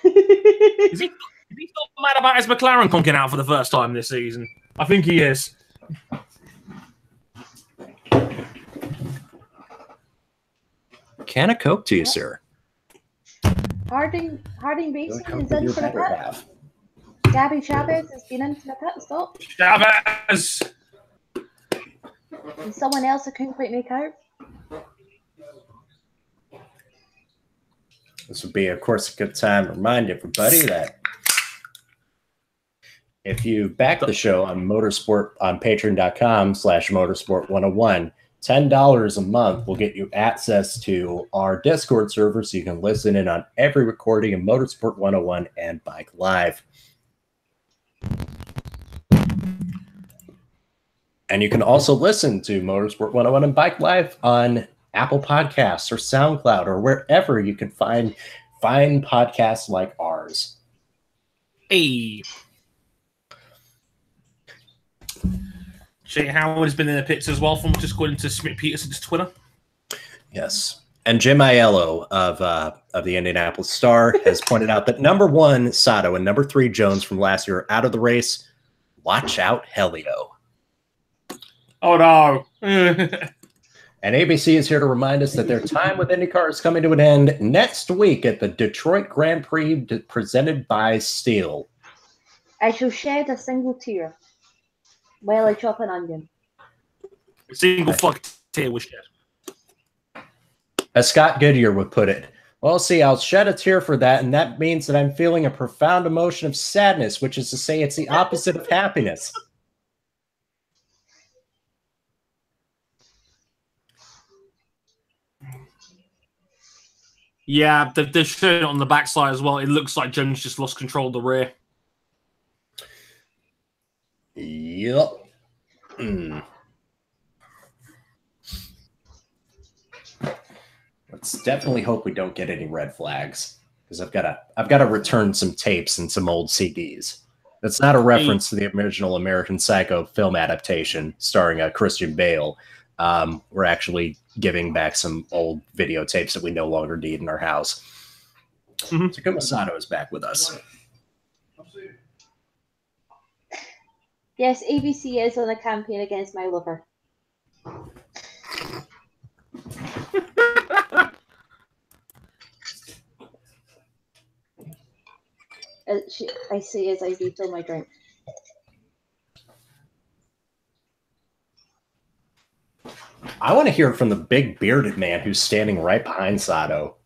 Is he still mad about his McLaren conking out for the first time this season? I think he is. Can of Coke to you, sir. Harding Racing is in for the pit. Gabby Chavez has been in for the pit stop. Chavez! And someone else I couldn't quite make out. This would be, of course, a good time to remind everybody that if you back the show on Motorsport on patreon.com/motorsport101, $10 a month will get you access to our Discord server so you can listen in on every recording of Motorsport 101 and Bike Live. And you can also listen to Motorsport 101 and Bike Live on Apple Podcasts or SoundCloud or wherever you can find podcasts like ours. Hey. Jay Howard has been in the pits as well, from just going to Smith Peterson's Twitter. Yes. And Jim Aiello of the Indianapolis Star has pointed out that number 1, Sato, and number 3, Jones from last year are out of the race. Watch out, Helio. Oh, no. And ABC is here to remind us that their time with IndyCar is coming to an end next week at the Detroit Grand Prix presented by Steel. I shall shed a single tear while I chop an onion. A single fuck tear was shed. As Scott Goodyear would put it, well, see, I'll shed a tear for that, and that means that I'm feeling a profound emotion of sadness, which is to say it's the opposite of happiness. Yeah, they've shown it on the backside as well. It looks like Jones just lost control of the rear. Yep. Let's definitely hope we don't get any red flags, because I've got to return some tapes and some old CDs. That's not a reference to the original American Psycho film adaptation starring Christian Bale. We're actually giving back some old videotapes that we no longer need in our house. Takuma Sato is back with us. Yes, ABC is on a campaign against my lover. I say as I refill my drink. I want to hear from the big bearded man who's standing right behind Sato.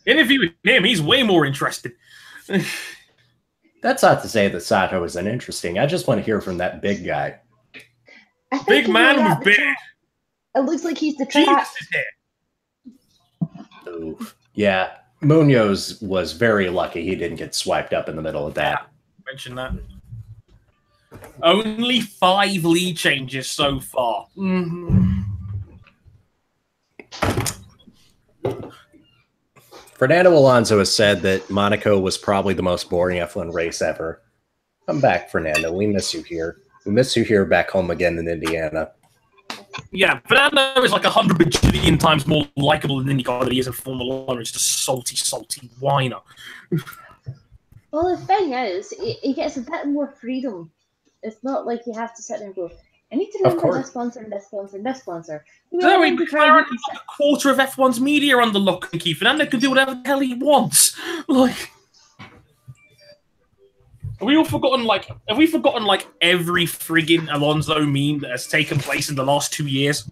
Interview with him, he's way more interested. That's not to say that Sato isn't interesting. I just want to hear from that big guy. Big man with beard. It looks like he's the track. Oof. Yeah, Munoz was very lucky he didn't get swiped up in the middle of that. Mention that. Only 5 lead changes so far. Fernando Alonso has said that Monaco was probably the most boring F1 race ever. Come back, Fernando. We miss you here. We miss you here back home again in Indiana. Yeah, Fernando is like 100 bajillion times more likable in IndyCar than he is in Formula 1. It's just salty, salty whiner. Well, the thing is, he gets a bit more freedom. It's not like you have to sit there and go, I need to remember this sponsor and this sponsor and this sponsor. No, McLaren has a quarter of F1's media under lock and key. Fernando can do whatever the hell he wants. Like, have we forgotten every friggin' Alonso meme that has taken place in the last 2 years?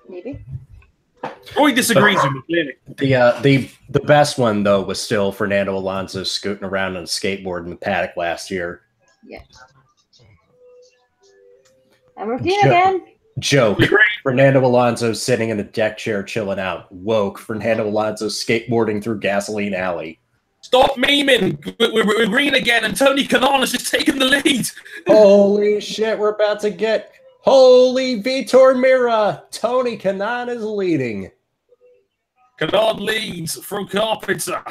Maybe. Roy disagrees with me, clearly. The best one, though, was still Fernando Alonso scooting around on a skateboard in the paddock last year. Yeah. I'm routine again. Joke. Fernando Alonso sitting in the deck chair chilling out. Woke. Fernando Alonso skateboarding through Gasoline Alley. Stop memeing. We're green again, and Tony Kanaan has just taken the lead. Holy shit, we're about to get... Holy Vitor Mira! Tony Kanaan is leading. Kanaan leads from Carpenter.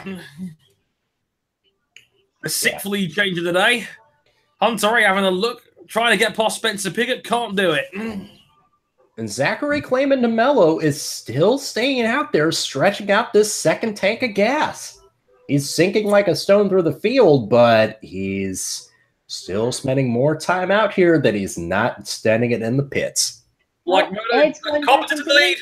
The 6th lead change of the day. Hunter having a look, trying to get past Spencer Piggott, can't do it. And Zachary Clayman DeMello is still staying out there, stretching out this second tank of gas. He's sinking like a stone through the field, but he's still spending more time out here than he's not spending it in the pits. Like Carpenter to the lead.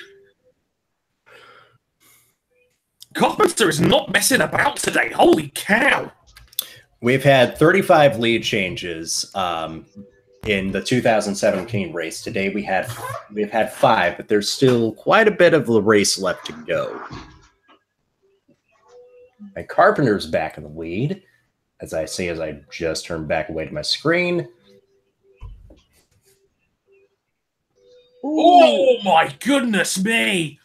Carpenter is not messing about today. Holy cow. We've had 35 lead changes. in the 2017 race. Today we've had 5, but there's still quite a bit of the race left to go. And Carpenter's back in the lead, as I just turn back away to my screen. Oh my goodness me!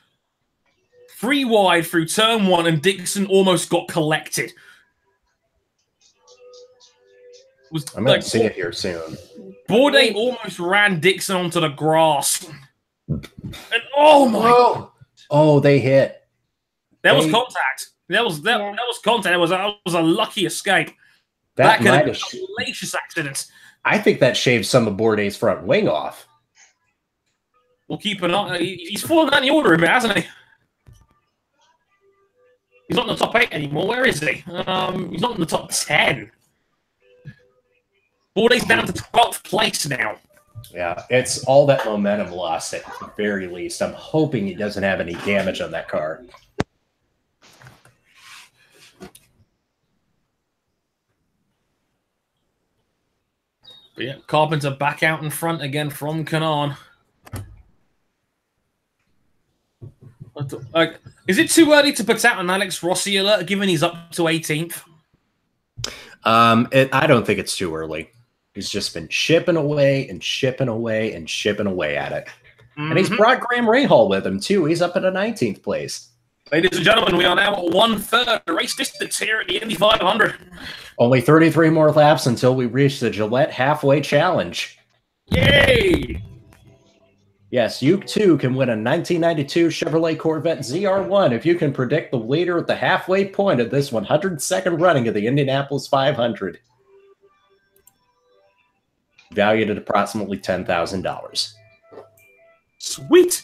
3 wide through turn 1, and Dixon almost got collected. I'm going to see it here soon. Bourdais almost ran Dixon onto the grass. And oh my! Whoa. Oh, they hit. That was contact. That was contact. That was a lucky escape. That could have might been a hellacious accident. I think that shaved some of Bourdais' front wing off. We'll keep an eye. He's fallen down the order a bit, hasn't he? He's not in the top 8 anymore. Where is he? He's not in the top 10. Bourdais down to 12th place now. Yeah, it's all that momentum loss at the very least. I'm hoping he doesn't have any damage on that car. But yeah, Carpenter back out in front again from Canaan. Is it too early to put out an Alex Rossi alert, given he's up to 18th? I don't think it's too early. He's just been chipping away and chipping away and chipping away at it. Mm-hmm. And he's brought Graham Rahal with him, too. He's up at a 19th place. Ladies and gentlemen, we are now at 1/3 race distance here at the Indy 500. Only 33 more laps until we reach the Gillette Halfway Challenge. Yay! Yes, you too can win a 1992 Chevrolet Corvette ZR1 if you can predict the leader at the halfway point of this 102nd running of the Indianapolis 500. Valued at approximately $10,000. Sweet!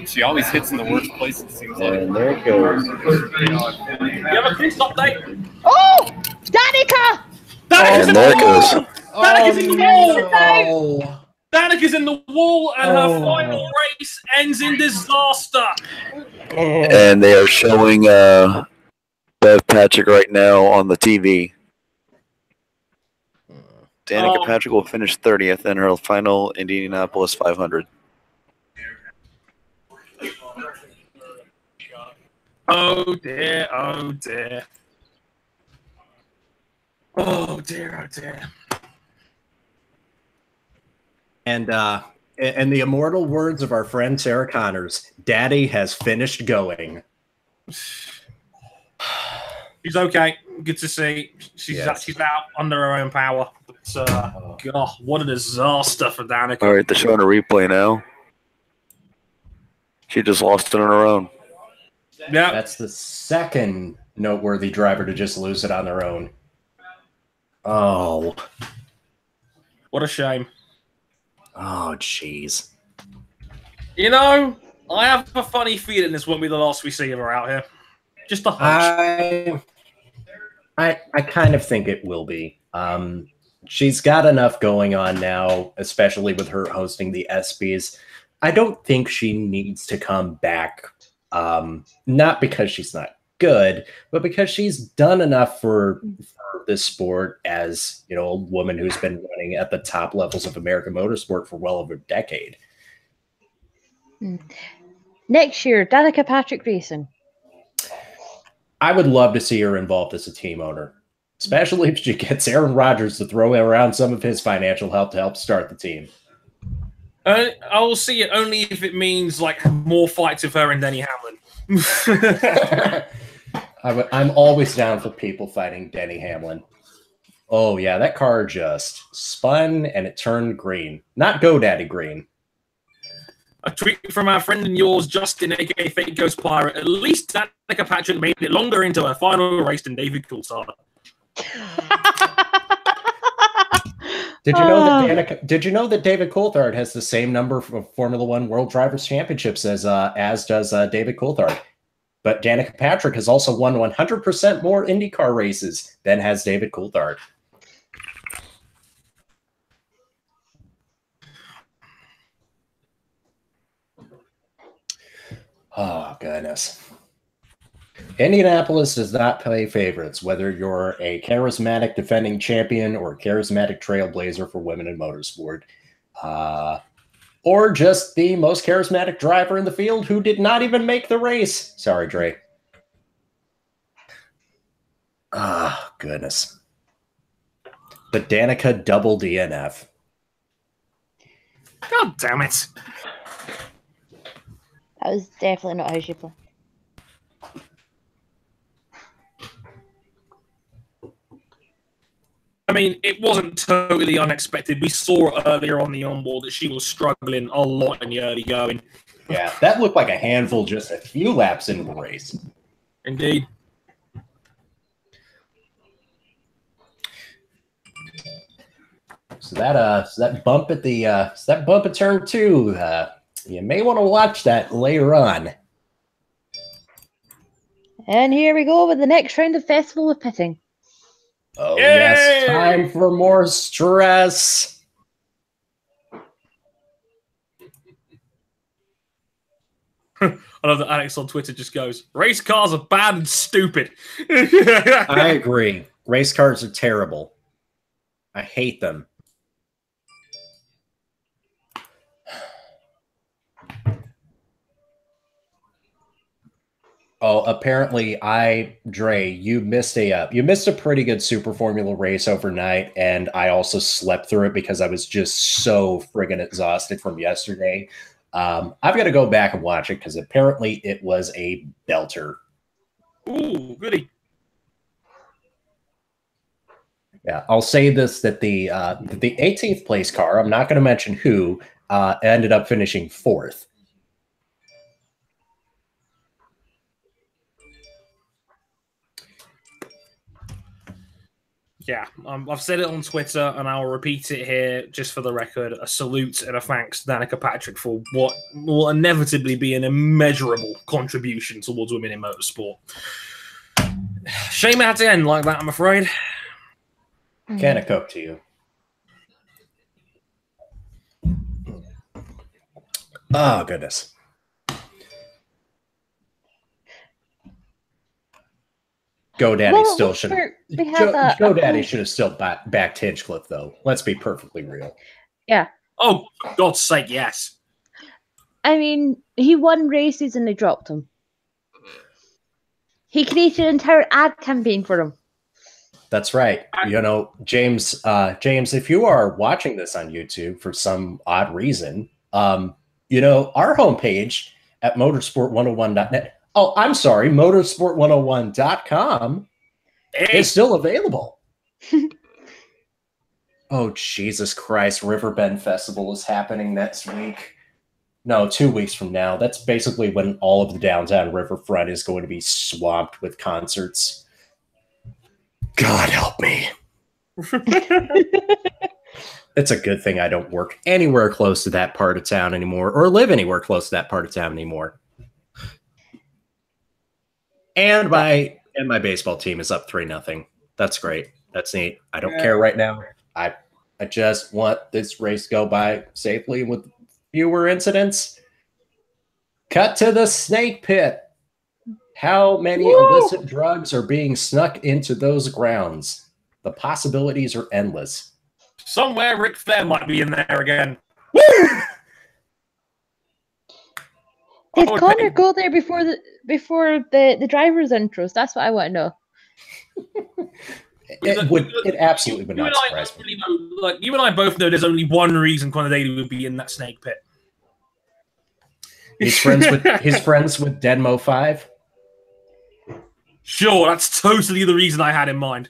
She always hits in the worst place, it seems like. And there it goes. You have a quick update? Oh! Danica! And there it goes. Danica's in the wall! No. Danica's in the wall, and her final race ends in disaster. And they are showing Bev Patrick right now on the TV. Danica Patrick will finish 30th in her final Indianapolis 500. Oh dear, oh dear. Oh dear, oh dear. And in the immortal words of our friend Sarah Connors, Daddy has finished going. She's okay. Good to see. She's out under her own power. But, God, what a disaster for Danica. All right, they're showing a replay now. She just lost it on her own. Yeah, That's the second noteworthy driver to just lose it on their own. Oh. what a shame. Oh, jeez. You know, I have a funny feeling this won't be the last we see of her out here. Just a hunch. I kind of think it will be. She's got enough going on now, especially with her hosting the ESPYs. I don't think she needs to come back. Not because she's not good, but because she's done enough for this sport as, you know, a woman who's been running at the top levels of American motorsport for well over a decade. Next year, Danica Patrick Racing. I would love to see her involved as a team owner, especially if she gets Aaron Rodgers to throw around some of his financial help to help start the team. I will see it only if it means like more fights with her and Denny Hamlin. I'm always down for people fighting Denny Hamlin. Oh, yeah, that car just spun and it turned green. Not GoDaddy green. A tweet from our friend and yours, Justin, aka Fake Ghost Pirate. At least Danica Patrick made it longer into her final race than David Coulthard. Did you know that David Coulthard has the same number of Formula One World Drivers' Championships as does David Coulthard? But Danica Patrick has also won 100% more IndyCar races than has David Coulthard. Oh, goodness. Indianapolis does not play favorites, whether you're a charismatic defending champion or a charismatic trailblazer for women in motorsport, or just the most charismatic driver in the field who did not even make the race. Sorry, Dre. Ah, goodness. But Danica double DNF. God damn it. That was definitely not how she played. I mean, it wasn't totally unexpected. We saw earlier on the onboard that she was struggling a lot in the early going. Yeah, that looked like a handful just a few laps into the race. Indeed. So that bump at turn 2, you may want to watch that later on. And here we go with the next round of Festival of Pitting. Oh, Yay! yes, time for more stress. I love that Alex on Twitter just goes, race cars are bad and stupid. I agree. Race cars are terrible. I hate them. Oh, apparently, Dre, you missed a pretty good Super Formula race overnight, and I also slept through it because I was just so friggin' exhausted from yesterday. I've got to go back and watch it because apparently it was a belter. Ooh, goody. Yeah, I'll say this, that the 18th place car, I'm not going to mention who, ended up finishing 4th. Yeah, I've said it on Twitter, and I'll repeat it here just for the record. A salute and a thanks to Danica Patrick for what will inevitably be an immeasurable contribution towards women in motorsport. Shame it had to end like that, I'm afraid. Can of Coke to you. Oh, goodness. GoDaddy still should have. GoDaddy should have still backed Hinchcliffe, though. Let's be perfectly real. Yeah. Oh, for God's sake, yes. I mean, he won races and they dropped him. He created an entire ad campaign for him. That's right. You know, James, if you are watching this on YouTube for some odd reason, you know, our homepage at motorsport101.net. Oh, I'm sorry, motorsport101.com is still available. Oh, Jesus Christ. Riverbend Festival is happening next week. No, 2 weeks from now. That's basically when all of the downtown riverfront is going to be swamped with concerts. God help me. It's a good thing I don't work anywhere close to that part of town anymore, or live anywhere close to that part of town anymore. And my baseball team is up 3-0. That's great. That's neat. I don't care right now. I just want this race to go by safely with fewer incidents. Cut to the snake pit. How many illicit drugs are being snuck into those grounds? The possibilities are endless. Somewhere Ric Flair might be in there again. Did Connor go there before the driver's intros? That's what I want to know. It absolutely would not surprise me. Really know, like, you and I both know there's only one reason Connor Daly would be in that snake pit. He's friends with Denmo 5. Sure, that's totally the reason I had in mind.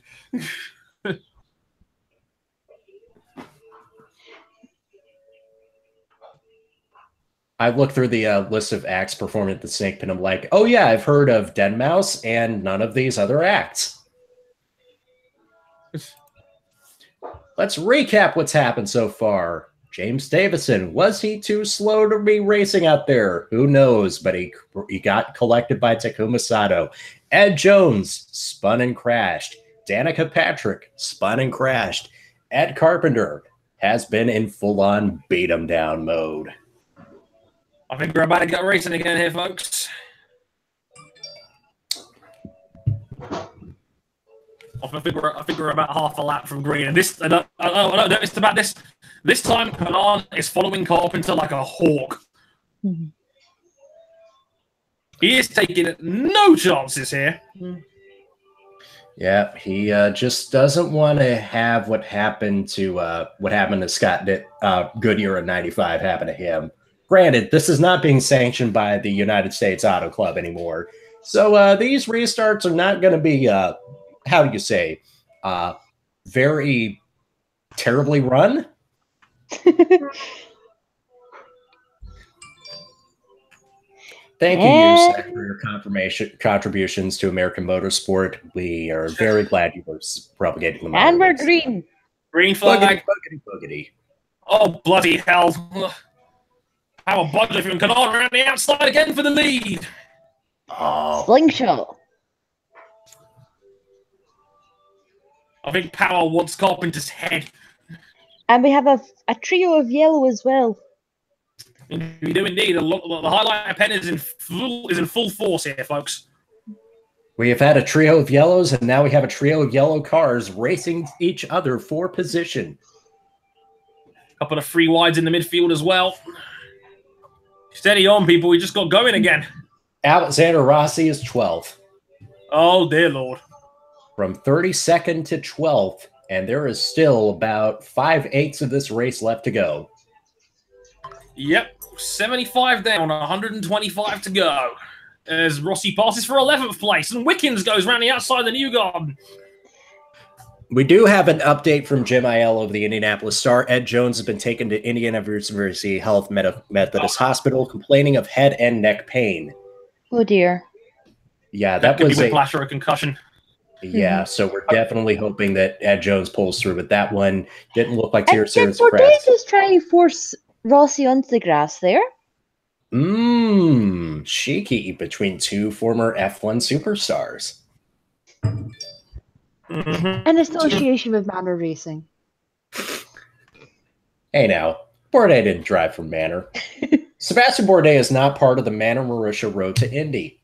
I looked through the list of acts performing at the Snake Pit. I'm like, oh yeah, I've heard of Deadmau5 and none of these other acts. Let's recap what's happened so far. James Davison, was he too slow to be racing out there? Who knows, but he got collected by Takuma Sato. Ed Jones spun and crashed. Danica Patrick spun and crashed. Ed Carpenter has been in full-on beat-em-down mode. I think we're about to get racing again here, folks. I think we're about half a lap from green. And this, I noticed about this. This time, Kanan is following Carpenter like a hawk. Mhm. He is taking no chances here. Yeah, he just doesn't want to have what happened to Scott Goodyear in '95 happen to him. Granted, this is not being sanctioned by the United States Auto Club anymore, so these restarts are not going to be how do you say very terribly run. Thank you, Yusek, for your contributions to American motorsport. We are very glad you were propagating them. And we're green. Green flag. Boogity, boogity. Oh, bloody hell. Power Budley from Kanan around the outside again for the lead. Oh. Slingshot. I think Power wants Carpenter's head. And we have a trio of yellow as well. We do indeed. The highlight pen is in full force here, folks. We have had a trio of yellows, and now we have a trio of yellow cars racing each other for position. A couple of free wides in the midfield as well. Steady on, people. We just got going again. Alexander Rossi is 12th. Oh, dear Lord. From 32nd to 12th, and there is still about 5/8 of this race left to go. Yep, 75 down, 125 to go. As Rossi passes for 11th place, and Wickens goes round the outside the New Garden. We do have an update from Jim Aiello of the Indianapolis Star. Ed Jones has been taken to Indianapolis University Health Methodist Hospital, complaining of head and neck pain. Oh dear. Yeah, that could was be whiplash or a concussion. Yeah, so we're definitely hoping that Ed Jones pulls through. But that one didn't look like Did serious Bordet press. just try and force Rossi onto the grass there? Cheeky between two former F1 superstars. In association with Manor Racing. Hey now, Bourdais didn't drive for Manor. Sebastian Bourdais is not part of the Manor-Marussia Road to Indy.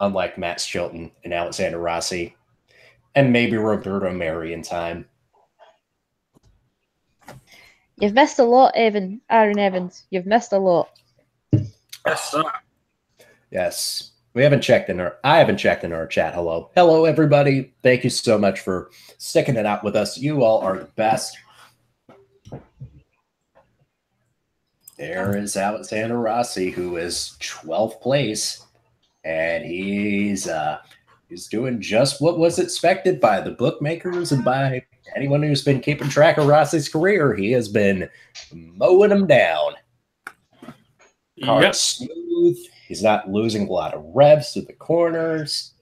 Unlike Matt Chilton and Alexander Rossi, and maybe Roberto Meri in time. You've missed a lot, Aaron Evans. You've missed a lot. Yes, sir. Yes. I haven't checked in our chat. Hello, everybody. Thank you so much for sticking it out with us. You all are the best. There is Alexander Rossi, who is 12th place, and he's doing just what was expected by the bookmakers and by anyone who's been keeping track of Rossi's career. He has been mowing them down. Car smooth. He's not losing a lot of revs through the corners.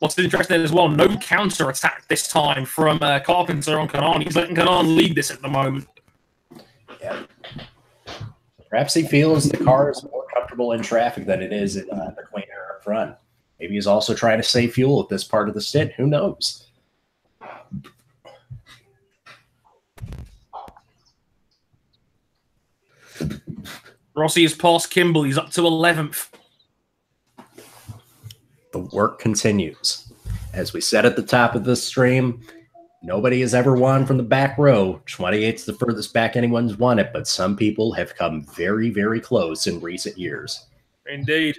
What's interesting as well, no counter attack this time from Carpenter on Kanan. He's letting Kanan lead this at the moment. Yeah. Perhaps he feels the car is more comfortable in traffic than it is in the clean air up front. Maybe he's also trying to save fuel at this part of the stint. Who knows? Rossi has passed Kimball. He's up to 11th. The work continues. As we said at the top of this stream, nobody has ever won from the back row. 28's the furthest back anyone's won it, but some people have come very, very close in recent years. Indeed.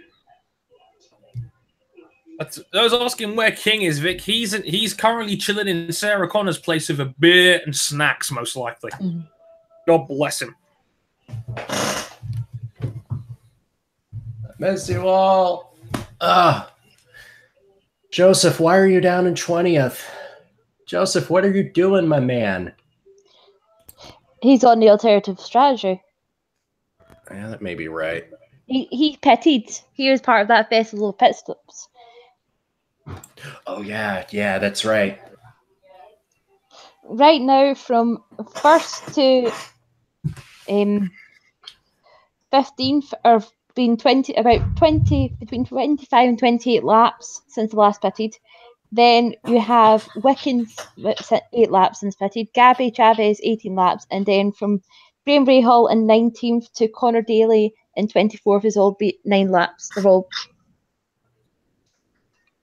I was asking where King is, Vic. He's currently chilling in Sarah Connor's place with a beer and snacks, most likely. God bless him. Miss you all. Joseph, why are you down in 20th? Joseph, what are you doing, my man? He's on the alternative strategy. Yeah, that may be right. He pitted. He was part of that festival of pit stops. Oh, yeah, that's right. Right now, from 1st to 15th, or between 25 and 28 laps since the last pitted. Then you have Wickens 8 laps since pitted, Gabby Chavez 18 laps, and then from Graham Rahal in 19th to Connor Daly in 24th is all 9 laps. They're all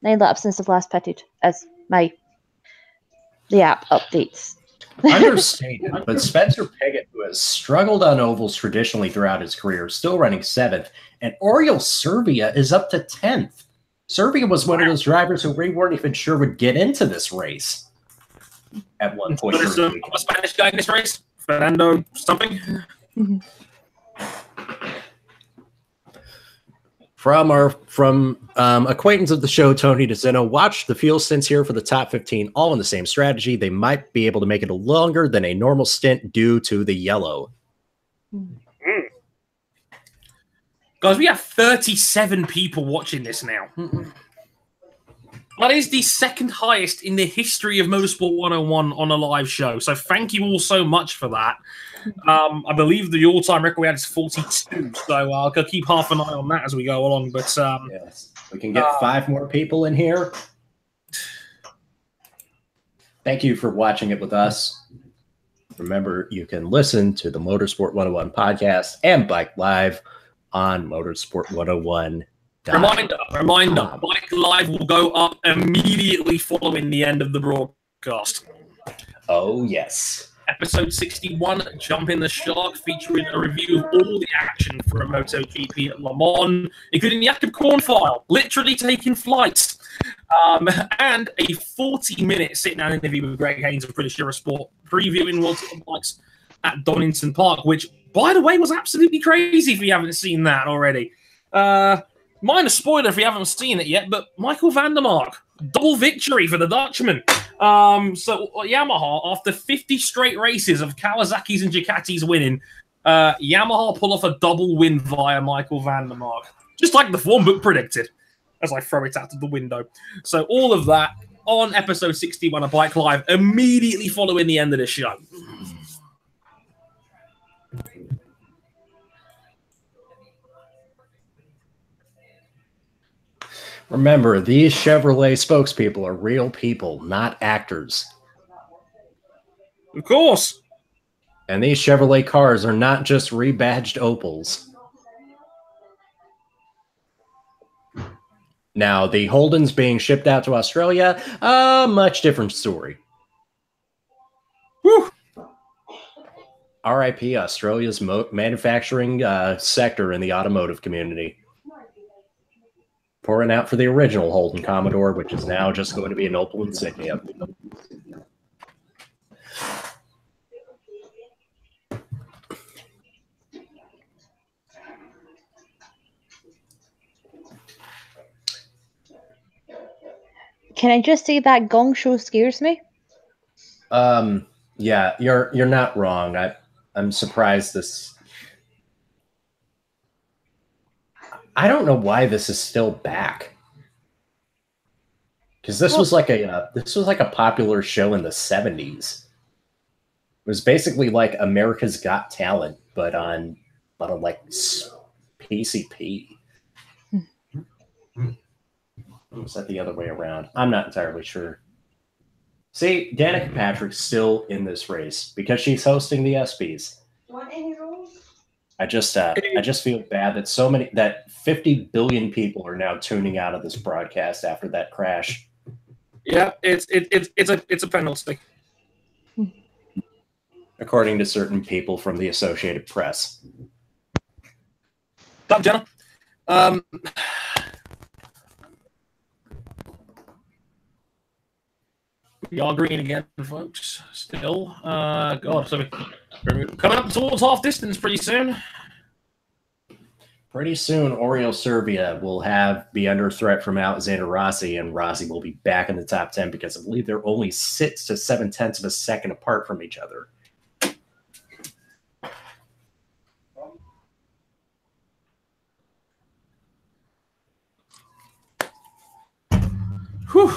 9 laps since the last pitted, as the app updates. Understated, but Spencer Pigot, who has struggled on ovals traditionally throughout his career, still running 7th, and Oriol Servia is up to 10th. Servia was one of those drivers who we weren't even sure would get into this race at one point. There's a Spanish guy in this race, Fernando something. From acquaintance of the show, Tony DeZeno, watch the fuel stints here for the top 15, all in the same strategy. They might be able to make it longer than a normal stint due to the yellow. Guys, we have 37 people watching this now. That is the second highest in the history of Motorsport 101 on a live show. So thank you all so much for that. I believe the all-time record we had is 42. So I'll keep half an eye on that as we go along. But yes, we can get 5 more people in here. Thank you for watching it with us. Remember, you can listen to the Motorsport 101 podcast and Bike Live on Motorsport 101. Reminder, Bike Live will go up immediately following the end of the broadcast. Oh, yes. Episode 61, Jump in the Shark, featuring a review of all the action for a MotoGP at Le Mans, including the Jakob Kornfile, literally taking flights, and a 40-minute sit-down interview with Greg Haynes of British Eurosport, previewing World Tour bikes at Donington Park, which, by the way, was absolutely crazy if you haven't seen that already. Minor spoiler if you haven't seen it yet, but Michael van der Mark, double victory for the Dutchman. So Yamaha, after 50 straight races of Kawasaki's and Ducati's winning, Yamaha pull off a double win via Michael van der Mark. Just like the form book predicted, as I throw it out of the window. So all of that on episode 61 of Bike Live, immediately following the end of the show. Remember, these Chevrolet spokespeople are real people, not actors. Of course. And these Chevrolet cars are not just rebadged Opals. Now, the Holdens being shipped out to Australia, a much different story. Whew. RIP Australia's manufacturing sector in the automotive community. Pouring out for the original Holden Commodore, which is now just going to be an Opel Insignia. Can I just say that gong show scares me? Yeah, you're not wrong. I'm surprised this. I don't know why this is still back. Because this was like a popular show in the 70s. It was basically like America's Got Talent, but on like PCP. Or was that the other way around? I'm not entirely sure. See, Danica Patrick's still in this race because she's hosting the ESPYs. I just feel bad that 50 billion people are now tuning out of this broadcast after that crash. Yeah, it's a penalty, according to certain people from the Associated Press. Stop, Jenna. We are green again, folks. Still, God, so we're coming up towards half distance pretty soon. Pretty soon, Oriol Servia will be under threat from Alexander Rossi, and Rossi will be back in the top 10 because I believe they're only 6 to 7/10 of a second apart from each other. Whew.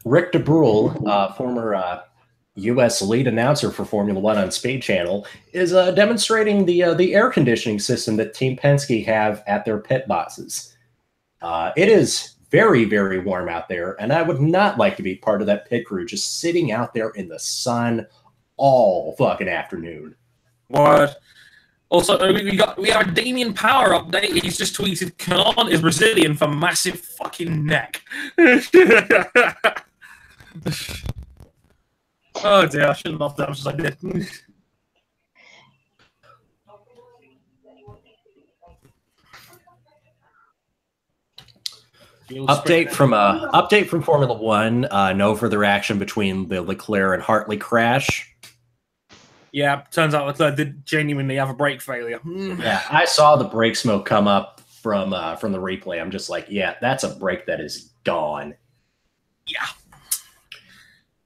Rick DeBrule, former U.S. lead announcer for Formula One on Speed Channel, is demonstrating the air conditioning system that Team Penske have at their pit boxes. It is very, very warm out there, and I would not like to be part of that pit crew just sitting out there in the sun all fucking afternoon. What? Also, we got a Damien Power update. He's just tweeted, Kanan is Brazilian for massive fucking neck. Oh dear, I shouldn't have done as I did. Update from Formula One. No further action between the Leclerc and Hartley crash. Yeah, turns out Leclerc did genuinely have a brake failure. Yeah, I saw the brake smoke come up from the replay. I'm just like, yeah, that's a brake that is gone. Yeah.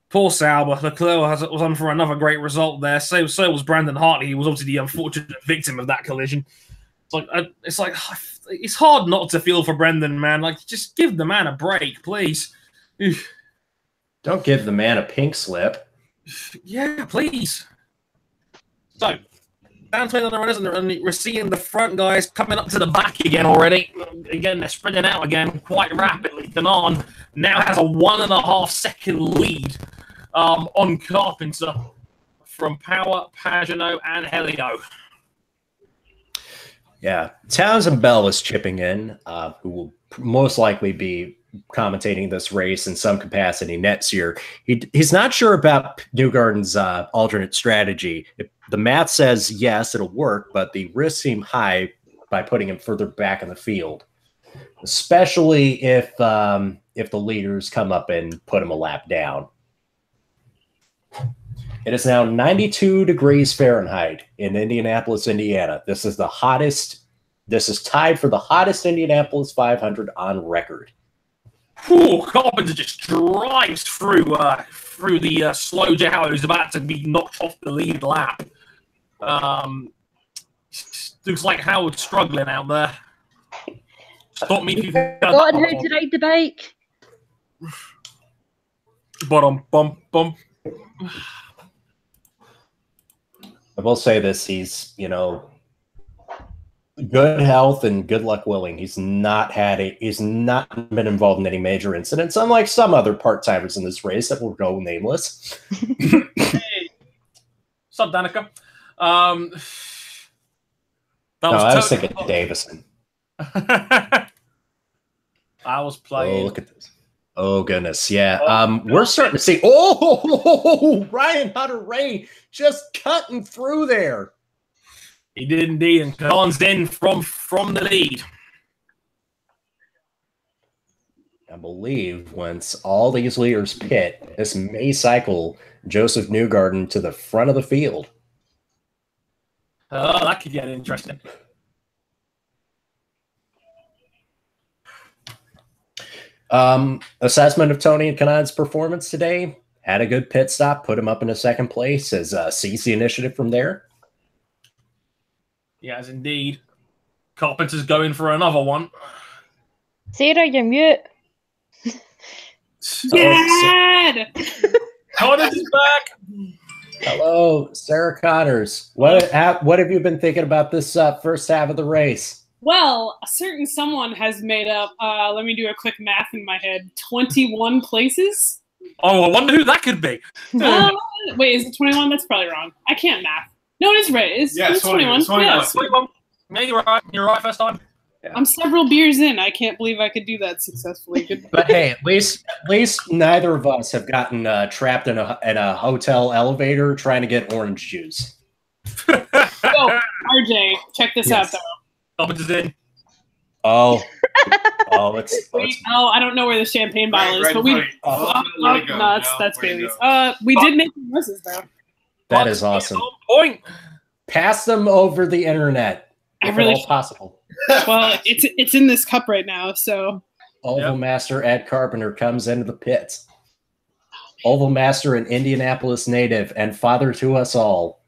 Poor Sauber. Leclerc was on for another great result there. So was Brandon Hartley. He was obviously the unfortunate victim of that collision. It's like it's hard not to feel for Brendan, man. Like, just give the man a break, please. Don't give the man a pink slip. Yeah, please. So, down to the runners, and we're seeing the front guys coming up to the back again already. Again, they're spreading out again quite rapidly. Danon now has a 1.5 second lead on Carpenter from Power, Pagano, and Helio. Yeah, Townsend Bell is chipping in, who will most likely be commentating this race in some capacity next year. He's not sure about Newgarden's alternate strategy. The math says yes, it'll work, but the risks seem high by putting him further back in the field, especially if the leaders come up and put him a lap down. It is now 92 degrees Fahrenheit in Indianapolis, Indiana. This is the hottest. This is tied for the hottest Indianapolis 500 on record. Whew, Carpenter just drives through the slow Jow, who's about to be knocked off the lead lap. Looks like Howard's struggling out there. Stop me if you've forgotten how to ride the bike. Bum. I will say this: he's, good health and good luck willing. He's not been involved in any major incidents, unlike some other part-timers in this race that will go nameless. Hey. What's up, Danica? I was thinking Davison. I was playing. Oh, look at this. Oh, goodness. Yeah. We're starting to see. Oh, Ryan Hunter-Reay just cutting through there. He did indeed. And Collins in from the lead. I believe once all these leaders pit, this may cycle Joseph Newgarden to the front of the field. Oh, that could get interesting. Assessment of Tony Kanad's performance today. Had a good pit stop, put him up into second place as sees the initiative from there. Yes, indeed. Carpenter's going for another one. Sarah, you're mute. Dad! Connors is back. Hello, Sarah Connors. What have you been thinking about this first half of the race? Well, a certain someone has made up, let me do a quick math in my head, 21 places? Oh, I wonder who that could be. Wait, is it 21? That's probably wrong. I can't math. No, it is right. It's 21. 21. Yeah. 21. Yeah, you're right. You're right first time. Yeah. I'm several beers in. I can't believe I could do that successfully. But hey, at least neither of us have gotten trapped in a hotel elevator trying to get orange juice. So, RJ, check this out, though. Carpenter's in. Oh, I don't know where the champagne bottle is, but we. No, that's Bailey's. We did make misses though. That is awesome. Point. Pass them over the internet, if at all possible. Well, it's in this cup right now, so. Oval Master Ed Carpenter comes into the pits. Oval Master, an Indianapolis native, and father to us all.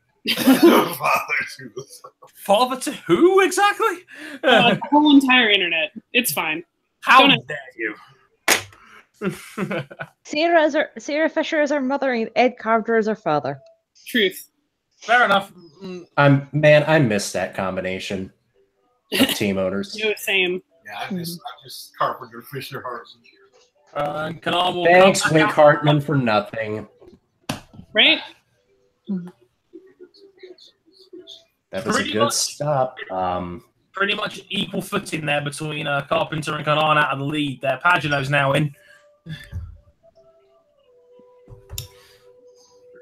Father to who exactly? The whole entire internet. It's fine. How dare you? Sarah Fisher is our mother and Ed Carpenter is our father. Truth. Fair enough. I miss that combination of team owners. No, same. Yeah, I miss Carpenter, Fisher, Hartman. Thanks, Wink Hartman, for nothing. Right? That was a good stop. Pretty much equal footing there between Carpenter and Kanan out of the lead there. Pagano's now in.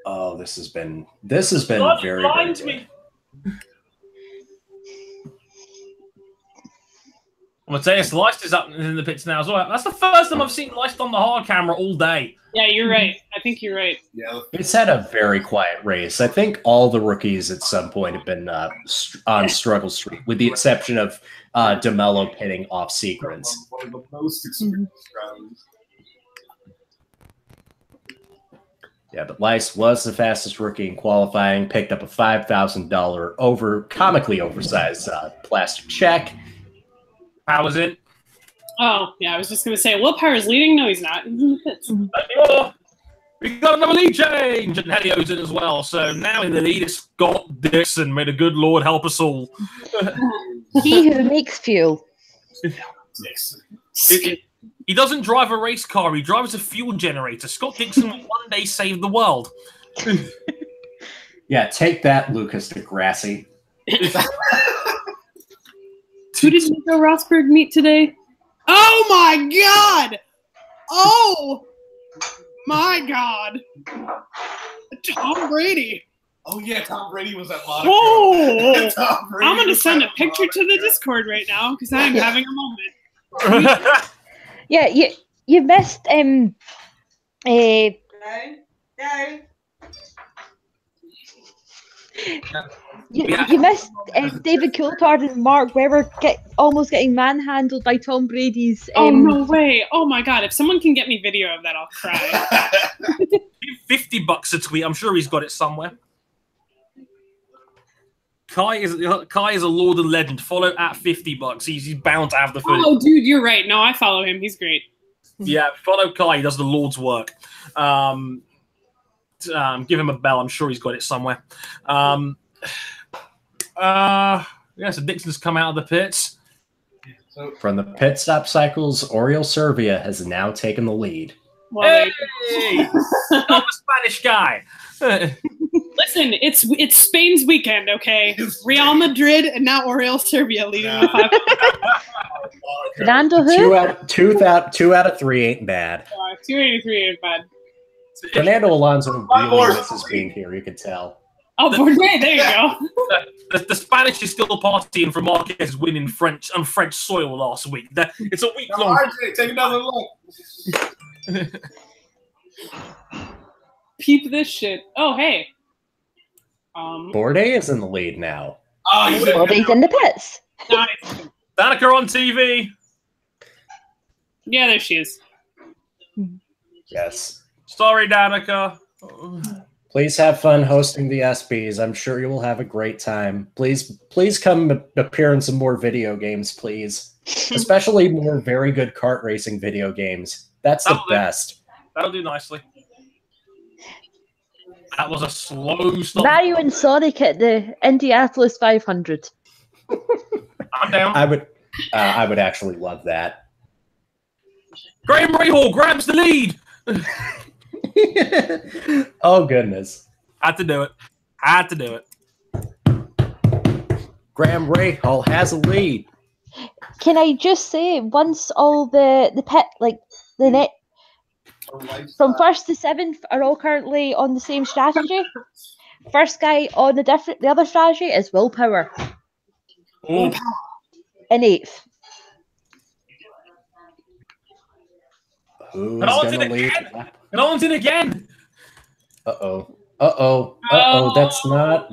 Oh, this has been very good. I'm gonna tell you, Sliced is up in the pits now as well. That's the first time I've seen Sliced on the hard camera all day. Yeah, you're right. I think you're right. Yeah. It's had a very quiet race. I think all the rookies at some point have been on struggle streak, with the exception of DeMello pitting off sequence. One of the most experienced rounds. Yeah, but Lice was the fastest rookie in qualifying, picked up a $5,000 comically oversized plastic check. How was it? Oh, yeah, I was just going to say, Willpower's leading. No, he's not. He's in the pits. We got another lead change, and Helio's in as well. So now in the lead is Scott Dixon. May the good Lord help us all. He who makes fuel. He doesn't drive a race car. He drives a fuel generator. Scott Dixon will one day save the world. Yeah, take that, Lucas DeGrassi. Who did Nico Rosberg meet today? Oh my God! Oh my God! Tom Brady. Oh yeah, Tom Brady was at Monaco. Oh! Tom Brady I'm going to was send a at picture to the Monaco. Discord right now because I'm having a moment. Yeah, you missed No. you missed David Coulthard and Mark Webber almost getting manhandled by Tom Brady's. Oh no way! Oh my God! If someone can get me video of that, I'll cry. $50 a tweet. I'm sure he's got it somewhere. Kai is a Lord and Legend. Follow at $50. He's bound to have the footage. Oh, dude, you're right. No, I follow him. He's great. Yeah, follow Kai. He does the Lord's work. Give him a bell. I'm sure he's got it somewhere. Yeah, so Dixon's come out of the pits. From the pit stop cycles, Oriol Servia has now taken the lead. Well, Hey! Not the Spanish guy. listen, it's Spain's weekend, okay? Real Madrid and now Oriol Serbia leading the 5. Fernando who? Two out of three ain't bad. 283 ain't bad. Fernando Alonso really misses being here, you can tell. Oh, Bourdais, there you go. The Spanish is still partying for Marquez winning French soil last week. It's a week long. RJ, take another look. Peep this shit. Oh, hey. Bourdais is in the lead now. Oh, he's He's in the pits. Nice. Danica on TV. Yeah, there she is. Yes. Sorry, Danica. Please have fun hosting the SBs. I'm sure you will have a great time. Please come appear in some more video games, please. Especially more very good kart racing video games. That's the best. That'll do nicely. That was a slow stop. Mario and Sonic at the Indianapolis 500. I'm down. I would actually love that. Graham Rahal grabs the lead. Oh goodness! Had to do it. Graham Rahal has a lead. Can I just say, once all the pit, like the net from 1st to 7th are all currently on the same strategy. First guy on the other strategy is Willpower. Oh. In 8th. Who's Alon's gonna in lead? Alon's in again. Uh-oh.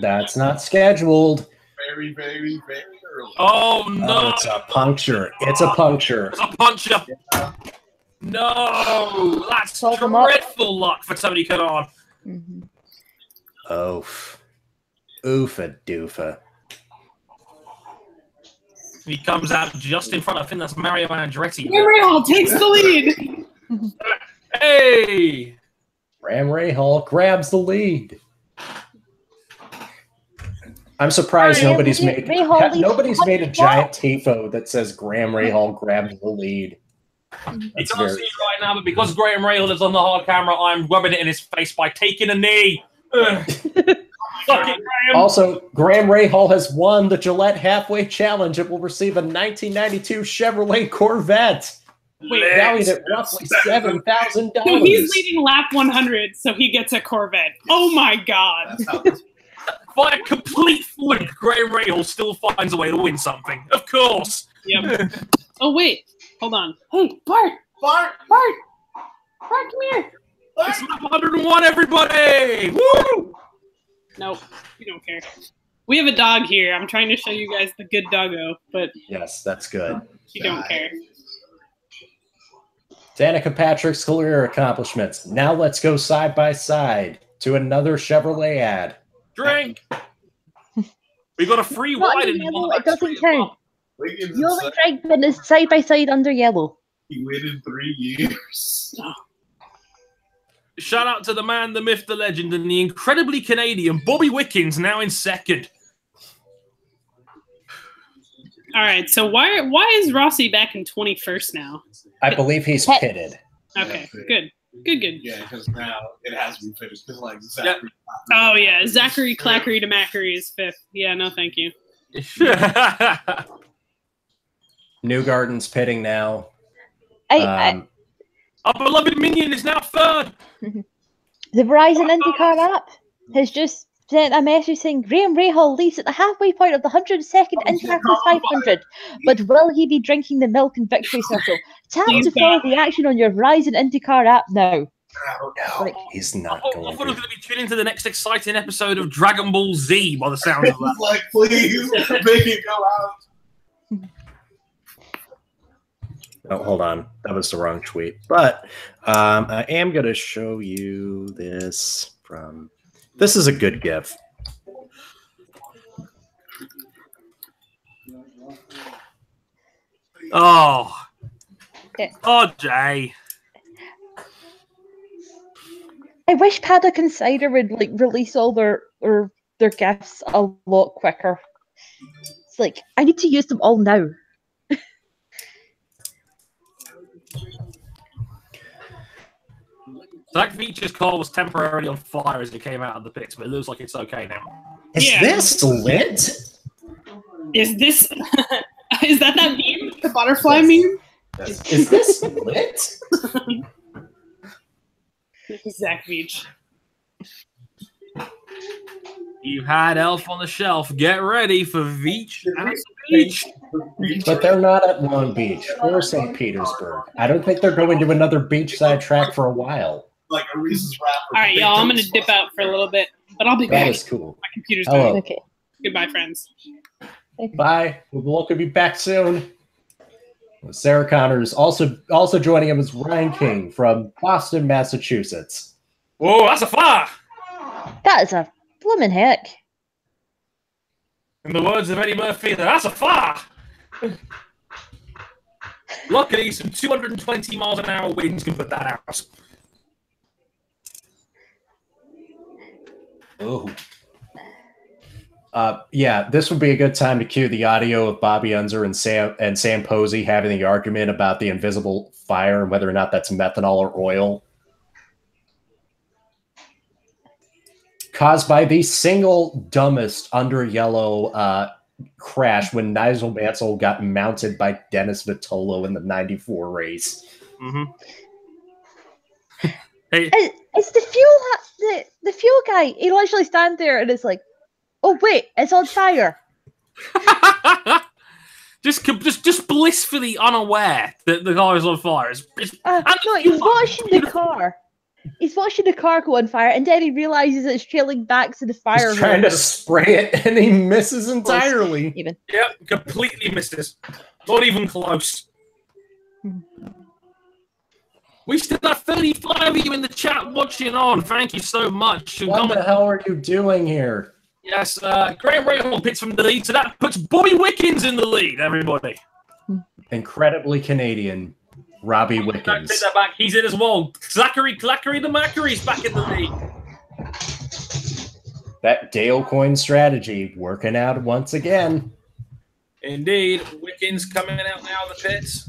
That's not scheduled. very, very, very early. Oh no! Oh, it's a puncture. It's a puncture. It's a puncher. No, that's Solve them up. dreadful luck for Tony Kanan. Mm-hmm. Oof. Oofa doofa. He comes out just in front. I think that's Mario Andretti. Rahal takes the lead. Hey! Graham Rahal grabs the lead. I'm surprised nobody's made a giant tifo that says Graham Rahal grabs the lead. You can't see it right now, but because Graham Rahal is on the hard camera, I'm rubbing it in his face by taking a knee. Suck it, Graham. Also, Graham Rahal has won the Gillette Halfway Challenge and will receive a 1992 Chevrolet Corvette. Wait, valued at roughly $7,000. So he's leading lap 100, so he gets a Corvette. Oh my god. By a complete fluke, Graham Rahal still finds a way to win something. Of course. Yep. Oh, wait. Hold on. Hey, Bart! Bart! Bart! Bart, come here! It's lap 101, everybody! Woo! Nope, we don't care. We have a dog here. I'm trying to show you guys the good doggo, but Yes, that's good. you don't care. Danica Patrick's career accomplishments. Now let's go side by side to another Chevrolet ad. Drink! We got a free Not wine under in yellow, one it doesn't count. Wiggins You is only like, drink when it's side by side under yellow. he waited 3 years. Shout out to the man, the myth, the legend, and the incredibly Canadian Bobby Wickens, now in second. All right, so why is Rossi back in 21st now? I believe he's pitted. Okay, good. Yeah, because now it has to be finished. Because like Zachary. Oh yeah, Zachary Clackery to Mackery is 5th. Yeah, no, thank you. Newgarden's pitting now. Our beloved minion is now 3rd. The Verizon IndyCar app has just sent a message saying Graham Rahal leads at the halfway point of the 102nd Indianapolis 500, but will he be drinking the milk in victory circle? Tap to follow the action on your Verizon IndyCar app now. No, he's not I thought going I was to. going to be tuning into the next exciting episode of Dragon Ball Z by the sound of that. Like, please make it go out. Oh, hold on. That was the wrong tweet. But I am going to show you this from... This is a good GIF. Oh. Yeah. Oh, Jay. I wish Paddock and Cider would like release all their gifts a lot quicker. It's like I need to use them all now. Zach Veach's car was temporarily on fire as it came out of the pits, but it looks like it's okay now. Is this lit? Is this is that meme? The butterfly meme? Is this lit? Zach Veach. You had Elf on the Shelf. Get ready for Veach at the beach. But they're not at Long Beach or St. Petersburg. I don't think they're going to another beachside track for a while. Like a Reese's wrapper. All right, y'all. I'm gonna dip out for a little bit, but I'll be That back. is cool. My computer's Hello. going. Okay. Goodbye, friends. Bye. We'll be back soon. Sarah Connors also joining him is Ryan King from Boston, Massachusetts. Whoa, that's a fire! That is a blooming heck. In the words of Eddie Murphy, that's a fire! Luckily, some 220 miles an hour winds can put that out. Oh. Yeah, this would be a good time to cue the audio of Bobby Unser and Sam Posey having the argument about the invisible fire and whether or not that's methanol or oil. Caused by the single dumbest under yellow crash when Nigel Mansell got mounted by Dennis Vitolo in the '94 race. Mm-hmm. Hey. It's the fuel guy. He literally stands there and it's like, oh wait, it's on fire. just blissfully unaware that the car is on fire. No, he's watching the car. He's watching the car go on fire, and then he realizes it's trailing back to the fire. He's trying to spray it, and he misses entirely. Even. Yep, completely misses. Not even close. We still have 35 of you in the chat watching on. Thank you so much. What the hell are you doing here? Yes, Graham Rahal picks from the lead, so that puts Bobby Wickens in the lead, everybody. Incredibly Canadian, Robbie Wickens. Take that back. He's in as well. Zachary Clackery the Mackery's back in the lead. That Dale Coin strategy working out once again. Indeed. Wickens coming out now of the pits.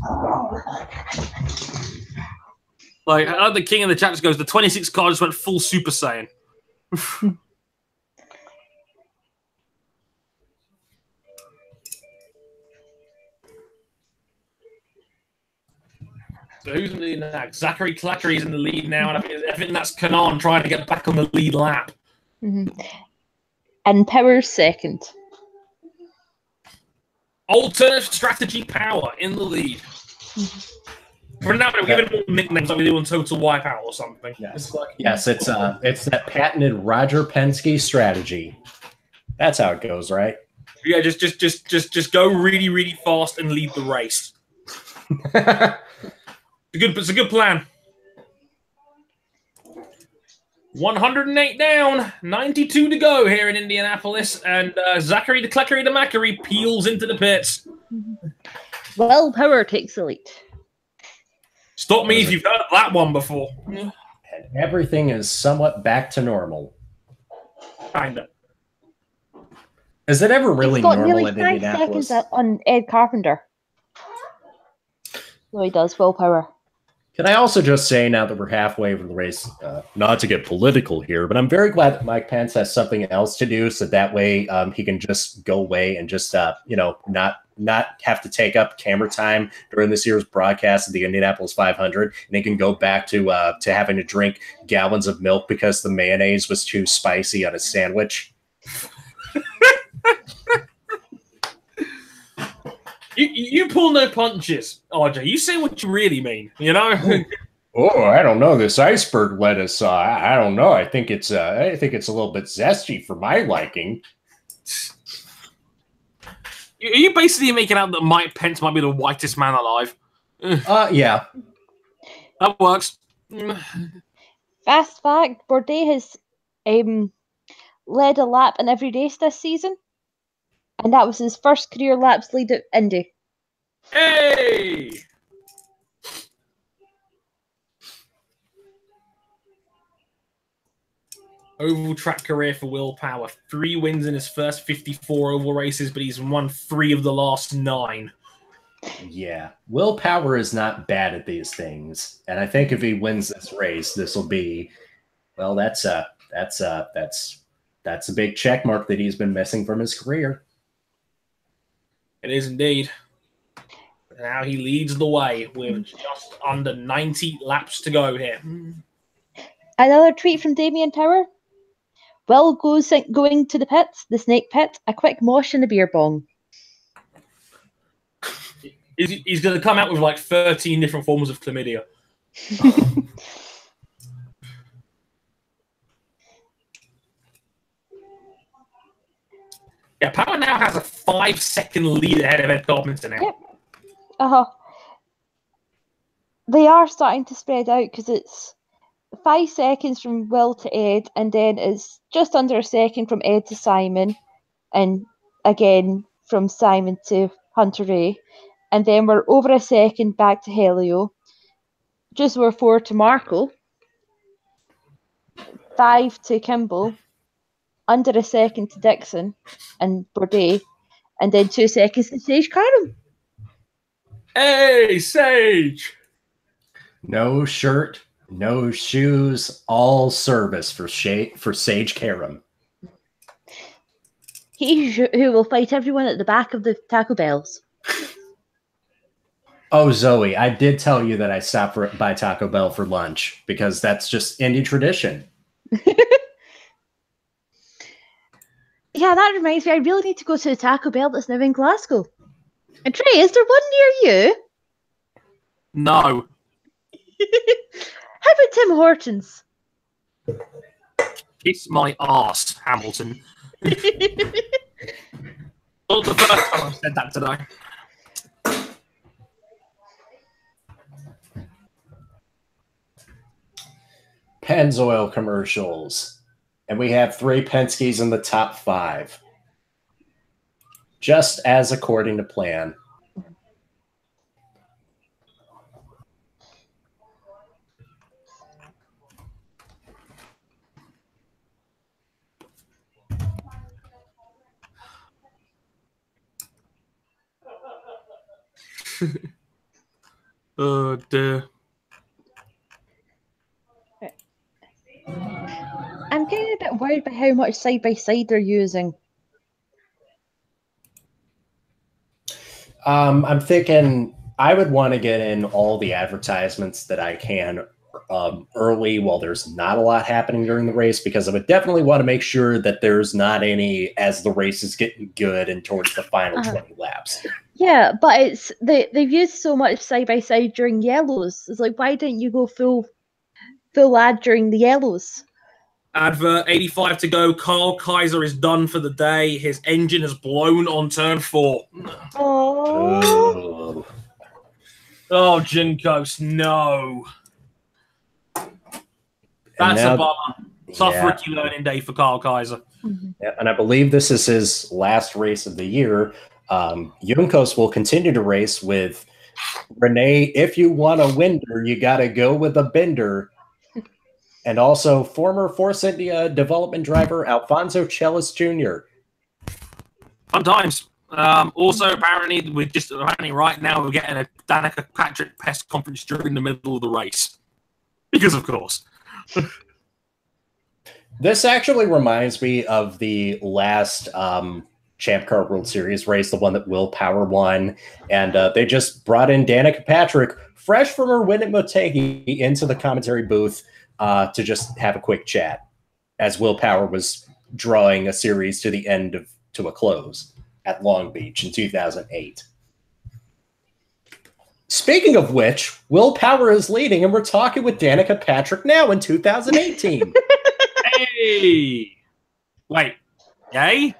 Like, the king in the chat just goes, the 26 car just went full Super Saiyan. So who's in the lead now? Zachary Clackery's in the lead now, and I think that's Kanan trying to get back on the lead lap. And Power's second. Alternative Strategy Power in the lead. For now, we're giving them nicknames like we do on Total Wipeout or something. Yes, it's that patented Roger Penske strategy. That's how it goes, right? Yeah, just go really, really fast and lead the race. It's a good plan. 108 down, 92 to go here in Indianapolis, and Zachary the Clackery the Mackery peels into the pits. Well, Power takes the lead. Stop me if you've heard that one before. And everything is somewhat back to normal. Kinda. Is it ever really He's got normal nearly in 5 Indianapolis? seconds on Ed Carpenter. So he does, Will Power. Can I also just say, now that we're halfway through the race, not to get political here, but I'm very glad that Mike Pence has something else to do, so that way he can just go away and just, not have to take up camera time during this year's broadcast of the Indianapolis 500, and he can go back to having to drink gallons of milk because the mayonnaise was too spicy on his sandwich. You pull no punches, RJ. You say what you really mean, you know? Oh, I don't know. This iceberg lettuce, I don't know. I think it's a little bit zesty for my liking. Are you basically making out that Mike Pence might be the whitest man alive? Yeah. That works. Fast fact, Bourdais has led a lap in every race this season. And that was his first career laps lead at Indy. Hey! Oval track career for Will Power. 3 wins in his first 54 oval races, but he's won 3 of the last 9. Yeah. Will Power is not bad at these things. And I think if he wins this race, this will be, well, that's a big check mark that he's been missing from his career. It is indeed. Now he leads the way with just under 90 laps to go here. Another tweet from Damien Tower. Will going to the pits, the snake pit, a quick mosh in the beer bong. He's going to come out with like 13 different forms of chlamydia. Yeah, Power now has a 5-second lead ahead of Ed Carpenter now. Yep. They are starting to spread out because it's 5 seconds from Will to Ed, and then it's just under a second from Ed to Simon, and again from Simon to Hunter Ray, and then we're over a second back to Helio, just over 4 to Marco, 5 to Kimball, under a second to Dixon and Bourdais, and then 2 seconds to Sage Karam. Hey, Sage! No shirt, no shoes, all service for Sage Karam. He who will fight everyone at the back of the Taco Bells. Oh, Zoe, I did tell you that I stopped by Taco Bell for lunch because that's just Indy tradition. Yeah, that reminds me, I really need to go to the Taco Bell that's now in Glasgow. And Trey, is there one near you? No. How about Tim Hortons? Kiss my arse, Hamilton. Not the first time I've said that today. Pennzoil commercials. And we have 3 Penske's in the top 5. Just as according to plan. Oh, dear. I'm getting a bit worried by how much side-by-side they're using. I'm thinking I would want to get in all the advertisements that I can early while there's not a lot happening during the race, because I would definitely want to make sure that there's not any as the race is getting good and towards the final 20 laps. Yeah, but it's they've used so much side by side during yellows. It's like, why didn't you go full ad during the yellows? Advert, 85 to go. Carl Kaiser is done for the day. His engine has blown on turn 4. Oh, oh, Junkos, no. That's a bummer. Tough rookie learning day for Carl Kaiser. Yeah, and I believe this is his last race of the year. Junkos will continue to race with Renee. If you want a winder, you got to go with a bender. And also former Force India development driver Alfonso Chelis Jr. Fun times. Also, apparently right now we're getting a Danica Patrick press conference during the middle of the race. Because of course. This actually reminds me of the last Champ Car World Series race, the one that Will Power won. And they just brought in Danica Patrick, fresh from her win at Motegi, into the commentary booth to just have a quick chat as Will Power was drawing a series to the end to a close at Long Beach in 2008. Speaking of which, Will Power is leading, and we're talking with Danica Patrick now in 2018. Hey! Wait. Yay?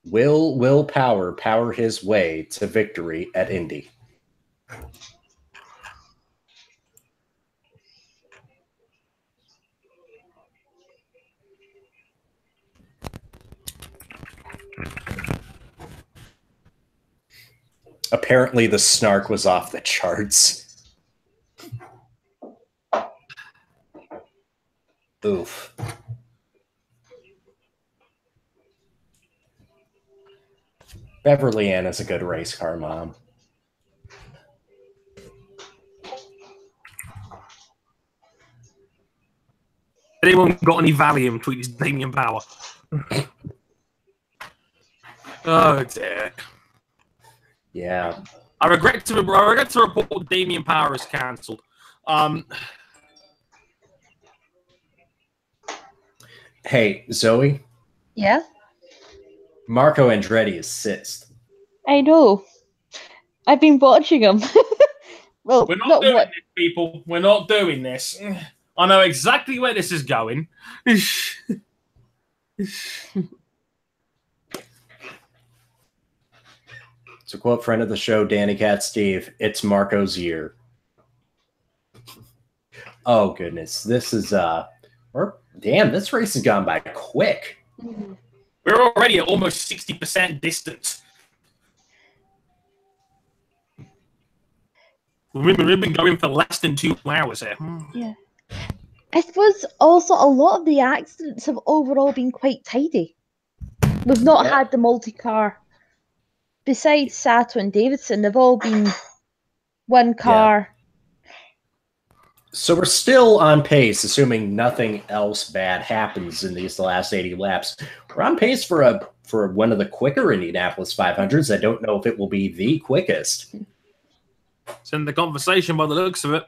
Will Power his way to victory at Indy? Apparently the snark was off the charts. Oof. Beverly Ann is a good race car mom. Anyone got any Valium? Tweets Damien Power. Oh dear. Yeah. I regret to report Damien Power is cancelled. Hey, Zoe. yeah. Marco Andretti is 6th. I know. I've been watching him. Well, we're not doing this, people. We're not doing this. I know exactly where this is going. To quote friend of the show, Danny Cat Steve, it's Marco's year. Oh goodness, this is damn, this race has gone by quick. We're already at almost 60% distance. We've been going for less than 2 hours here. Yeah. I suppose also a lot of the accidents have overall been quite tidy. We've not had the multi-car. Besides Sato and Davidson, they've all been one car. Yeah. So we're still on pace, assuming nothing else bad happens in these last 80 laps. We're on pace for one of the quicker Indianapolis 500s. I don't know if it will be the quickest. It's in the conversation by the looks of it.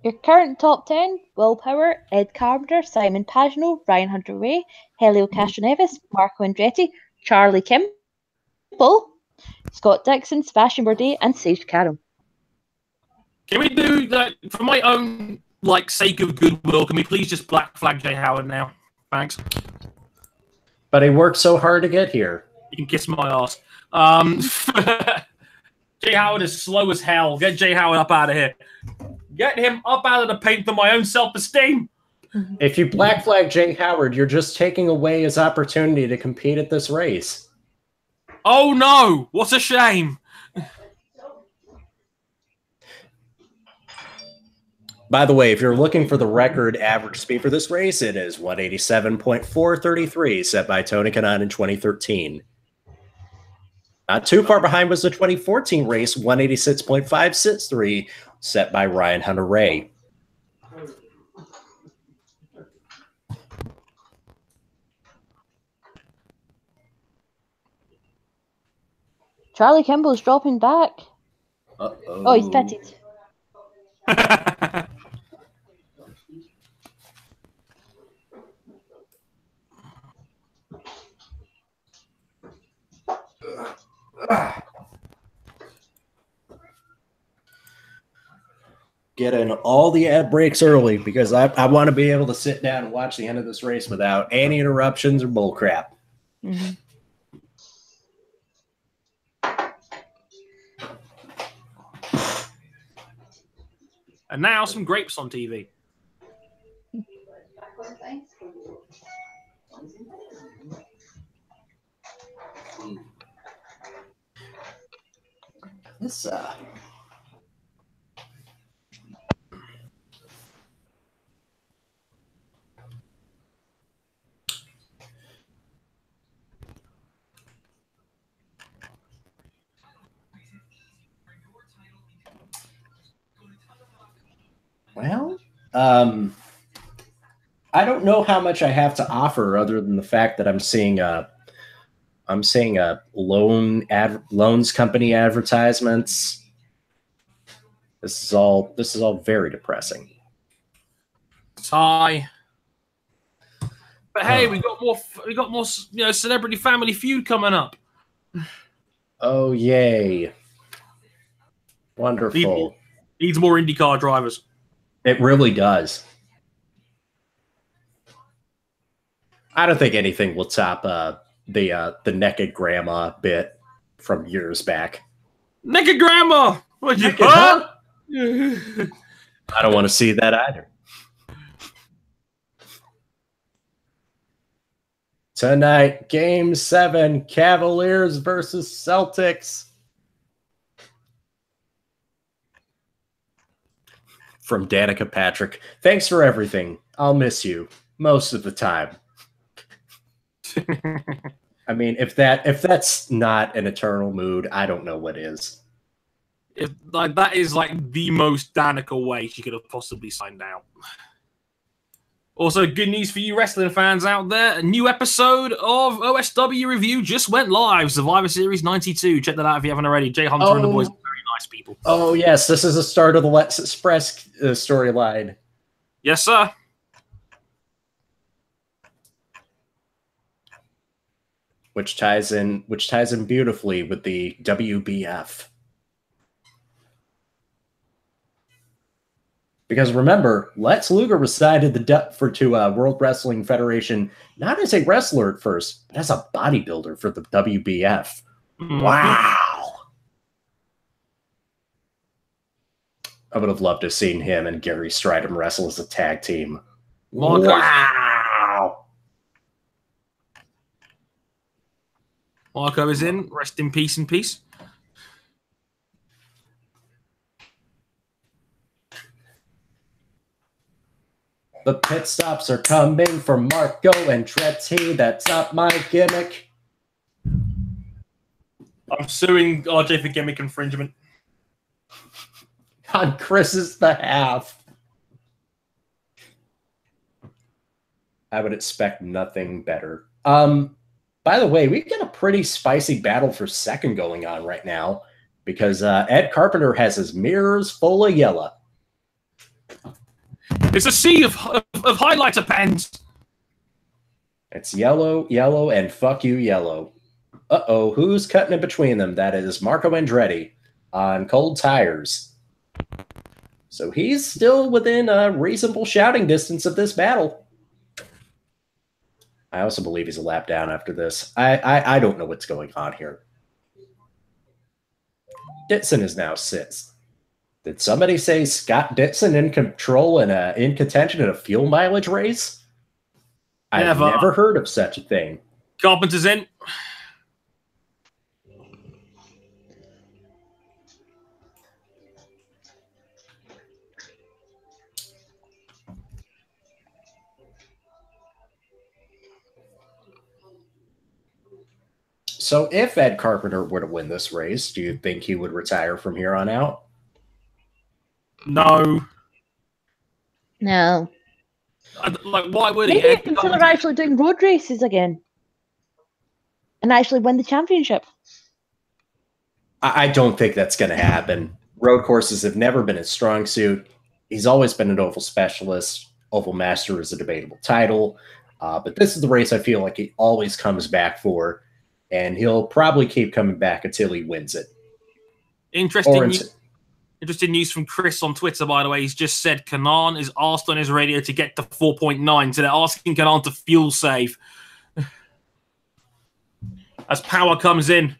Your current top 10, Will Power, Ed Carpenter, Simon Pagenaud, Ryan Hunter-Ray, Helio Castroneves, Marco Andretti, Charlie Kimball, Scott Dixon, Sebastian Bourdais, and Sage Caron. Can we do that for my own sake of goodwill? Can we please just black flag Jay Howard now? Thanks. But he worked so hard to get here. You can kiss my ass. Jay Howard is slow as hell. Get Jay Howard up out of here. Get him up out of the paint for my own self-esteem. If you black flag Jay Howard, you're just taking away his opportunity to compete at this race. Oh no! What a shame. By the way, if you're looking for the record average speed for this race, it is 187.433, set by Tony Kanaan in 2013. Not too far behind was the 2014 race, 186.563, set by Ryan Hunter-Ray. Charlie Kimball's dropping back. Uh-oh. Oh, he's pitted. Get in all the ad breaks early because I want to be able to sit down and watch the end of this race without any interruptions or bullcrap. Mm-hmm. And now some grapes on TV. This well, I don't know how much I have to offer other than the fact that I'm seeing loans company advertisements. This is all very depressing. Sigh. But hey, we got more Celebrity Family Feud coming up. Oh yay. Wonderful. Needs more IndyCar drivers. It really does. I don't think anything will top the naked grandma bit from years back. Naked grandma. What you? Huh? I don't want to see that either. Tonight, Game 7, Cavaliers versus Celtics. From Danica Patrick. Thanks for everything. I'll miss you most of the time. I mean, if that's not an eternal mood, I don't know what is. If that is like the most Danica way she could have possibly signed out. Also, good news for you wrestling fans out there. A new episode of OSW Review just went live. Survivor Series 92. Check that out if you haven't already. Jay Hunter and the boys are very nice people. Oh, yes. This is the start of the Let's Express storyline. Yes, sir. Which ties in beautifully with the WBF. Because remember, Lex Luger was cited to World Wrestling Federation not as a wrestler at first, but as a bodybuilder for the WBF. Mm-hmm. Wow! I would have loved to have seen him and Gary Stridham wrestle as a tag team. Wow! Marco is in. Rest in peace and peace. The pit stops are coming for Marco Andretti. That's not my gimmick. I'm suing RJ for gimmick infringement. On Chris's behalf. I would expect nothing better. By the way, we got a pretty spicy battle for second going on right now because Ed Carpenter has his mirrors full of yellow. It's a sea of highlighter pens. It's yellow, yellow, and fuck you, yellow. Uh-oh, who's cutting in between them? That is Marco Andretti on cold tires. So he's still within a reasonable shouting distance of this battle. I also believe he's a lap down after this. I don't know what's going on here. Ditson is now sixth. Did somebody say Scott Ditson in control and in contention in a fuel mileage race? I've never heard of such a thing. Carpenter's in. So if Ed Carpenter were to win this race, do you think he would retire from here on out? No. No. Why would he? Maybe consider actually doing road races again. And actually win the championship. I don't think that's going to happen. Road courses have never been his strong suit. He's always been an oval specialist. Oval master is a debatable title. But this is the race I feel like he always comes back for, and he'll probably keep coming back until he wins it. Interesting news from Chris on Twitter, by the way. He's just said Kanan is asked on his radio to get to 4.9, so they're asking Kanan to fuel save as power comes in.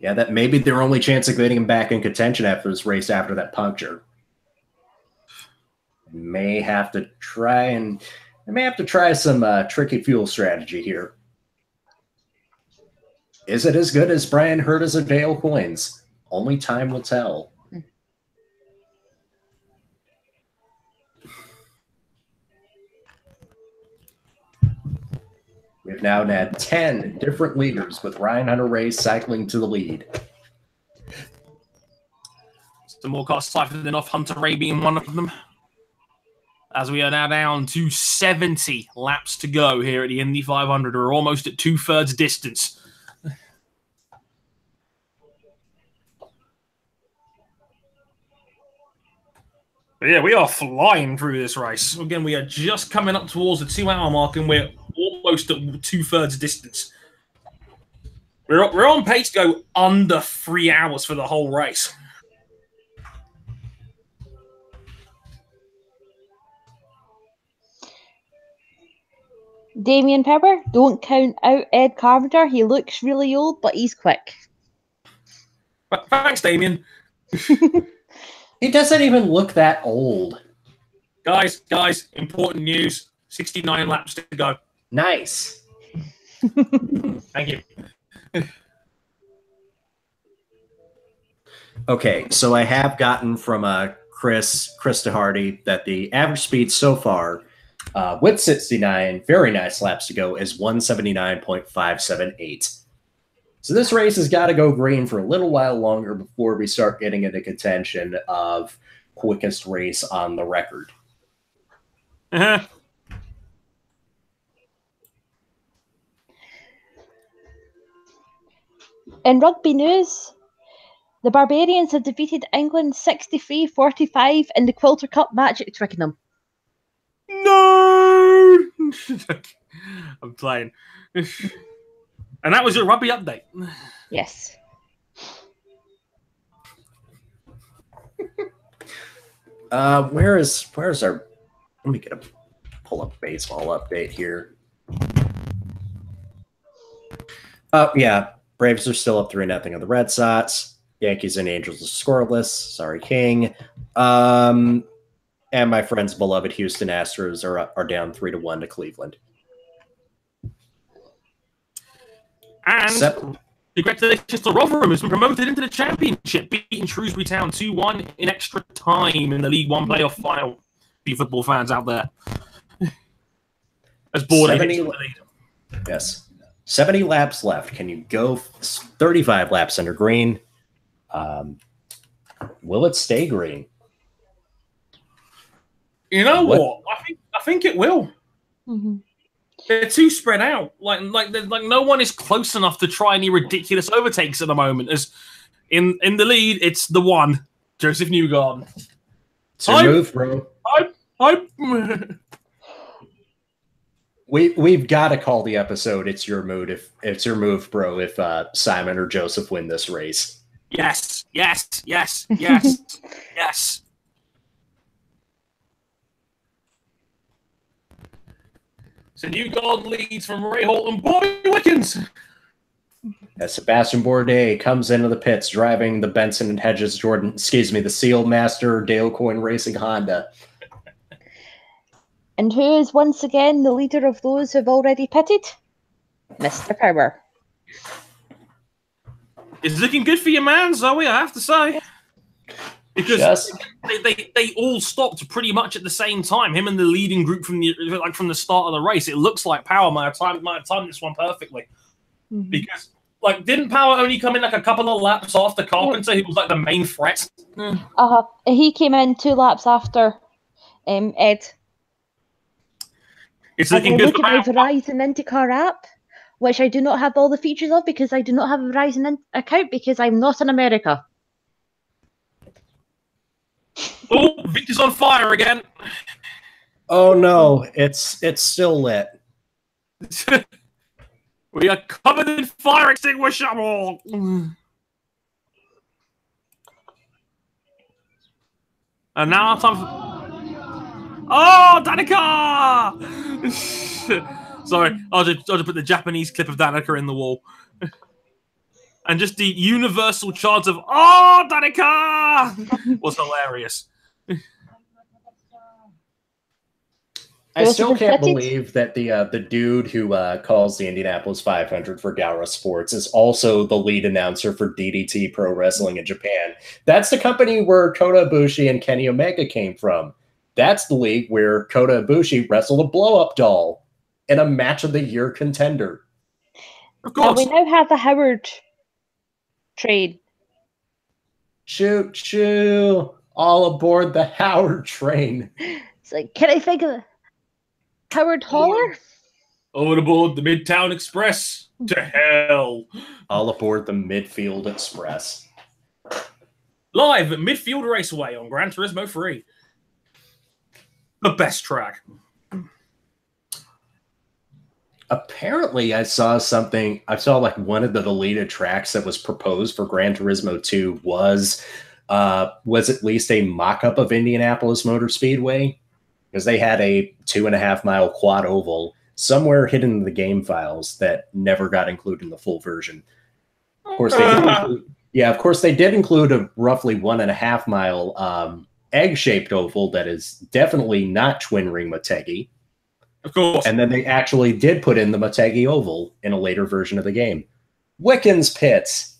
Yeah, that may be their only chance of getting him back in contention after this race, after that puncture. May have to try some tricky fuel strategy here. Is it as good as Brian Herta's or Dale Coyne's? Only time will tell. We've now had 10 different leaders with Ryan Hunter-Reay cycling to the lead. Some more cars cycling off, Hunter-Reay being one of them. As we are now down to 70 laps to go here at the Indy 500. We're almost at 2/3 distance. But yeah, we are flying through this race. Again, we are just coming up towards the 2-hour mark, and we're almost at 2/3 distance. We're on pace to go under 3 hours for the whole race. Damien Power, don't count out Ed Carpenter. He looks really old, but he's quick. Thanks, Damien. He doesn't even look that old. Guys, important news. 69 laps to go. Nice. Thank you. Okay, so I have gotten from Chris DeHardy that the average speed so far with 69, very nice laps to go, is 179.578. So this race has got to go green for a little while longer before we start getting into contention of quickest race on the record. In rugby news, the Barbarians have defeated England 63-45 in the Quilter Cup match at Twickenham. No! I'm playing. And that was your rugby update. Yes. Where's our? Let me pull up baseball update here. Yeah, Braves are still up 3-0 on the Red Sox. Yankees and Angels are scoreless. Sorry, King. And my friends' beloved Houston Astros are down 3-1 to Cleveland. And congratulations to Rotherham, who's been promoted into the championship, beating Shrewsbury Town 2-1 in extra time in the League One playoff final. You football fans out there. As bored 70, yes. 70 laps left. Can you go 35 laps under green? Will it stay green? You know what? I think it will. Mm-hmm. They're too spread out. Like no one is close enough to try any ridiculous overtakes at the moment. As in the lead, it's the one, Joseph Newgarden. It's your move, bro. We've got to call the episode "It's Your Mood." If it's your move, bro. If Simon or Joseph win this race. Yes. Yes. So Newgarden leads from Ray Holt and Bobby Wickens. As Sebastian Bourdais comes into the pits driving the Benson and Hedges the Seal Master Dale Coyne Racing Honda. And who is once again the leader of those who've already pitted? Mr. Power. It's looking good for your man, Zoe, I have to say. Because they all stopped pretty much at the same time. Him and the leading group from the start of the race. It looks like Power might have timed this one perfectly. Mm-hmm. Because didn't Power only come in a couple of laps after Carpenter, who was the main threat? He came in 2 laps after Ed. It's looking good for Verizon IndyCar app. which I do not have all the features of because I do not have a Verizon account because I'm not in America. Oh, Victor's on fire again. Oh no, it's still lit. We are covered in fire extinguisher. And now time for... Oh, Danica! Sorry, I'll just put the Japanese clip of Danica in the wall. And just the universal chant of "Oh, Danica" was hilarious. I still can't believe that the dude who calls the Indianapolis 500 for Gaora Sports is also the lead announcer for DDT Pro Wrestling in Japan. That's the company where Kota Ibushi and Kenny Omega came from. That's the league where Kota Ibushi wrestled a blow-up doll in a match of the year contender. Of course. We now have the Howard train. Choo choo! All aboard the Howard train. It's like, can I think of Howard Holler? All aboard the Midtown Express to hell. All aboard the Midfield Express. Live at Midfield Raceway on Gran Turismo 3. The best track. Apparently, I saw something. I saw like one of the deleted tracks that was proposed for Gran Turismo 2 was at least a mock-up of Indianapolis Motor Speedway, because they had a 2.5-mile quad oval somewhere hidden in the game files that never got included in the full version. Of course, they did include, of course, they did include a roughly 1.5-mile egg-shaped oval that is definitely not twin ring Motegi. Of course. And then they actually did put in the Motegi oval in a later version of the game. Wickens Pits.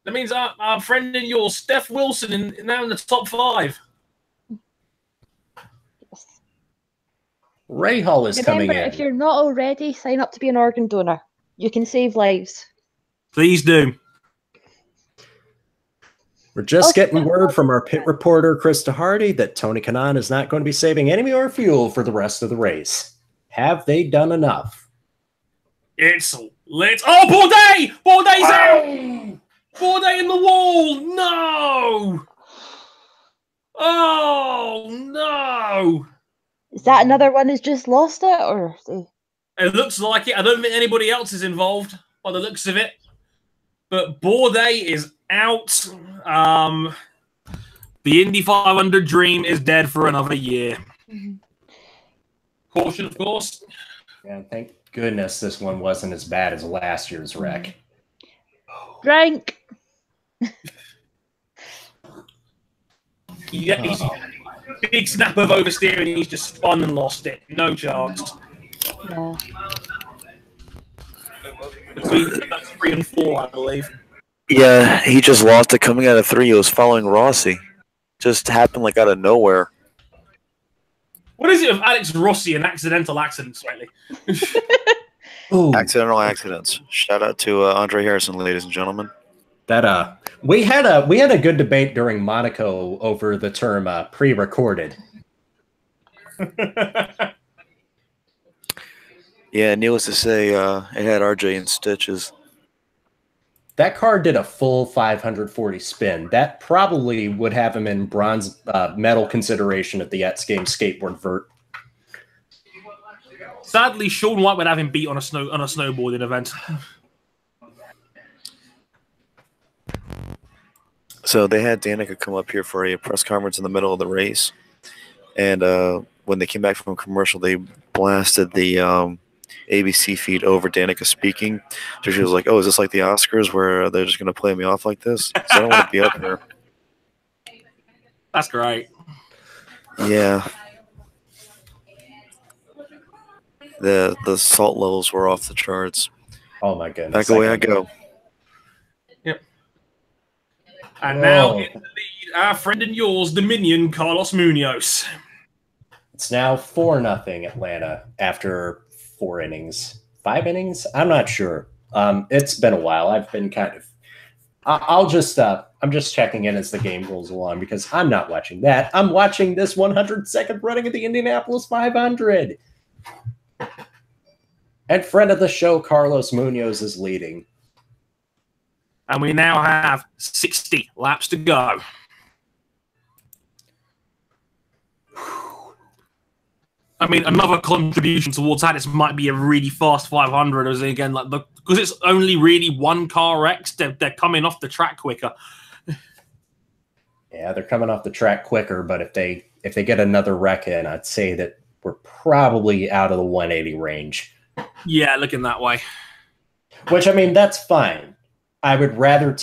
That means our friend and yours, Steph Wilson, now in the top 5. Ray Hall is coming in. If you're not already, sign up to be an organ donor. You can save lives. Please do. We're just getting word from our pit reporter, Krista Hardy, that Tony Kanaan is not going to be saving any more fuel for the rest of the race. Have they done enough? It's lit. Oh, Bourdais! Bourdais out! Bourdais in the wall! No! Oh, no! Is that another one who's just lost it, or? It looks like it. I don't think anybody else is involved by the looks of it. But Bourdais is out. The Indy 500 dream is dead for another year. Caution, of course. Yeah, thank goodness this one wasn't as bad as last year's wreck. Rank. He's big snap of oversteering. He's just spun and lost it. No chance. Yeah. Between 3 and 4, I believe. Yeah, he just lost it coming out of 3. He was following Rossi. Just happened like out of nowhere. What is it with Alex Rossi and accidental accidents, lately? Accidental accidents. Shout out to Andre Harrison, ladies and gentlemen. That we had a good debate during Monaco over the term pre-recorded. Yeah, needless to say, it had RJ in stitches. That car did a full 540 spin. That probably would have him in bronze medal consideration at the X Games skateboard vert. Sadly, Sean White would have him beat on a snowboarding event. So they had Danica come up here for a press conference in the middle of the race, and when they came back from a commercial, they blasted the ABC feed over Danica speaking. So she was like, "Oh, is this like the Oscars where they're just going to play me off like this? 'Cause I don't want to be up here." That's great. Yeah. The salt levels were off the charts. Oh my goodness! Back away I go. Yep. And now in the lead, our friend and yours, Dominion, Carlos Munoz. It's now 4-0 Atlanta after 4 innings. 5 innings? I'm not sure. It's been a while. I've been kind of... I'm just checking in as the game rolls along because I'm not watching that. I'm watching this 102nd running of the Indianapolis 500. And friend of the show, Carlos Munoz, is leading. And we now have 60 laps to go. I mean, another contribution towards that is might be a really fast 500. As again, like because it's only really one car X, they're coming off the track quicker. Yeah, they're coming off the track quicker, but if they get another wreck in, I'd say that we're probably out of the 180 range. Yeah, looking that way. Which, I mean, that's fine. I would rather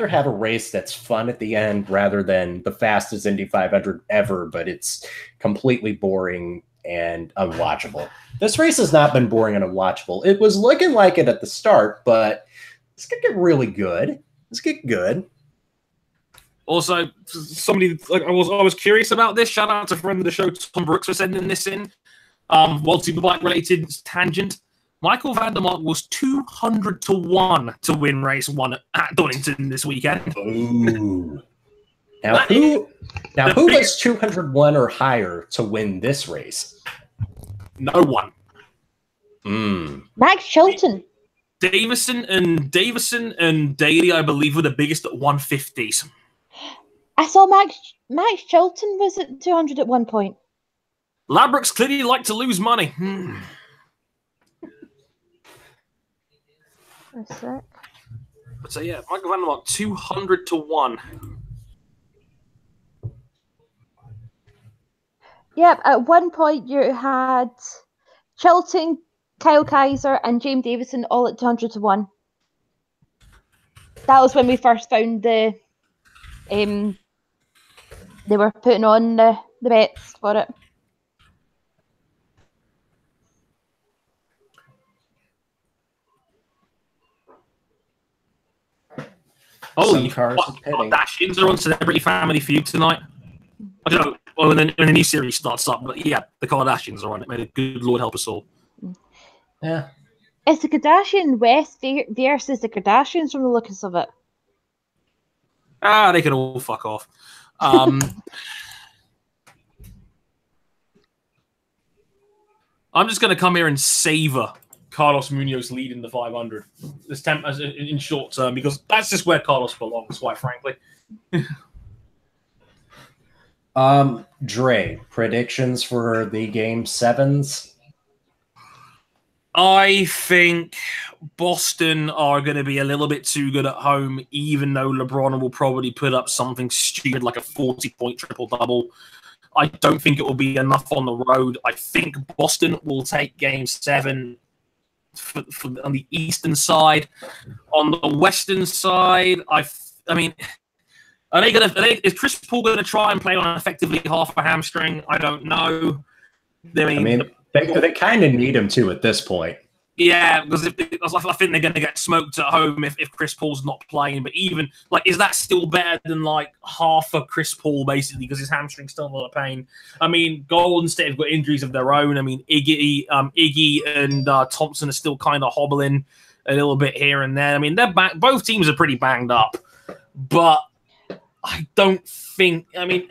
have a race that's fun at the end rather than the fastest Indy 500 ever, but it's completely boring and unwatchable. This race has not been boring and unwatchable. It was looking like it at the start, but it's going to get really good. Let's get good. Also, somebody like I was curious about this. Shout out to friend of the show, Tom Brooks, for sending this in. World Superbike related tangent. Michael Vandermark was 200 to 1 to win race 1 at Donington this weekend. Ooh. Now who was 201 or higher to win this race? No one. Max Chilton. Davison and Daly, I believe, were the biggest at 150s. I saw Max Chilton was at 200 at one point. Labrooks clearly like to lose money. A sec. So yeah, Michael Vandermark 200 to 1. Yep, at one point you had Chilton, Kyle Kaiser, and James Davison all at 200 to 1. That was when we first found the they were putting on the bets for it. Holy Kardashians are on Celebrity Family Feud tonight. I don't know. Well, when the new series starts up, but yeah, the Kardashians are on it. May the good Lord help us all. Yeah. It's the Kardashian West versus the Kardashians from the looks of it. They can all fuck off. I'm just going to come here and savor Carlos Munoz leading the 500 this in short term, because that's just where Carlos belongs, quite frankly. Dre, predictions for the Game 7s? I think Boston are going to be a little bit too good at home, even though LeBron will probably put up something stupid like a 40-point triple-double. I don't think it will be enough on the road. I think Boston will take Game 7 on the eastern side. On the western side, I mean, is Chris Paul going to try and play on effectively half a hamstring? I don't know. I mean, they kind of need him to at this point. Yeah, because I think they're going to get smoked at home if Chris Paul's not playing. But even is that still better than half of Chris Paul basically, because his hamstring's still a lot of pain? I mean, Golden State have got injuries of their own. I mean, Iggy and Thompson are still kind of hobbling a little bit here and there. I mean, they're back. Both teams are pretty banged up, but I don't think. I mean,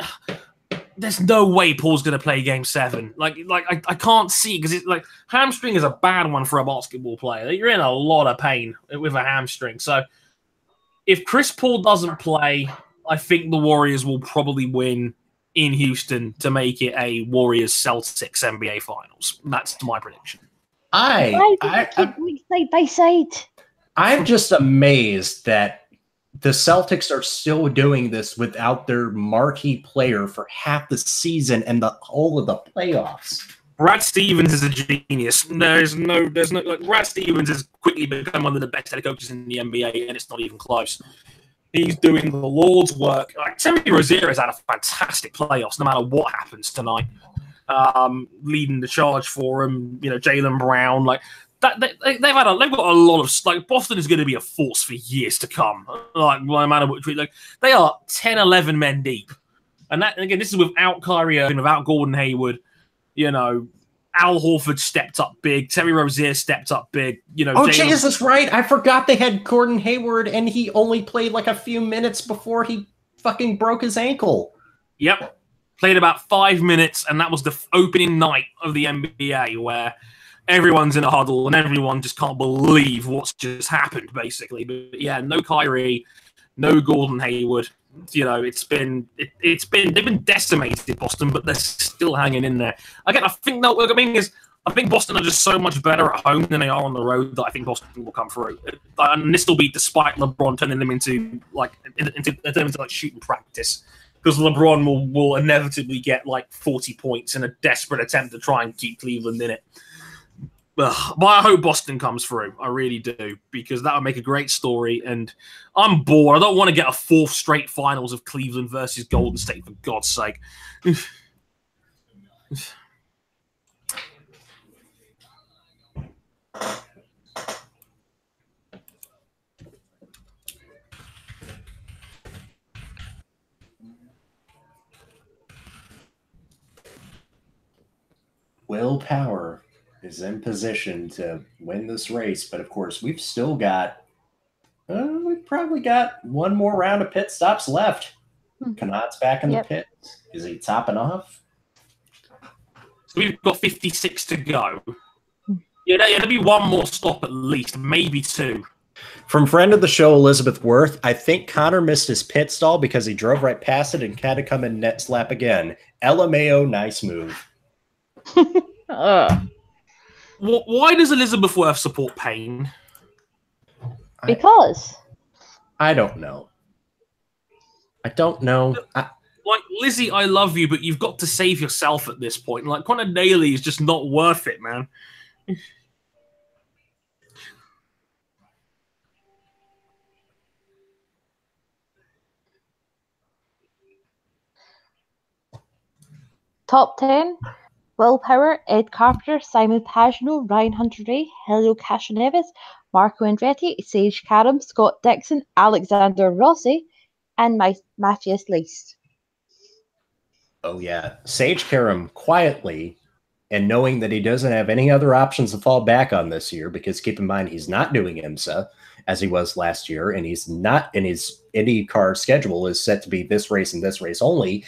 there's no way Paul's going to play Game 7. I can't see, because it's hamstring is a bad one for a basketball player. You're in a lot of pain with a hamstring. So if Chris Paul doesn't play, I think the Warriors will probably win in Houston to make it a Warriors-Celtics NBA Finals. That's my prediction. Side by side. I'm just amazed that the Celtics are still doing this without their marquee player for half the season and the whole of the playoffs. Brad Stevens is a genius. There's no Brad Stevens has quickly become one of the best head coaches in the NBA, and it's not even close. He's doing the Lord's work. Terry Rozier has had a fantastic playoffs, no matter what happens tonight. Leading the charge for him, Jaylen Brown, they've got a lot of Boston is going to be a force for years to come. No matter what, they are 10, 11 men deep, and again, this is without Kyrie Irving, without Gordon Hayward. Al Horford stepped up big. Terry Rozier stepped up big. Jesus, right? I forgot they had Gordon Hayward, and he only played a few minutes before he fucking broke his ankle. Yep, played about 5 minutes, and that was the opening night of the NBA where everyone's in a huddle and everyone just can't believe what's just happened, basically. But yeah, no Kyrie, no Gordon Hayward. You know, they've been decimated, Boston, but they're still hanging in there. Again, I think I think Boston are just so much better at home than they are on the road that I think Boston will come through. And this will be despite LeBron turning them into shooting practice, because LeBron will inevitably get like 40 points in a desperate attempt to try and keep Cleveland in it. But I hope Boston comes through. I really do, because that would make a great story. And I'm bored. I don't want to get a fourth straight finals of Cleveland versus Golden State, for God's sake. Will Power is in position to win this race, but of course we've still got we've probably got one more round of pit stops left. Connaught's back in the pit. Is he topping off? So we've got 56 to go. Yeah, there'll be one more stop at least, maybe two. From friend of the show, Elizabeth Worth, I think Connor missed his pit stall because he drove right past it and had to come in net slap again. LMAO, nice move. Why does Elizabeth Worth support Payne? Because I don't know. I don't know. Like, Lizzie, I love you, but you've got to save yourself at this point. Like, Conor Daly is just not worth it, man. top 10: Will Power, Ed Carpenter, Simon Pagino, Ryan Hunter-Reay, Helio Castroneves, Marco Andretti, Sage Karam, Scott Dixon, Alexander Rossi, and Matthias Leist. Oh, yeah. Sage Karam quietly, and knowing that he doesn't have any other options to fall back on this year, because keep in mind, he's not doing IMSA as he was last year, and he's not in his IndyCar schedule is set to be this race and this race only.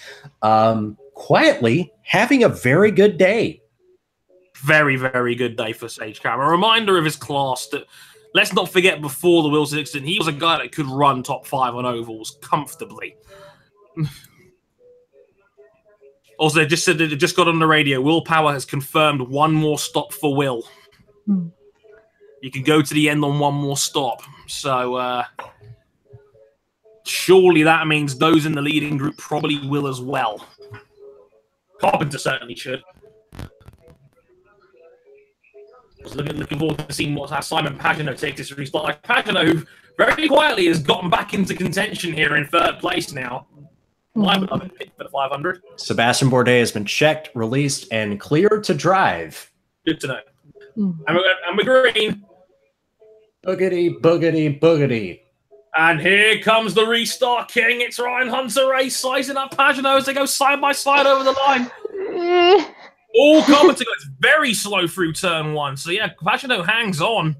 Quietly having a very good day. Very, very good day for Sage Karam. A reminder of his class that, let's not forget, before the Wilson accident, he was a guy that could run top 5 on ovals comfortably. Also, just said that it just got on the radio. Will Power has confirmed one more stop for Will. You can go to the end on one more stop. So surely that means those in the leading group probably will as well. Carpenter certainly should. I was looking forward to seeing how Simon Pagino takes this restart. Like Pagino, who very quietly has gotten back into contention here in third place now. My beloved pick for the 500. Sebastian Bourdais has been checked, released, and cleared to drive. Good to know. And we're green. Boogity, boogity, boogity. And here comes the restart king. It's Ryan Hunter-Reay sizing up Pagino as they go side by side over the line. All Carpenter goes very slow through turn 1. So yeah, Pagino hangs on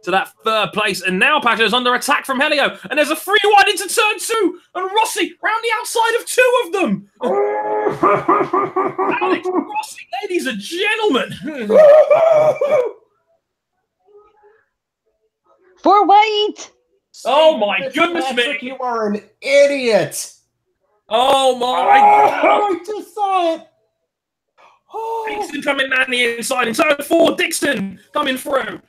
to that third place. And now Pagino's under attack from Helio. And there's a free wide into turn 2. And Rossi round the outside of 2 of them. Alex Rossi, ladies and gentlemen. For white. Oh my goodness me! You are an idiot! Oh my God! I just saw it! Dixon coming down the inside in turn 4. Dixon coming through.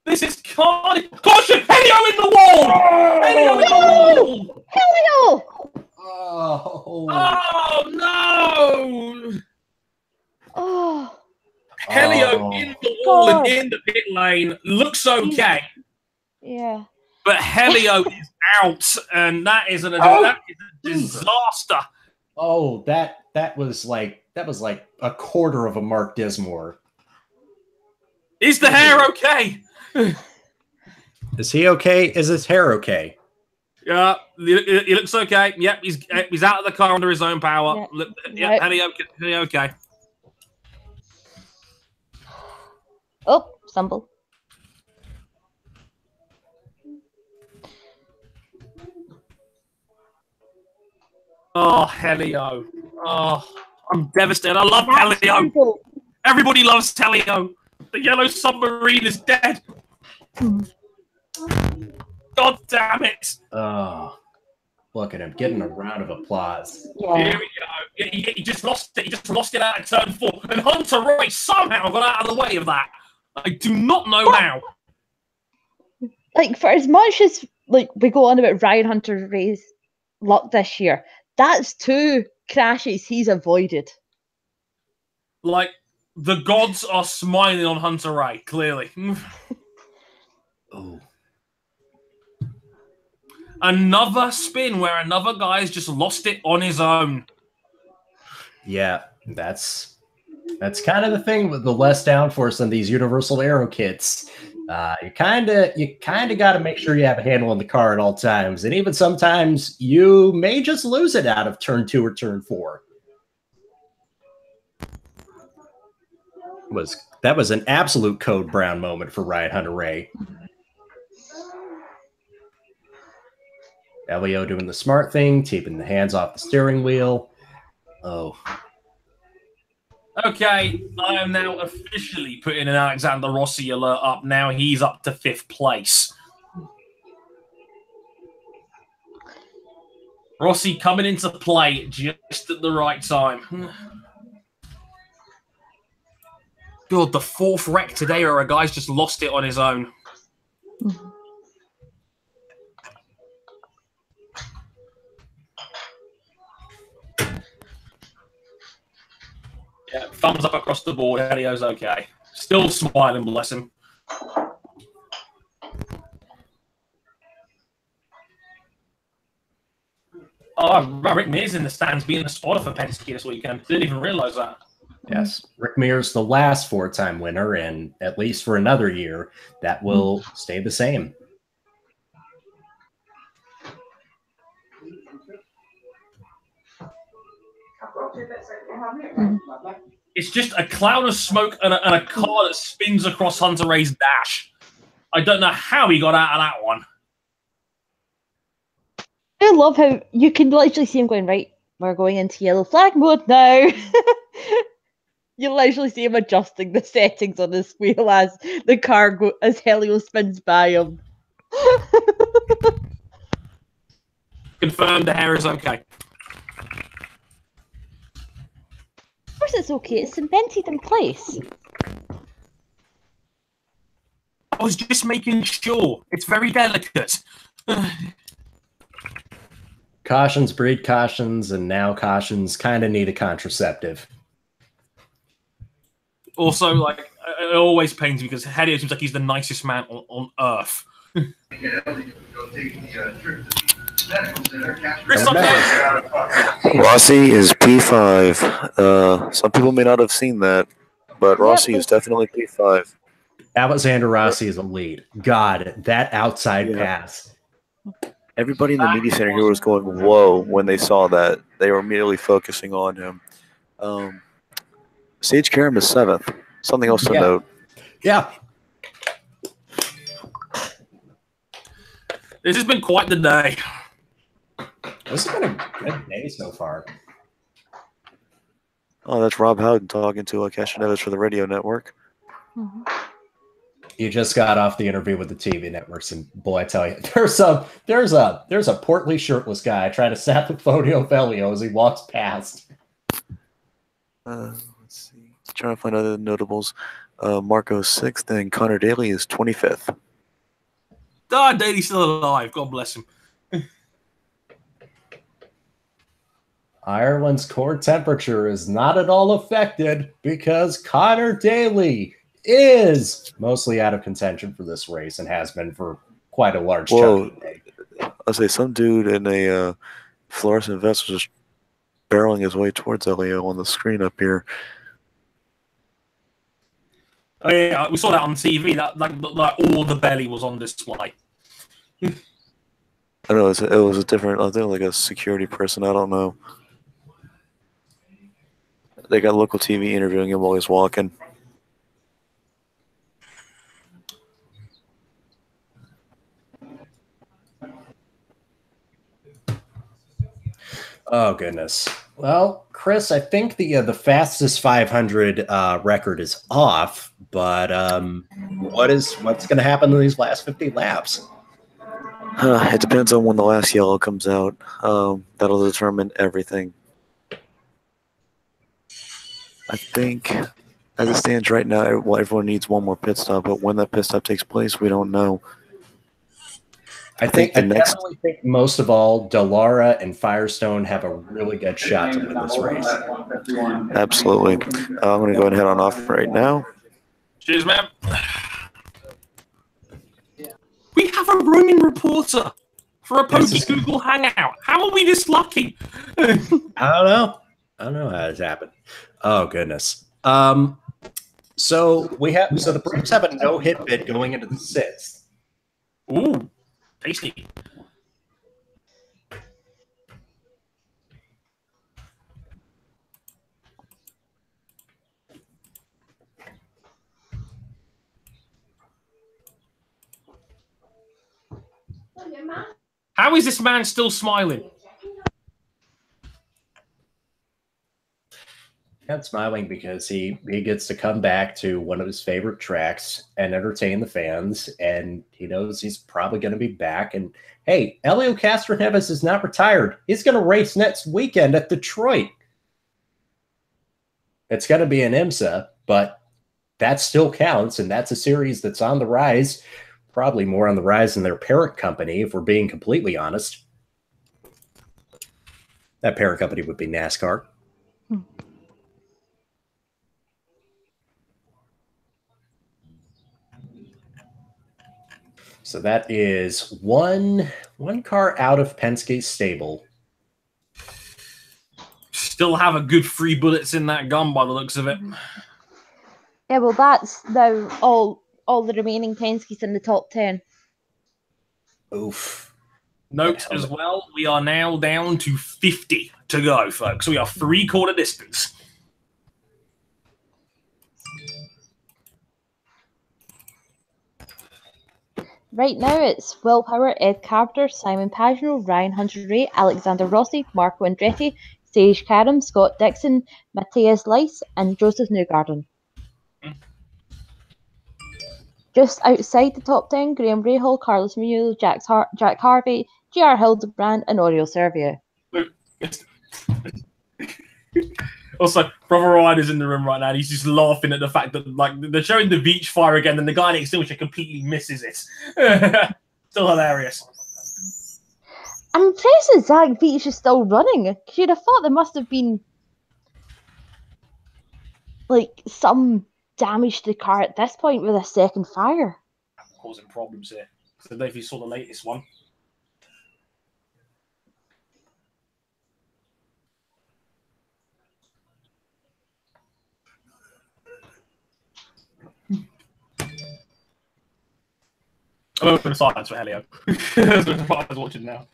This is caution! Helio in the wall! Helio in the wall! Helio! Oh no! Oh. Helio in the wall and in the pit lane looks okay. Yeah. But Helio is out, and that is a disaster. Oh, that was like a quarter of a Mark Dismore. Is the hair okay? Is he okay? Is his hair okay? Yeah, he looks okay. Yep, he's out of the car under his own power. Yep, Helio okay. Oh, stumble. Oh, Helio. Oh, I'm devastated. I love Helio. Everybody loves Helio. The yellow submarine is dead. God damn it. Oh, look at him getting a round of applause. Yeah. Here we go. He just lost it. He just lost it out of turn 4. And Hunter Ray somehow got out of the way of that. I do not know how. Like, for as much as like we go on about Ryan Hunter Ray's luck this year, that's 2 crashes he's avoided. Like, the gods are smiling on Hunter Ray, clearly. Oh. Another spin where another guy's just lost it on his own. Yeah, that's kind of the thing with the less downforce on these universal aero kits. You kind of got to make sure you have a handle on the car at all times, and even sometimes you may just lose it out of turn 2 or turn 4. That was an absolute Code Brown moment for Ryan Hunter Ray. Elio doing the smart thing, keeping the hands off the steering wheel. Oh. Okay, I am now officially putting an Alexander Rossi alert up. Now he's up to 5th place. Rossi coming into play just at the right time. God, the 4th wreck today where a guy's just lost it on his own. Yeah, thumbs up across the board. Helio's okay. Still smiling, bless him. Oh, Rick Mears in the stands being a spotter for Penske this weekend. Didn't even realize that. Yes, Rick Mears, the last 4-time winner, and at least for another year, that will stay the same. It's just a cloud of smoke and a car that spins across Hunter Ray's dash. I don't know how he got out of that one. I love how you can literally see him going, right, we're going into yellow flag mode now. You literally see him adjusting the settings on his wheel as the car as Helio spins by him. Confirmed the hair is okay. Of course it's okay, it's cemented in place. I was just making sure. It's very delicate. Cautions breed cautions, and now cautions kind of need a contraceptive. Also, like, it always pains me because Helio seems like he's the nicest man on Earth. Rossi is P5. Some people may not have seen that, but Rossi is definitely P5. Alexander Rossi is a lead. God, that outside pass. Everybody in the media center here was going, whoa, when they saw that. They were immediately focusing on him. Sage Karam is 7th. Something else to note. Yeah. This has been quite the day. This has been a good day so far. Oh, that's Rob Howden talking to Castroneves for the radio network. You just got off the interview with the TV networks, and boy, I tell you, there's a portly shirtless guy trying to snap a photo of Elio as he walks past. Let's see. Trying to find other notables. Marco's 6th, and Connor Daly is 25th. Daly's still alive. God bless him. Ireland's core temperature is not at all affected because Connor Daly is mostly out of contention for this race and has been for quite a large chunk of the day. I'll say some dude in a fluorescent vest was just barreling his way towards Elio on the screen up here. Oh, yeah, we saw that on TV. That all the belly was on display. I don't know. It was a different. I think like a security person. I don't know. They got local TV interviewing him while he's walking. Oh, goodness. Well, Chris, I think the fastest 500 record is off, but what's going to happen in these last 50 laps? It depends on when the last yellow comes out. That'll determine everything. I think, as it stands right now, everyone needs one more pit stop, but when that pit stop takes place, we don't know. I definitely think most of all, Dallara and Firestone have a really good shot to win this race. Absolutely. I'm going to go ahead and head on off right now. Cheers, man. We have a roaming reporter for a Pokey Google Hangout. How are we this lucky? I don't know. I don't know how this happened. Oh, goodness. So the Braves have a no-hit bid going into the 6th. Ooh, tasty. How is this man still smiling? I'm smiling because he gets to come back to one of his favorite tracks and entertain the fans, and he knows he's probably going to be back. And hey, Helio Castroneves is not retired. He's going to race next weekend at Detroit. It's going to be an IMSA, but that still counts, and that's a series that's on the rise, probably more on the rise than their parent company, if we're being completely honest. That parent company would be NASCAR. So that is one car out of Penske's stable. Still have a good 3 bullets in that gun by the looks of it. Yeah, well, that's now all the remaining Penske's in the top 10. Oof. Note as well, we are now down to 50 to go, folks. We are 3/4 distance. Right now, it's Will Power, Ed Carpenter, Simon Pagino, Ryan Hunter-Ray, Alexander Rossi, Marco Andretti, Sage Karam, Scott Dixon, Matthias Leiss, and Joseph Newgarden. Just outside the top 10, Graham Rahal, Carlos Munoz, Jack Harvey, J.R. Hildebrand, and Oriol Servio. Also, Brother Ryan is in the room right now, and he's just laughing at the fact that they're showing the beach fire again, and the guy next to which completely misses it. Still hilarious. I'm impressed that Zach Beach is still running. You'd have thought there must have been some damage to the car at this point with a second fire. Causing problems here. I don't know if you saw the latest one. I'm open silence for Helio. That's what I was watching now.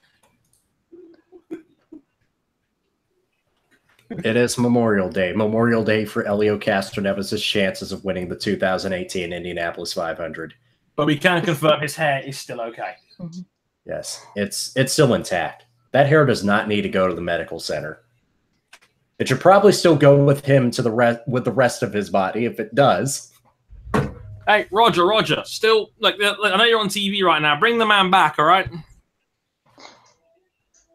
It is Memorial Day. Memorial Day for Helio Castroneves' chances of winning the 2018 Indianapolis 500. But we can confirm his hair is still okay. Mm-hmm. Yes, it's still intact. That hair does not need to go to the medical center. It should probably still go with him to with the rest of his body if it does. Hey, Roger, still, I know you're on TV right now. Bring the man back, all right?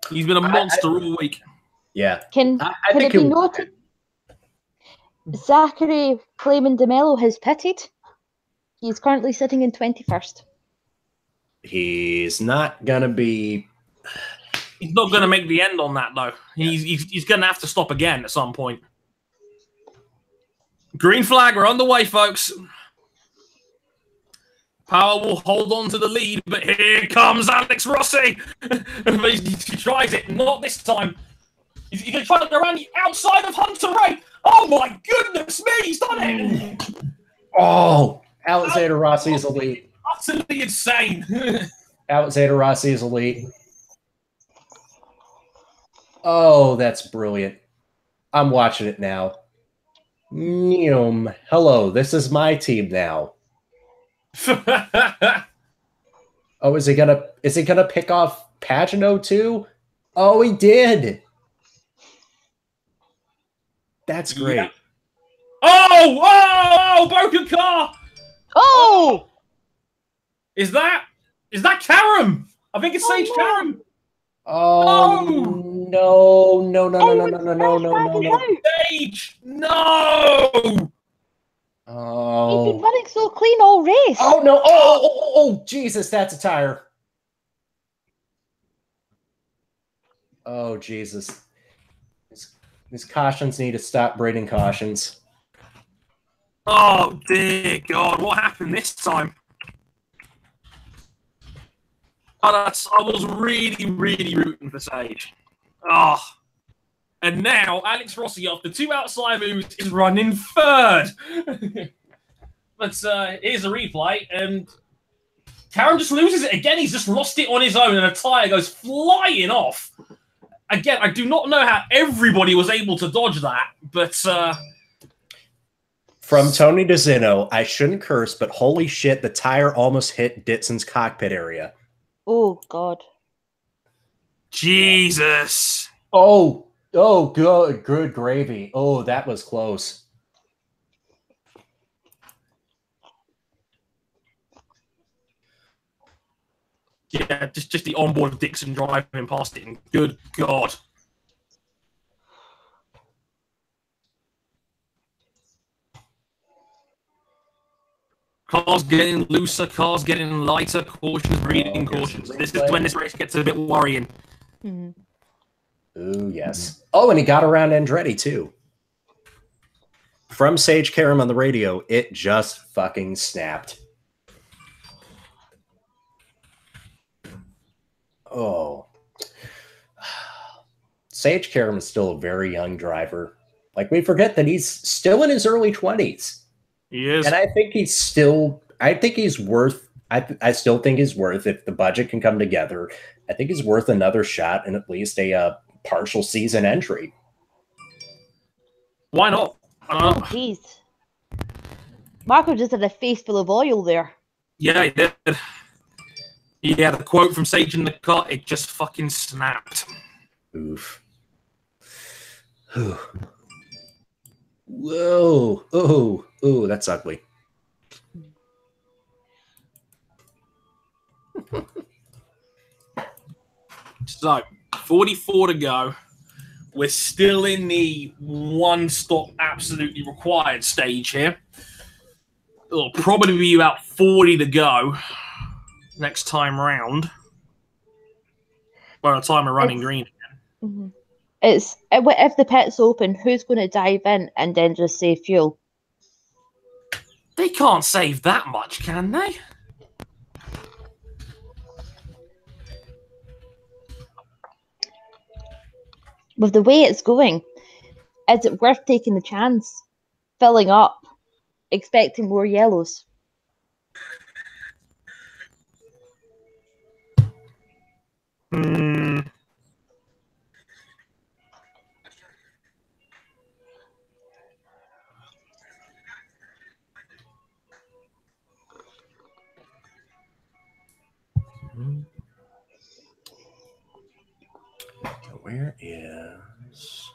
He's been a monster all week. Yeah. Can it be noted? Zachary Clayman DeMello has pitted. He's currently sitting in 21st. He's not going to be... He's not going to make the end on that, though. He's going to have to stop again at some point. Green flag, we're on the way, folks. Power will hold on to the lead, but here comes Alex Rossi. He tries it, not this time. He's going to try to go around the outside of Hunter Ray. Oh, my goodness me, he's done it. Oh, Alexander Rossi is elite. Utterly insane. Alexander Rossi is elite. Oh, that's brilliant. I'm watching it now. Hello, this is my team now. Oh, is he gonna pick off Pagano too? Oh, he did. That's great. Yeah. Oh, broken car. Oh! Is that Karam? I think it's Sage Karam. Oh no. Sage! No! He's been Oh. running so clean all race. Oh no. Oh, Jesus, that's a tire. Oh, Jesus. These cautions need to stop breeding cautions. Oh, dear God. What happened this time? I was really, really rooting for Sage. Oh. And now Alex Rossi, after 2 outside moves, is running third. But here's a replay, and Karam just loses it again. He's just lost it on his own, and a tyre goes flying off. Again, I do not know how everybody was able to dodge that, but... From Tony DeZino, I shouldn't curse, but holy shit, the tire almost hit Ditson's cockpit area. Oh, God. Jesus. Oh, good gravy. Oh, that was close. Yeah, just the onboard of Dixon driving past it. And good God. Cars getting looser, cars getting lighter, cautions, breeding cautions. This is when this race gets a bit worrying. Mm-hmm. Ooh, yes. Oh, and he got around Andretti, too. From Sage Karam on the radio, it just fucking snapped. Oh. Sage Karam is still a very young driver. Like, we forget that he's still in his early 20s. He is. And I think he's still, I think he's worth, I still think he's worth, if the budget can come together, I think he's worth another shot and at least a partial season entry. Why not? Oh, jeez. Marco just had a face full of oil there. Yeah, he did. Yeah, the quote from Sage in the car, it just fucking snapped. Oof. Whoa. Oh, that's ugly. So, 44 to go. We're still in the one stop absolutely required stage here. It'll probably be about 40 to go next time round. By the time we're running green again. Mm-hmm. It's if the pit's open, who's going to dive in and then just save fuel? They can't save that much, can they? With the way it's going, is it worth taking the chance? Filling up, expecting more yellows? Where is...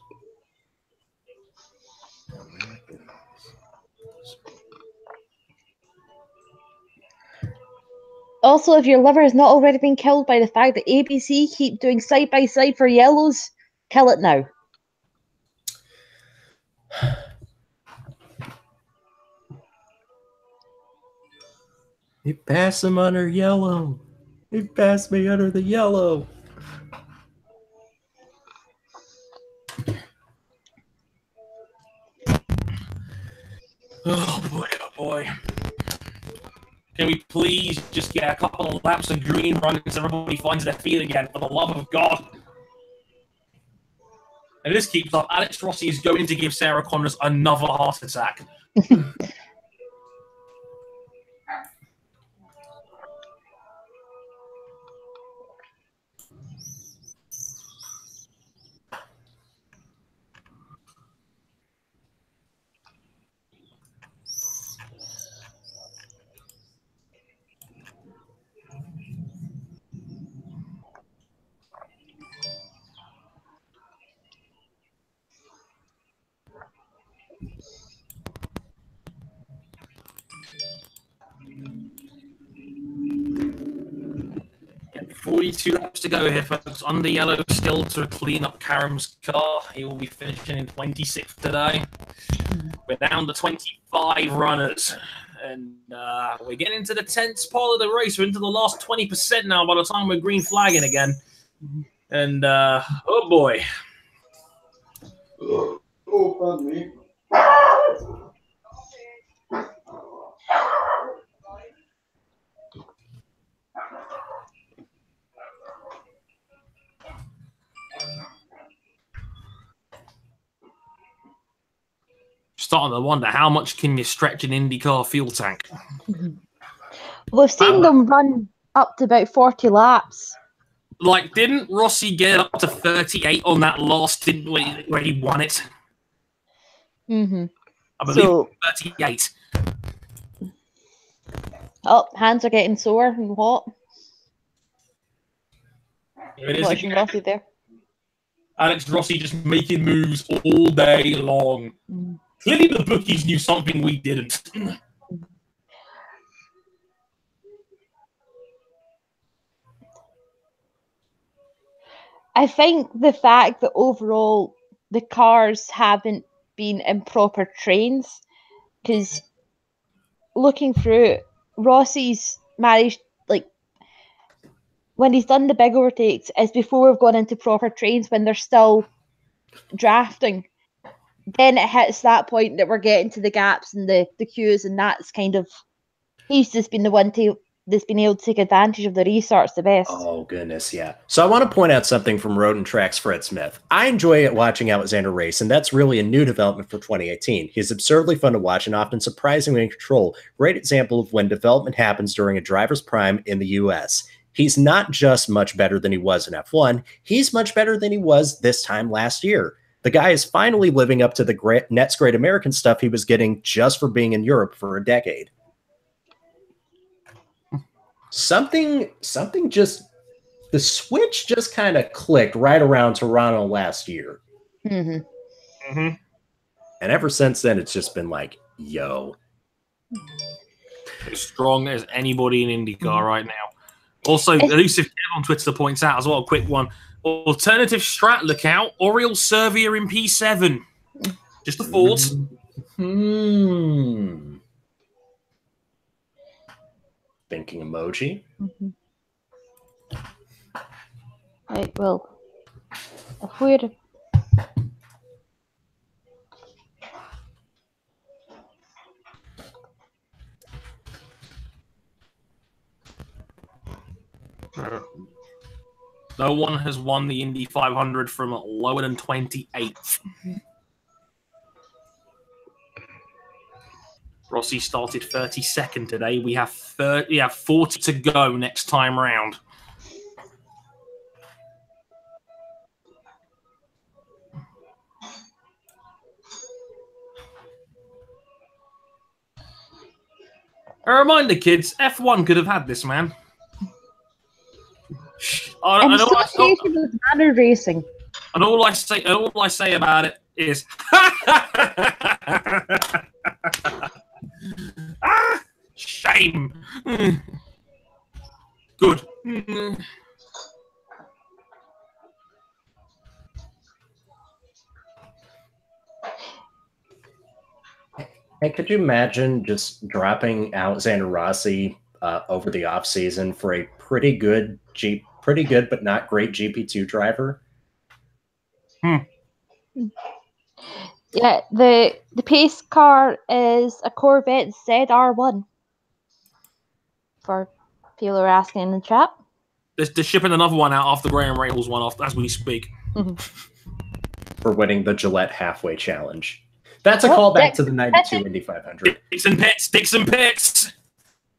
Also, if your liver has not already been killed by the fact that ABC keep doing side-by-side for yellows, kill it now. He passed him under yellow. He passed me under the yellow. Oh boy, oh boy. Can we please just get a couple of laps of green running so everybody finds their feet again, for the love of God? And this keeps up. Alex Rossi is going to give Sarah Connors another heart attack. 42 laps to go here, folks. Under yellow still to clean up Karam's car. He will be finishing in 26th today. We're down to 25 runners. And we're getting into the 10th part of the race. We're into the last 20% now by the time we're green flagging again. And, oh boy. Oh, pardon me. Starting to wonder how much can you stretch an IndyCar fuel tank? We've seen them run up to about 40 laps. Like, didn't Rossi get up to 38 on that last where he won it? Mm-hmm. I believe 38. Oh, hands are getting sore and hot. It is Watching Rossi there. Alex Rossi just making moves all day long. Clearly the bookies knew something we didn't. I think the fact that overall the cars haven't been in proper trains, because looking through it, Rossi's managed, like, when he's done the big overtakes, is before we've gone into proper trains when they're still drafting. Then it hits that point that we're getting to the gaps and the queues, and that's kind of, he's just been the one that's been able to take advantage of the restarts the best. Oh, goodness, yeah. So I want to point out something from Road and Track's Fred Smith. I enjoy watching Alexander race, and that's really a new development for 2018. He's absurdly fun to watch and often surprisingly in control. Great example of when development happens during a driver's prime in the U.S. He's not just much better than he was in F1, he's much better than he was this time last year. The guy is finally living up to the Next Great American stuff he was getting just for being in Europe for a decade. Something just, the switch just kind of clicked right around Toronto last year. Mm-hmm. Mm-hmm. And ever since then, it's just been like, yo. As strong as anybody in IndyCar right now. Also, Elusive Kev on Twitter points out as well, a quick one. Alternative strat lookout, Oriel Servia in P7. Just a thought. Thinking emoji. Mm-hmm. Right, well, if we're... No one has won the Indy 500 from lower than 28th. Rossi started 32nd today. We have 40 to go next time round. A reminder, kids, F1 could have had this, man. I'm associated with manor racing. And all I say about it is shame. Good. Hey, could you imagine just dropping Alexander Rossi over the offseason for a pretty good but not great GP2 driver? Yeah, the pace car is a Corvette ZR1. For people who are asking in the chat. They're shipping another one out after Graham Rahals one off as we speak. For winning the Gillette Halfway Challenge. That's a callback to the 92 Indy 500. Dixon picks.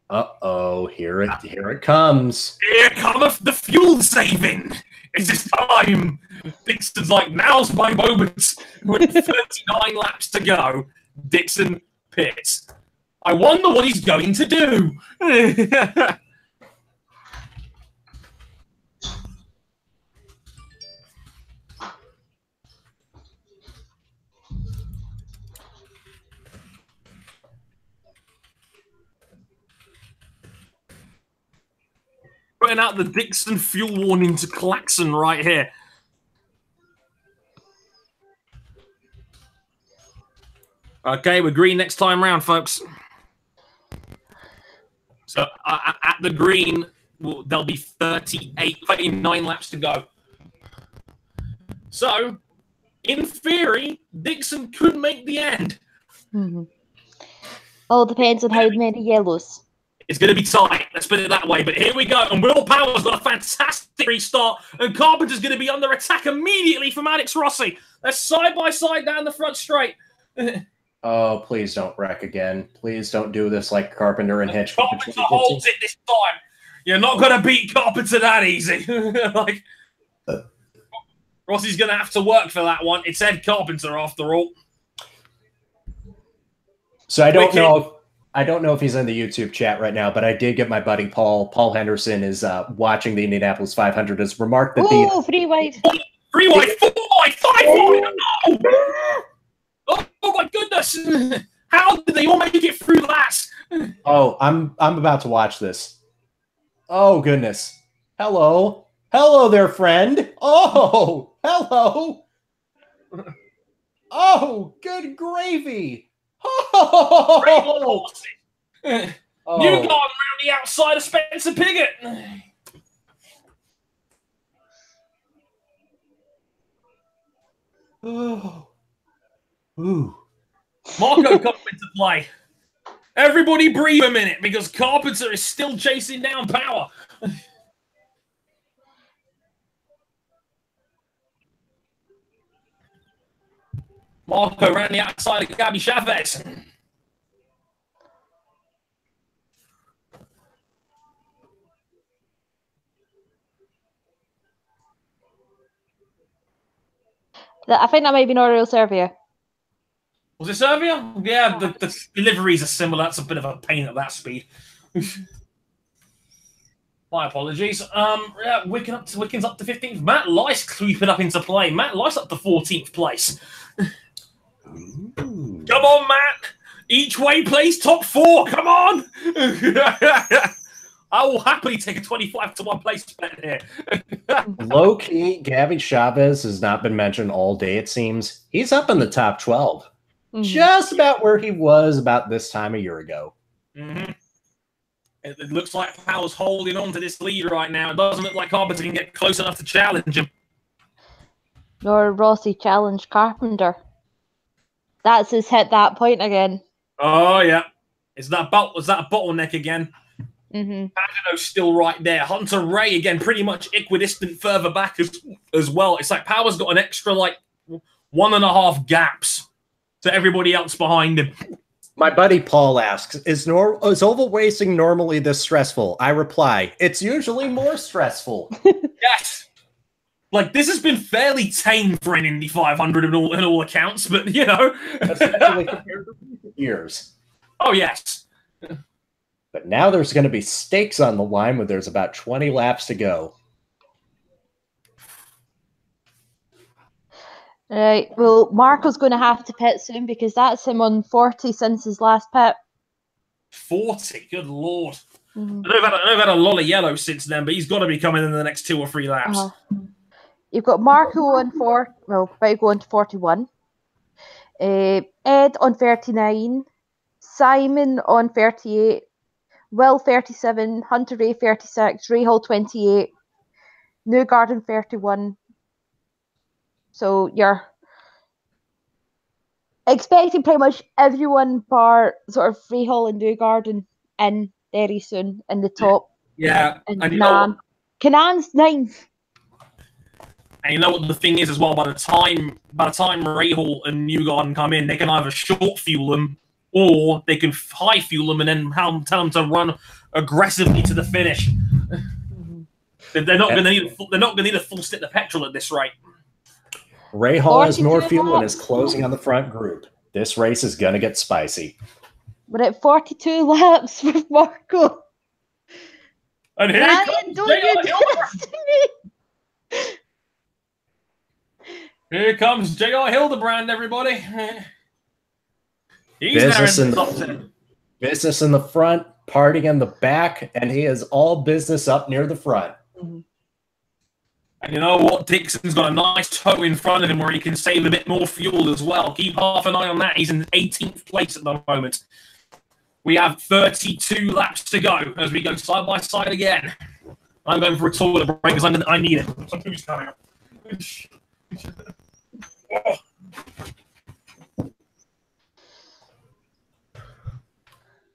Uh-oh, here it comes. Here comes the fuel saving. It's his time. Dixon's like, now's my moment. With 39 laps to go, Dixon pits. I wonder what he's going to do. putting out the Dixon fuel warning to klaxon right here. Okay, we're green next time round, folks. So at the green, there'll be 39 laps to go. So, in theory, Dixon could make the end. Mm-hmm. All depends on how many yellows. It's going to be tight, let's put it that way. But here we go, and Will Power's got a fantastic restart, and Carpenter's going to be under attack immediately from Alex Rossi. They're side by side down the front straight. Oh, please don't wreck again. Please don't do this like Carpenter and Hitch. Carpenter holds it this time. You're not going to beat Carpenter that easy. Like, Rossi's going to have to work for that one. It's Ed Carpenter after all. So I don't know if he's in the YouTube chat right now, but I did get my buddy Paul Henderson is watching the Indianapolis 500 has remarked that the free wide, 4 wide, 5 wide. Oh my goodness! How did they all make it through last? Oh, I'm about to watch this. Oh goodness! Hello there, friend. Oh, hello. Oh, good gravy. Oh. You gone around the outside of Spencer Piggott. Oh. Ooh. Marco comes into play. Everybody breathe a minute because Carpenter is still chasing down Power. Marco around the outside of Gabby Chavez. I think that might be Norio Servia. Was it Serbia? Yeah, the deliveries are similar. That's a bit of a pain at that speed. My apologies. Yeah, Wickens up to 15th. Matt Lice creeping up into play. Matt Lice up to 14th place. Come on, Matt. Each way plays top 4. Come on. I will happily take a 25-1 place bet here. Low key, Gabby Chavez has not been mentioned all day, it seems. He's up in the top 12. Mm-hmm. Just about where he was about this time a year ago. Mm-hmm. It looks like Powell's holding on to this lead right now. It doesn't look like Carpenter can get close enough to challenge him. Nor Rossi challenged Carpenter. That's his hit that point again. Oh, yeah. Was that a bottleneck again? Mm-hmm. Pagano's still right there. Hunter Ray, again, pretty much equidistant further back as well. It's like Power's got an extra, 1.5 gaps to everybody else behind him. My buddy Paul asks, is oval racing normally this stressful? I reply, it's usually more stressful. Yes. This has been fairly tame for an Indy 500 in all accounts, but, Especially compared to recent years. Oh, yes. But now there's going to be stakes on the line where there's about 20 laps to go. Right. Well, Marco's going to have to pit soon because that's him on 40 since his last pit. 40? Good Lord. Mm-hmm. I know I've had a lot of yellow since then, but he's got to be coming in the next 2 or 3 laps. You've got Marco on about to go on to 41. Ed on 39. Simon on 38. Will 37. Hunter Ray 36. Ray Hall 28. Newgarden 31. So you're expecting pretty much everyone bar sort of Ray Hall and Newgarden in very soon in the top. Yeah. And Kanan's 9th. And you know what the thing is as well, by the time Rahal and Newgarden come in, they can either short fuel them or they can high fuel them and then tell them to run aggressively to the finish. They're not going to need a full stick of petrol at this rate. Rahal has more fuel and is closing on the front group. This race is going to get spicy. We're at 42 laps with Marco. And here comes Here comes J.R. Hildebrand, everybody. He's business in the front, parting in the back, and he is all business up near the front. And you know what? Dixon's got a nice toe in front of him where he can save a bit more fuel as well. Keep half an eye on that. He's in 18th place at the moment. We have 32 laps to go as we go side by side again. I'm going for a toilet break because I need it. Something's coming up.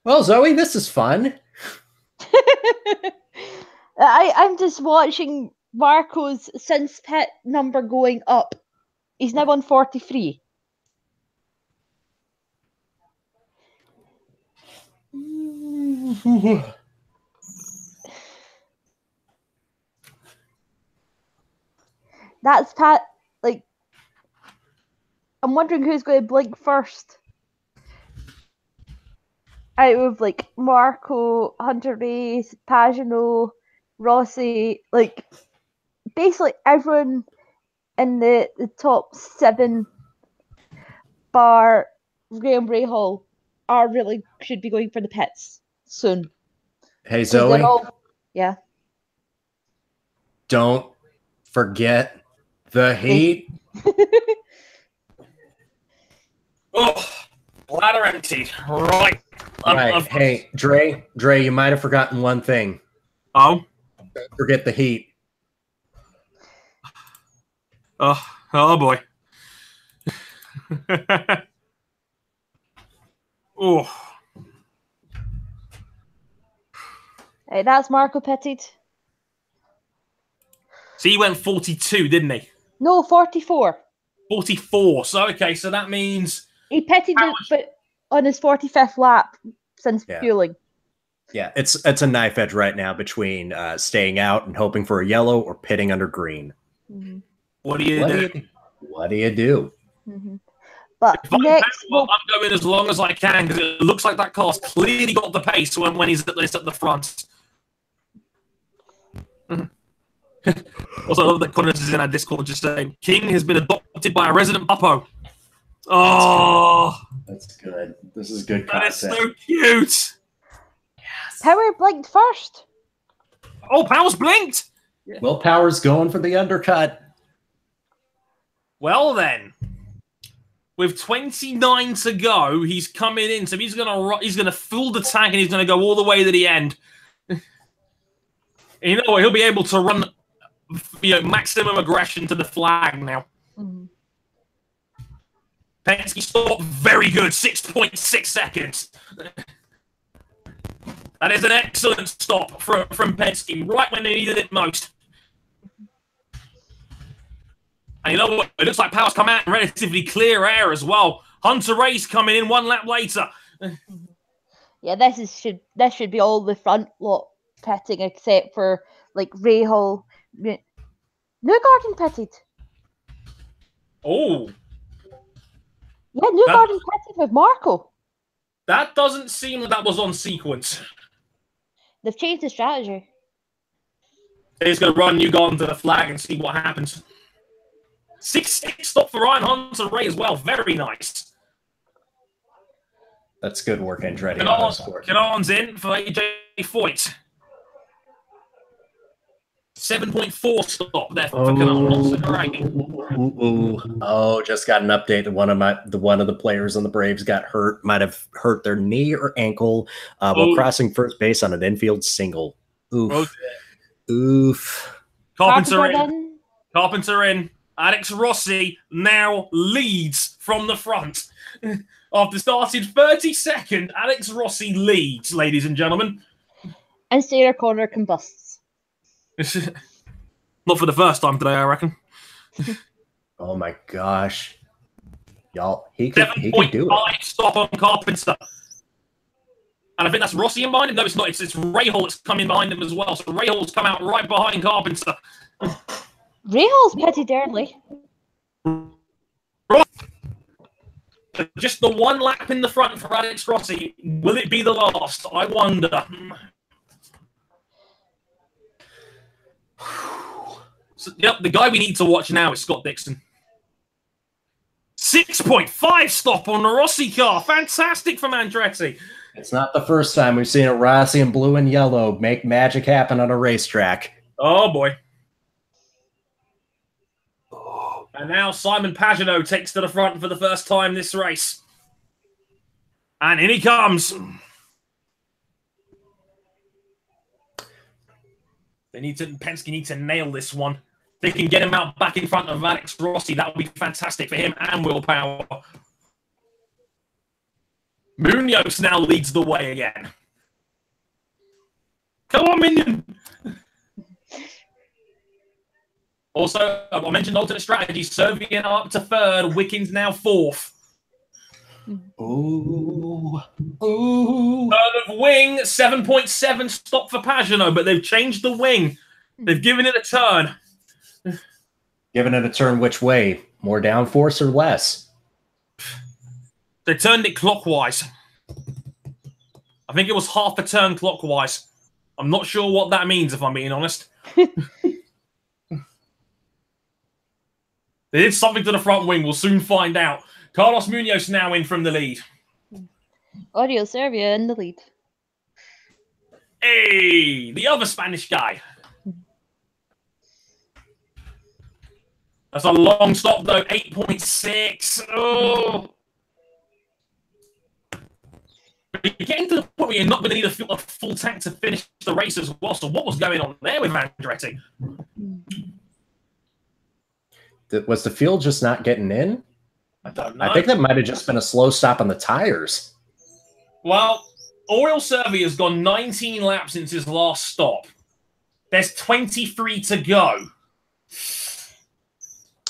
Well, Zoe, this is fun. I'm just watching Marco's since pit number going up. He's now on 43. That's Pat. Like, I'm wondering who's going to blink first. Out of like Marco, Hunter Race, Pagano, Rossi, like basically everyone in the top 7 bar Graham Rahal are really should be going for the pits soon. Hey Zoe, yeah. Don't forget the heat. Oh, bladder empty. Right. Right. Hey, Dre, you might have forgotten one thing. Oh? Don't forget the heat. Oh boy. Oh. Hey, that's Marco pitted. So he went 42, didn't he? No, 44. 44. So okay, so that means he pitted but on his 45th lap since fueling. Yeah, it's a knife edge right now between staying out and hoping for a yellow or pitting under green. Mm-hmm. What do you do? What do you do? Mm-hmm. But next, I'm going as long as I can because it looks like that car's clearly got the pace when he's at the front. Also, I love that Connors is in our Discord just saying King has been adopted by a resident puppo. Oh, that's good. This is good content. That is so cute. Yes. Power blinked first. Oh, Power's blinked. Well, Power's going for the undercut. Well then, with 29 to go, he's coming in, so he's gonna fill the tank and he's gonna go all the way to the end. You know what? He'll be able to run, maximum aggression to the flag now. Mm-hmm. Penske stop, very good, 6.6 seconds. That is an excellent stop from Penske, right when they needed it most. And you know what? It looks like Power's come out in relatively clear air as well. Hunter Race coming in 1 lap later. Yeah, this should be all the front lot pitting except for like Rahal. Newgarden pitted. Oh. Yeah, Newgarden pitted with Marco. That doesn't seem like that was on sequence. They've changed the strategy. He's going to run Newgarden to the flag and see what happens. 6-6 stop for Ryan Hunter Ray as well. Very nice. That's good work, Andretti. Canon's in for AJ Foyt. 7.4 stop there for Canon. Oh, just got an update that one of the players on the Braves got hurt. Might have hurt their knee or ankle while crossing first base on an infield single. Oof. Okay. Oof. Carpenter in. Alex Rossi now leads from the front. After starting 32nd, Alex Rossi leads, ladies and gentlemen. And Sarah Connor combusts. Not for the first time today, I reckon. Oh my gosh. Y'all, he could do it. Stop on Carpenter. And I think that's Rossi in behind him. No, it's not. It's Rahal that's coming behind him as well. So Rahal's come out right behind Carpenter. Rahal's pitted early. Just the 1 lap in the front for Alex Rossi. Will it be the last? I wonder. So, yep, the guy we need to watch now is Scott Dixon. 6.5 stop on the Rossi car. Fantastic from Andretti. It's not the first time we've seen a Rossi in blue and yellow make magic happen on a racetrack. Oh, boy. And now Simon Pagenaud takes to the front for the first time this race. And in he comes. Penske need to nail this one. They can get him out back in front of Alex Rossi. That would be fantastic for him and Will Power. Munoz now leads the way again. Come on, Minion. Also, I mentioned alternate strategy. Servian up to third. Wickens now fourth. Ooh. Ooh. Third of wing. 7.7 stop for Pagenaud, but they've changed the wing. They've given it a turn. Giving it a turn which way? More downforce or less? They turned it clockwise. I think it was half a turn clockwise. I'm not sure what that means, if I'm being honest. They did something to the front wing. We'll soon find out. Carlos Munoz now in from the lead. Oriol Servia in the lead. Hey, the other Spanish guy. That's a long stop, though. 8.6. Oh. But you're getting to the point where you're not going to need a full tank to finish the race as well. So what was going on there with Andretti? Was the field just not getting in? I don't know. I think that might have just been a slow stop on the tires. Well, Oriol Servia has gone 19 laps since his last stop. There's 23 to go.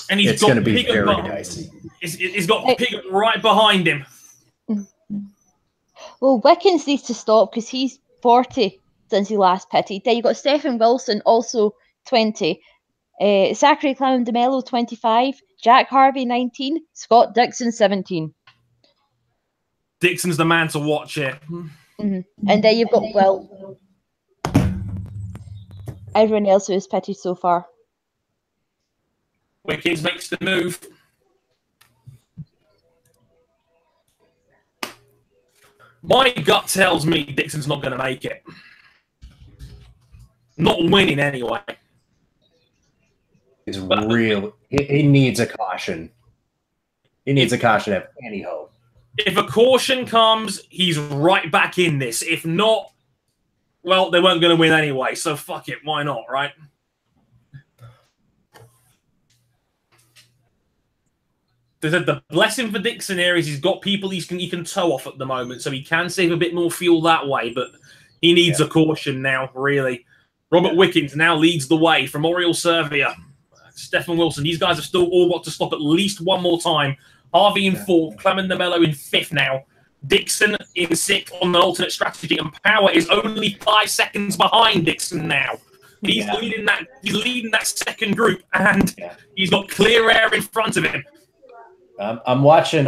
And he's It's going to be very dicey. He's got Piggott right behind him. Well, Wickens needs to stop because he's 40 since he last pitted. Then you've got Stephen Wilson, also 20. Zachary Clement de Mello, 25. Jack Harvey, 19. Scott Dixon, 17. Dixon's the man to watch here. And then you've got Will. Everyone else who has pitted so far. Wickens makes the move. My gut tells me Dixon's not going to make it. Not winning anyway. He's real. He needs a caution. He needs a caution to have any hope. If a caution comes, he's right back in this. If not, well, they weren't going to win anyway. So fuck it. Why not, right? The blessing for Dixon here is he's got people he can tow off at the moment, so he can save a bit more fuel that way, but he needs a caution now, really. Robert Wickens now leads the way from Oriol Servia. Stephen Wilson, these guys have still all got to stop at least one more time. Harvey in fourth, Clement de Mello in fifth now. Dixon in sixth on the alternate strategy, and Power is only 5 seconds behind Dixon now. He's leading that second group, and he's got clear air in front of him. I'm watching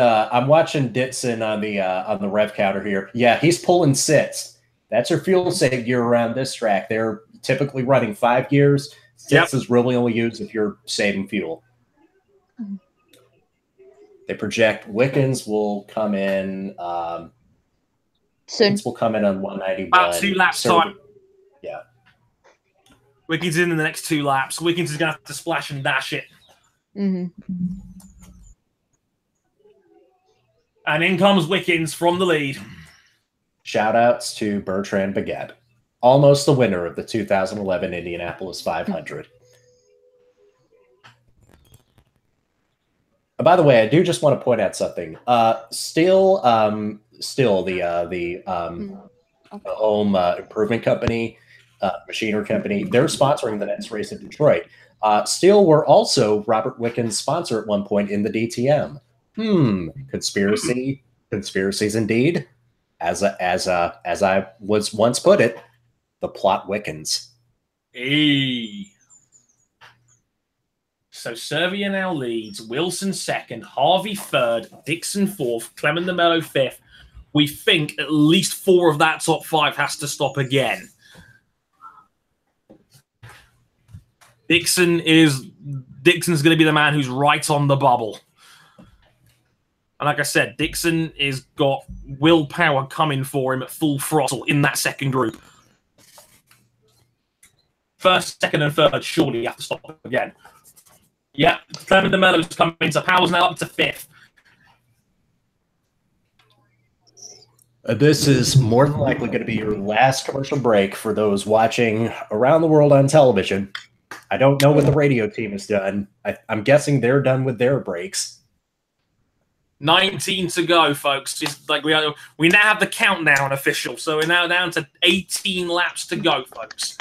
Dixon on the rev counter here. Yeah, he's pulling 6. That's your fuel save gear around this track. They're typically running 5 gears. 6 is really only used if you're saving fuel. They project Wickens will come in soon. Wickens will come in on 191. About 2 laps time. Yeah. Wickens in the next 2 laps. Wickens is going to have to splash and dash it. And in comes Wickens from the lead. Shout-outs to Bertrand Baguette, almost the winner of the 2011 Indianapolis 500. By the way, I do just want to point out something. Still, the home improvement company, machinery company, they're sponsoring the next race in Detroit. Still, were also Robert Wickens' sponsor at one point in the DTM. Conspiracies indeed. As I was once put it, the plot Wickens. Hey. So Servia now leads. Wilson second, Harvey third, Dixon fourth, Clement de Mello fifth. We think at least 4 of that top 5 has to stop again. Dixon's going to be the man who's right on the bubble. And like I said, Dixon is got willpower coming for him at full throttle in that second group. First, second, and third, surely you have to stop again. Yeah, Clement de Mello's coming, so Power's now up to 5th. This is more than likely going to be your last commercial break for those watching around the world on television. I don't know what the radio team has done. I'm guessing they're done with their breaks. 19 to go, folks. Just like we now have the countdown official, so we're now down to 18 laps to go, folks.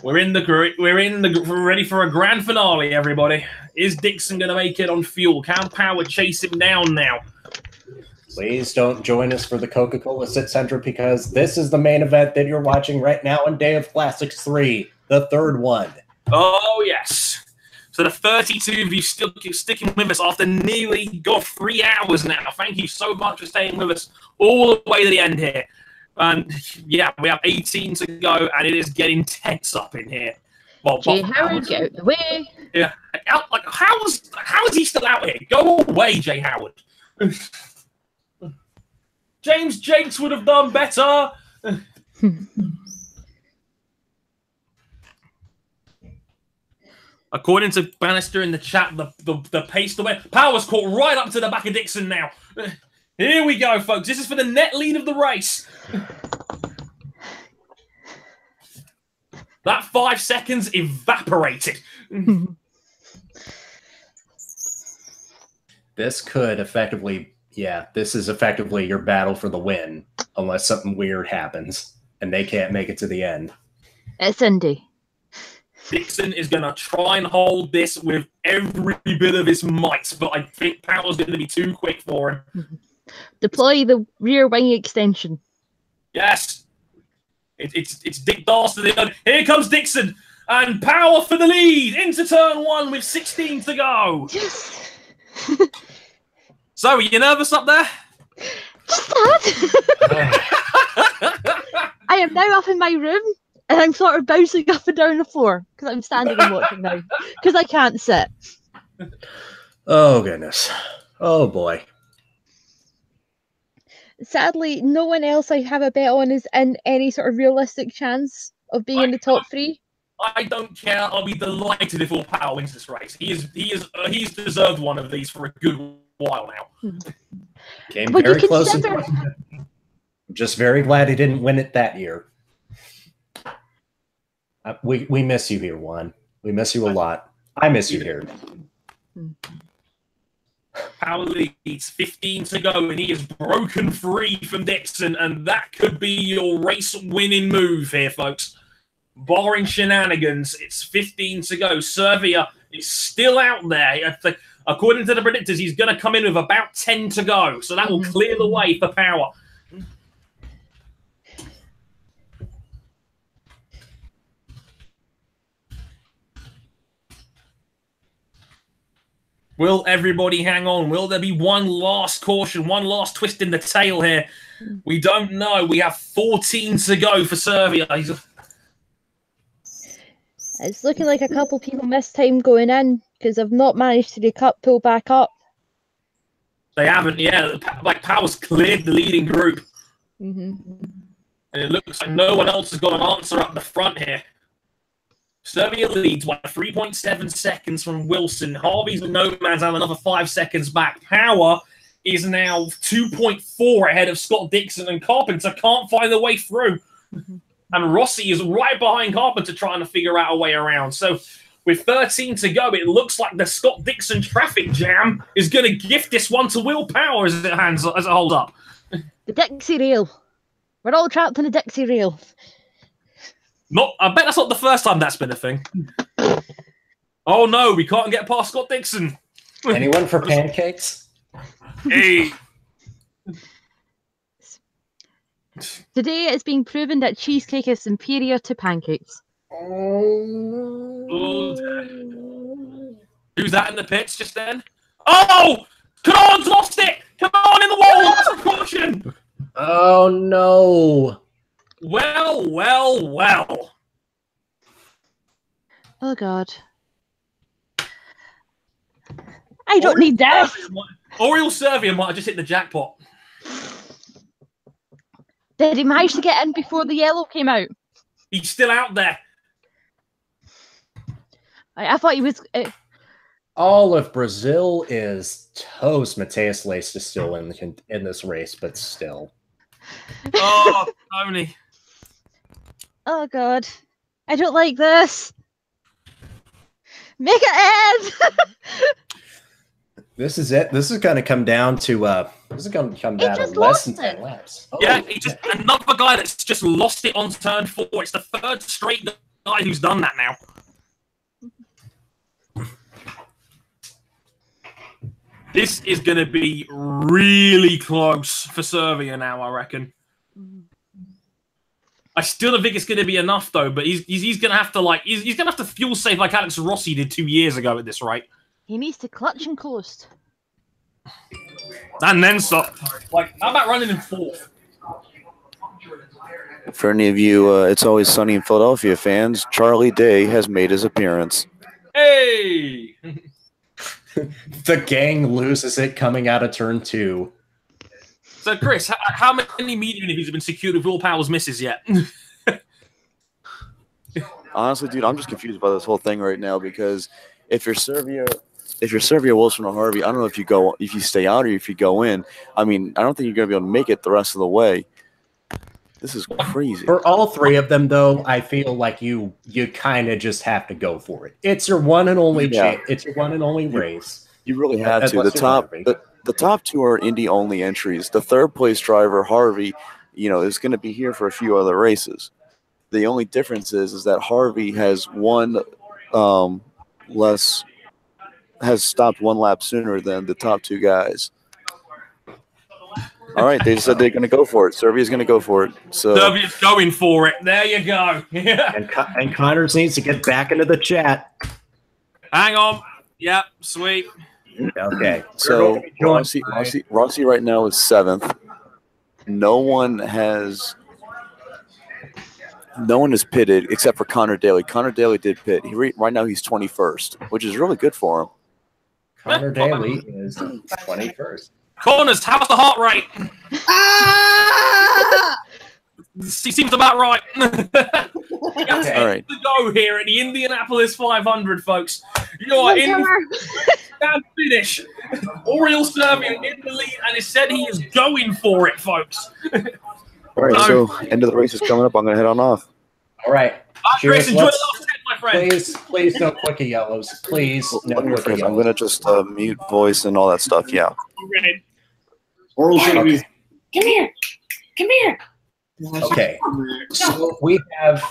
We're ready for a grand finale, everybody. Is Dixon going to make it on fuel? Can Power chase him down now? Please don't join us for the Coca-Cola Sit Center, because this is the main event that you're watching right now on Day of Classics 3, the third one. Oh, yes. So the 32 of you still keep sticking with us after nearly 3 hours now. Thank you so much for staying with us all the way to the end here. And yeah, we have 18 to go, and it is getting tense up in here. Well, Jay Howard, get out the way. Yeah, like how is he still out here? Go away, Jay Howard. James Jakes would have done better. According to Bannister in the chat, the pace the way Power's caught right up to the back of Dixon now. Here we go, folks. This is for the net lead of the race. That 5 seconds evaporated. This could effectively, this is effectively your battle for the win, unless something weird happens and they can't make it to the end. It's Indy. Dixon is going to try and hold this with every bit of his might, but I think Power's going to be too quick for him. Deploy the rear wing extension. Yes. It's Dick Dawson. Here comes Dixon. And Power for the lead into turn 1 with 16 to go. Yes. So, are you nervous up there? Just that. I am now up in my room, and I'm sort of bouncing up and down the floor because I'm standing and watching now because I can't sit. Oh, goodness. Oh, boy. Sadly, no one else I have a bet on is in any sort of realistic chance of being in the top 3. I don't care. I'll be delighted if All Power wins this race. He's deserved one of these for a good while now. Came very close. I'm just very glad he didn't win it that year. We miss you here, Juan. We miss you a lot. I miss you here. Power leads 15 to go, and he is broken free from Dixon, and that could be your race-winning move here, folks. Barring shenanigans, it's 15 to go. Servia is still out there. According to the predictors, he's going to come in with about 10 to go, so that will clear the way for Power. Will everybody hang on? Will there be one last caution, one last twist in the tail here? We don't know. We have 14 to go for Servia. It's looking like a couple people missed time going in because I've not managed to pull back up. They haven't, yeah. Like Power's cleared the leading group. And it looks like no one else has got an answer up the front here. Servia leads by 3.7 seconds from Wilson. Harvey's and Nomad's have another 5 seconds back. Power is now 2.4 ahead of Scott Dixon, and Carpenter can't find a way through. And Rossi is right behind Carpenter trying to figure out a way around. So with 13 to go, it looks like the Scott Dixon traffic jam is going to gift this one to Will Power as it holds up. The Dixie rail. We're all trapped in a Dixie rail. I bet that's not the first time that's been a thing. Oh no, we can't get past Scott Dixon. Anyone for pancakes? Hey. Today it's being proven that cheesecake is superior to pancakes. Who's that in the pits just then? Oh! Khan's lost it! Come on, in the wall! That's a caution! Oh no! Well, well, well. Oh god. I don't need that. Oriel Servia might have just hit the jackpot. Did he manage to get in before the yellow came out? He's still out there. I thought he was. All of Brazil is toast. Mateus Lace is still in this race, but still. Oh, Tony. Oh God, I don't like this. Make it end. This is it. This is going to come down to less than 10 laps. Oh, yeah, another guy that's just lost it on turn 4. It's the third straight guy who's done that now. This is going to be really close for Servia now, I reckon. I still don't think it's going to be enough though, but he's going to have to he's going to have to fuel save like Alex Rossi did 2 years ago at this rate. He needs to clutch and coast. And then stop. Like, how about running in 4th? For any of you It's Always Sunny in Philadelphia fans, Charlie Day has made his appearance. Hey! The gang loses it coming out of turn 2. So, Chris, how many medium interviews have been secured with Will Powers misses yet? Honestly, dude, I'm just confused by this whole thing right now because if you're Servia, Wilson, or Harvey, I don't know if you stay out or if you go in. I mean, I don't think you're going to be able to make it the rest of the way. This is crazy. For all 3 of them, though, I feel like you kind of just have to go for it. It's your one and only it's your one and only race. You really have to. The top 2 are Indy only entries. The 3rd place driver, Harvey, is going to be here for a few other races. The only difference is that Harvey has has stopped 1 lap sooner than the top 2 guys. All right, they said they're going to go for it. Servia's going to go for it. So Servia's going for it. There you go. and Connors needs to get back into the chat. Hang on. Yep, sweet. Okay. So Rossi right now is 7th. No one has pitted except for Connor Daly. Connor Daly did pit. Right now he's 21st, which is really good for him. Connor Daly is 21st. Corners, how's the heart rate? He seems about right. That's All right. to go here at the Indianapolis 500, folks. You are in the finish. Oriel Servia in the lead, and he said he is going for it, folks. All right, so end of the race is coming up. I'm going to head on off. All right. Chris, enjoy the last 10, my friend. Please no quickie yellows. Please no quickie yellows. I'm going to just mute voice and all that stuff. Yeah. Right. Okay. Come here. Come here. Okay. So we have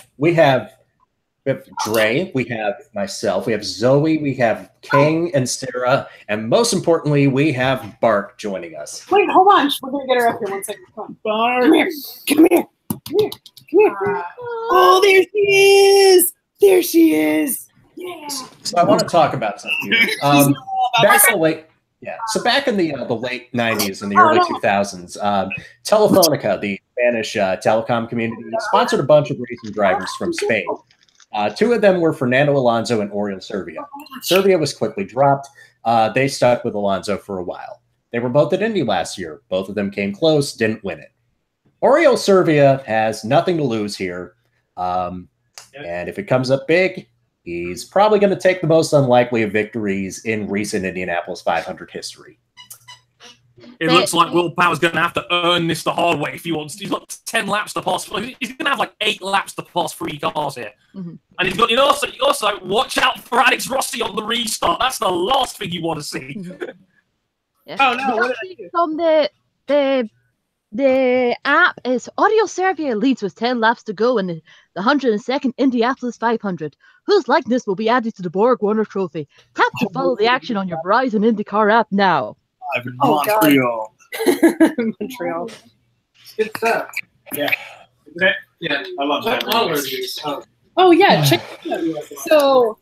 Dre, we have myself, we have Zoe, we have King and Sarah, and most importantly, we have Bark joining us. Wait, hold on. We're going to get her up here 1 second. Come on. Bark. Come here. Come here. Come here. Come here. Oh, there she is. There she is. Yeah. So I want to talk about something here. Back in the late 90s and the early 2000s, Telefonica, the Spanish telecom community, sponsored a bunch of racing drivers from Spain. 2 of them were Fernando Alonso and Oriol Servia. Servia was quickly dropped. They stuck with Alonso for a while. They were both at Indy last year. Both of them came close, didn't win it. Oriol Servia has nothing to lose here. And if it comes up big, he's probably going to take the most unlikely of victories in recent Indianapolis 500 history. It looks like Will Power's going to have to earn this the hard way if he wants. He's got 10 laps to pass. He's going to have like 8 laps to pass 3 cars here. Mm-hmm. And he's got. You also watch out for Alex Rossi on the restart. That's the last thing you want to see. Yeah. Oh no! What did I do? From the app is Oriol Servia leads with 10 laps to go in the 102nd Indianapolis 500. Whose likeness will be added to the Borg Warner Trophy? Tap to follow the action on your Verizon IndyCar app now. Montreal. Montreal. It's that. Yeah. Okay. Yeah, I love that. Oh yeah, check it out. So,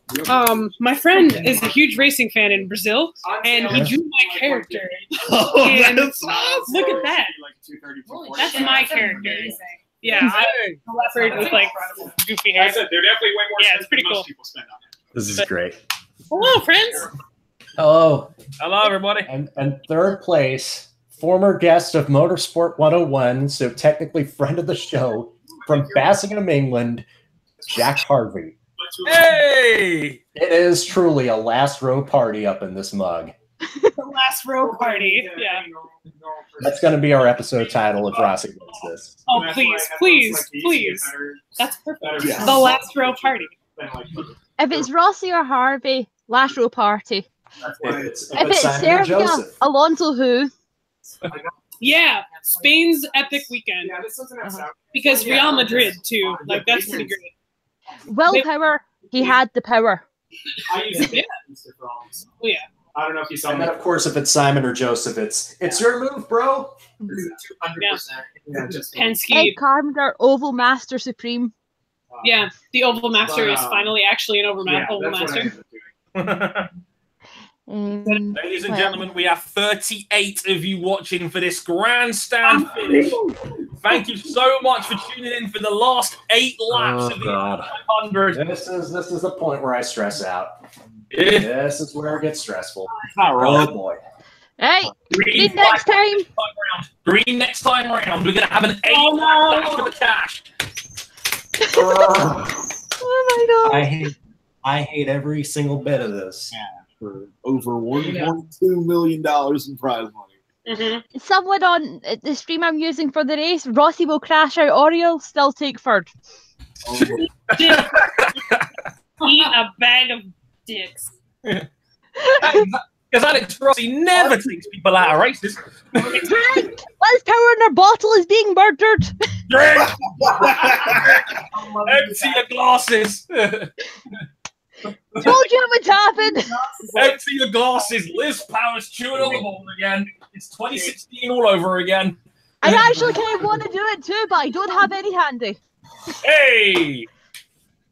my friend is a huge racing fan in Brazil, and he drew my character. And that's awesome. Look at that. That's my character. Yeah, I leopard with like goofy hair. I said they're definitely way more. Yeah, it's pretty cool. People spend on it. This is great. Hello, friends. Hello. Hello, everybody. And third place, former guest of Motorsport 101, so technically friend of the show, from Bassingham, England, Jack Harvey. Hey! It is truly a last row party up in this mug. The last row party. Yeah. That's going to be our episode title if Rossi wins this. Oh, please. That's perfect. The last row party. If it's Rossi or Harvey, last row party. If it's Serbia, Joseph. Alonso who? Yeah, Spain's epic weekend. Because Real Madrid too. Like that's pretty great. Willpower. He had the power. Yeah. Oh yeah. I don't know if you saw And then, of course, if it's Simon or Joseph, it's your move, bro. 200%. Yeah, just Penske. Ed Carpenter, Oval Master Supreme. Yeah, the Oval Master is finally actually an Oval Master. Ladies and gentlemen, we have 38 of you watching for this grandstand finish. Thank you so much for tuning in for the last 8 laps of the 500. This is the point where I stress out. Yeah. This is where it gets stressful. Oh boy. Hey, green next time. Green next time round. We're gonna have an 8 lap dash for the cash. Oh my god. I hate every single bit of this. For over $1.2 million in prize money. Someone on the stream I'm using for the race, Rossi will crash out Oriole, still take third. Eat a bag of dicks. Because Alex Rossi never takes people out of races. Drink! Let's power in their bottle is being murdered. Drink! Empty your glasses. Told you it would happen. Empty your glasses. Liz Power's chewing on the ball again. It's 2016 all over again. I actually kind of want to do it too, but I don't have any handy. Hey!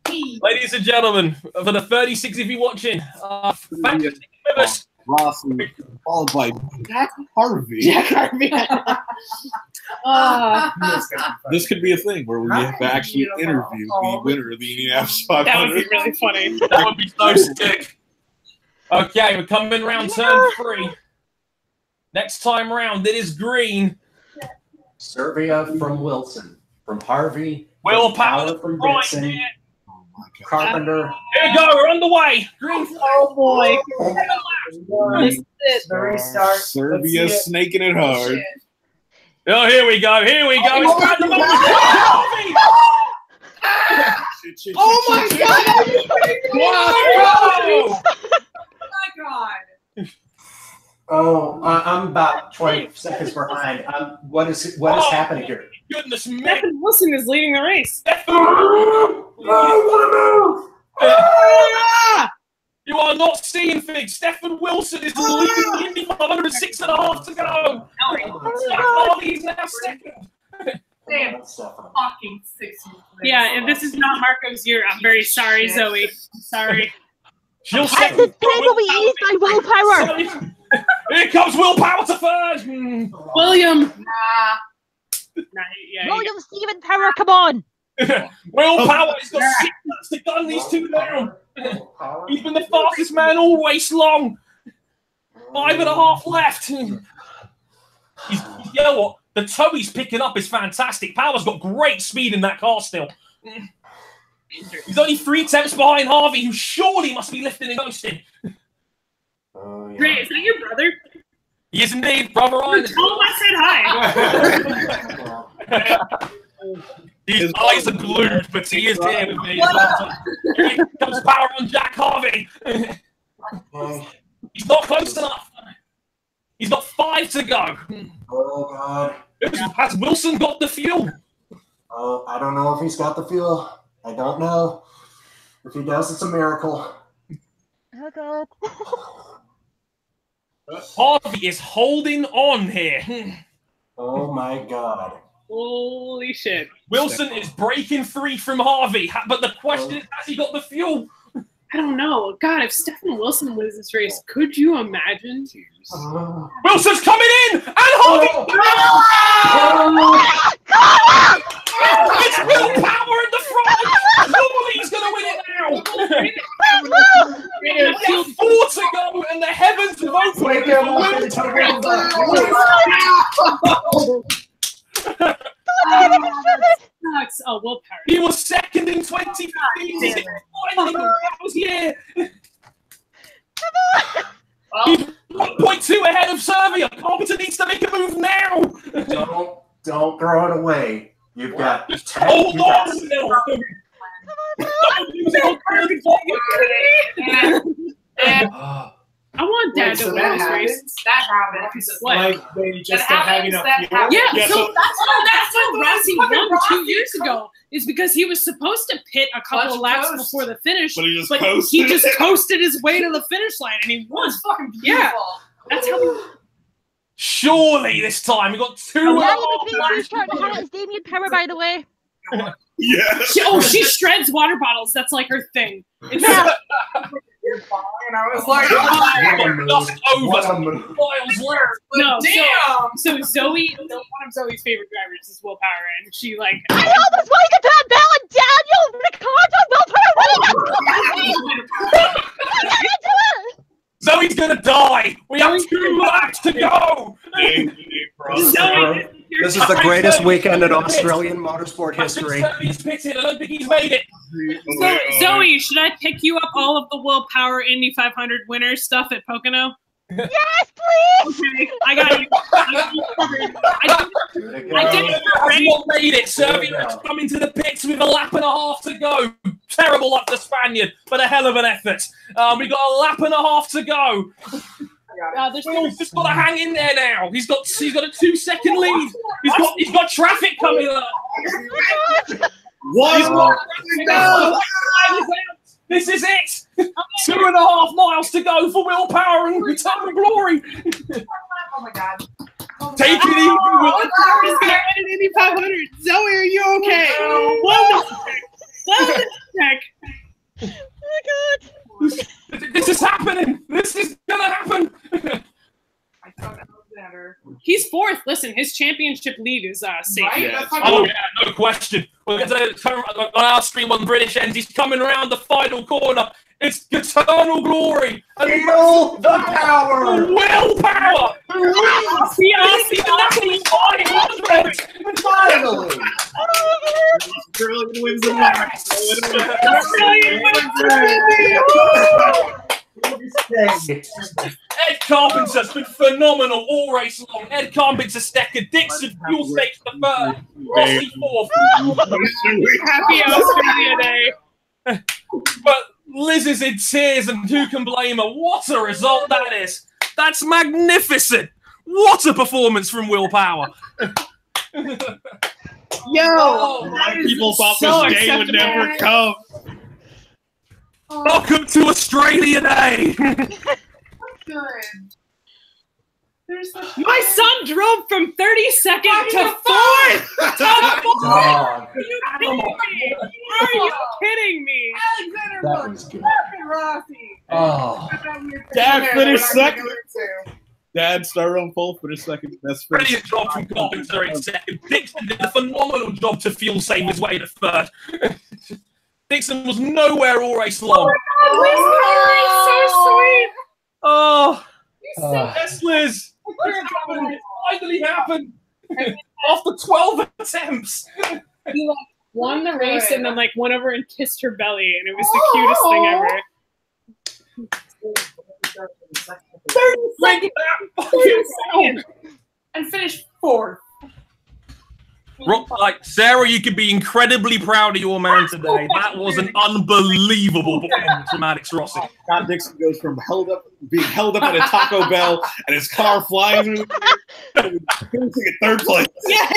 Ladies and gentlemen, for the 36 of you watching, thanks for sticking with us. Rossi, followed by Jack Harvey. This could be a thing where we have to actually interview the winner of the Indianapolis 500. That would be really funny. That would be so sick. Okay, we're coming round turn 3. Next time round, it is green. Serbia from Wilson. From Harvey. Willpower from right Dixon. there. Carpenter. Here we go, we're underway. Green. Oh boy. This is it. The restart. Serbia snaking it hard. Oh, here we go. It's time to move. Oh my god! Whoa! Oh my god! Oh, I'm about 20 seconds behind. What is happening here? Goodness me! Stephen Wilson is leading the race. You are not seeing things. Stephen Wilson is leading the Indy 500 with 6.5 to go. Harvey's now second. Fucking 6 minutes. Yeah, and this is not Marco's year. I'm very sorry, Zoe. Sorry. She'll I said will be eased by willpower. Here comes Willpower to third. William. William Stephen Power, come on. Willpower has got 6 minutes to gun these two down. He's been the fastest man all race long. 5.5 left. You know what? The toe he's picking up is fantastic. Power's got great speed in that car still. He's only 3 tenths behind Harvey, who surely must be lifting and ghosting. Great, is that your brother? He is indeed, brother Ryan. Tell him I said hi. His eyes are glued, but he is here with me. Here comes Power on Jack Harvey. He's not close enough. He's got 5 to go. Oh, God. Has Wilson got the fuel? Oh, I don't know if he's got the fuel. I don't know. If he does, it's a miracle. Oh, God. Harvey is holding on here. Oh, my God. Holy shit. Wilson is breaking free from Harvey, but the question is, has he got the fuel? I don't know. God, if Stephen Wilson wins this race, could you imagine? Wilson's coming in! And Harvey! It's Willpower in the front! Surely he's going to win it now! We have 4 to go, and the heavens second in 2015. Finally, that was year. He's 1.2 ahead of Serbia. Carpenter needs to make a move now. Don't throw it away. You've got 10. Hold on. I want Dad to win this race. That happens. Like they just don't have enough fuel. Yeah, so that's how Rossi won 2 years ago. Is because he was supposed to pit a couple of laps before the finish, But he just he just coasted his way to the finish line, and he won. It's fucking beautiful. Yeah, that's how. Surely this time we got 2 Who's trying to hat is Damien Power, by the way. Yeah. She shreds water bottles. That's like her thing. It's And I was like, just over. Miles left. no, damn. so Zoe, one of Zoe's favorite drivers is Will Power, and she like. I almost want to get that Daniel Ricciardo. Zoe's gonna die. We have 2 laps to go. Zoe, This is the greatest weekend in Australian motorsport history. He's pitted. I don't think he's made it. Zoe, should I pick you up all of the Will Power Indy 500 winner stuff at Pocono? Yes, please. Okay, I got you. I didn't. Has not made it. Serbia has come into the pits with a lap and a half to go. Terrible luck to Spaniard, but a hell of an effort. We got a lap and a half to go. He's just got to hang in there now. He's got a 2-second lead. He's got traffic coming up. This is it. 2.5 miles to go for Will Power and return to glory. Oh my god. Take it easy, Will. He's gonna win an Indy 500. Zoe, are you okay? Wellness check. Oh my god. This is happening. This is gonna happen. I thought Alexander. He's 4th. Listen, his championship lead is safe. Right? Yeah. Oh yeah, no question. We're going to turn on our stream on British Ends. He's coming around the final corner. It's eternal glory. And Will the Power. Will Power. Finally. Australian wins the race. Ed Carpenter's been phenomenal all race long. Ed Carpenter second, Dixon fuel stakes the third, Rossi 4th. Happy Australia Day. But Liz is in tears, and who can blame her? What a result that is! That's magnificent! What a performance from Will Power! People thought this day would never come. Welcome to Australia Day! Good. There's such My son drove from 32nd to 4th. Dog. Are you kidding me? Alexander That was good. fucking Rossi. Oh. Dad finished second. Dad started on pole, finished second. That's Brilliant job from Carpenter in second. Dixon did a phenomenal job to fuel save his way to third. Dixon was nowhere all race long. So sweet. Oh, Uh, yes, Liz. It finally happened. After 12 attempts. He like won the race and then like went over and kissed her belly, and it was the cutest thing ever. 30 seconds. And finished 4th. Like Sarah, you could be incredibly proud of your man today. That was an unbelievable performance from Alex Rossi. Scott Dixon goes from being held up at a Taco Bell and his car flying through the finishing at 3rd place. Yeah.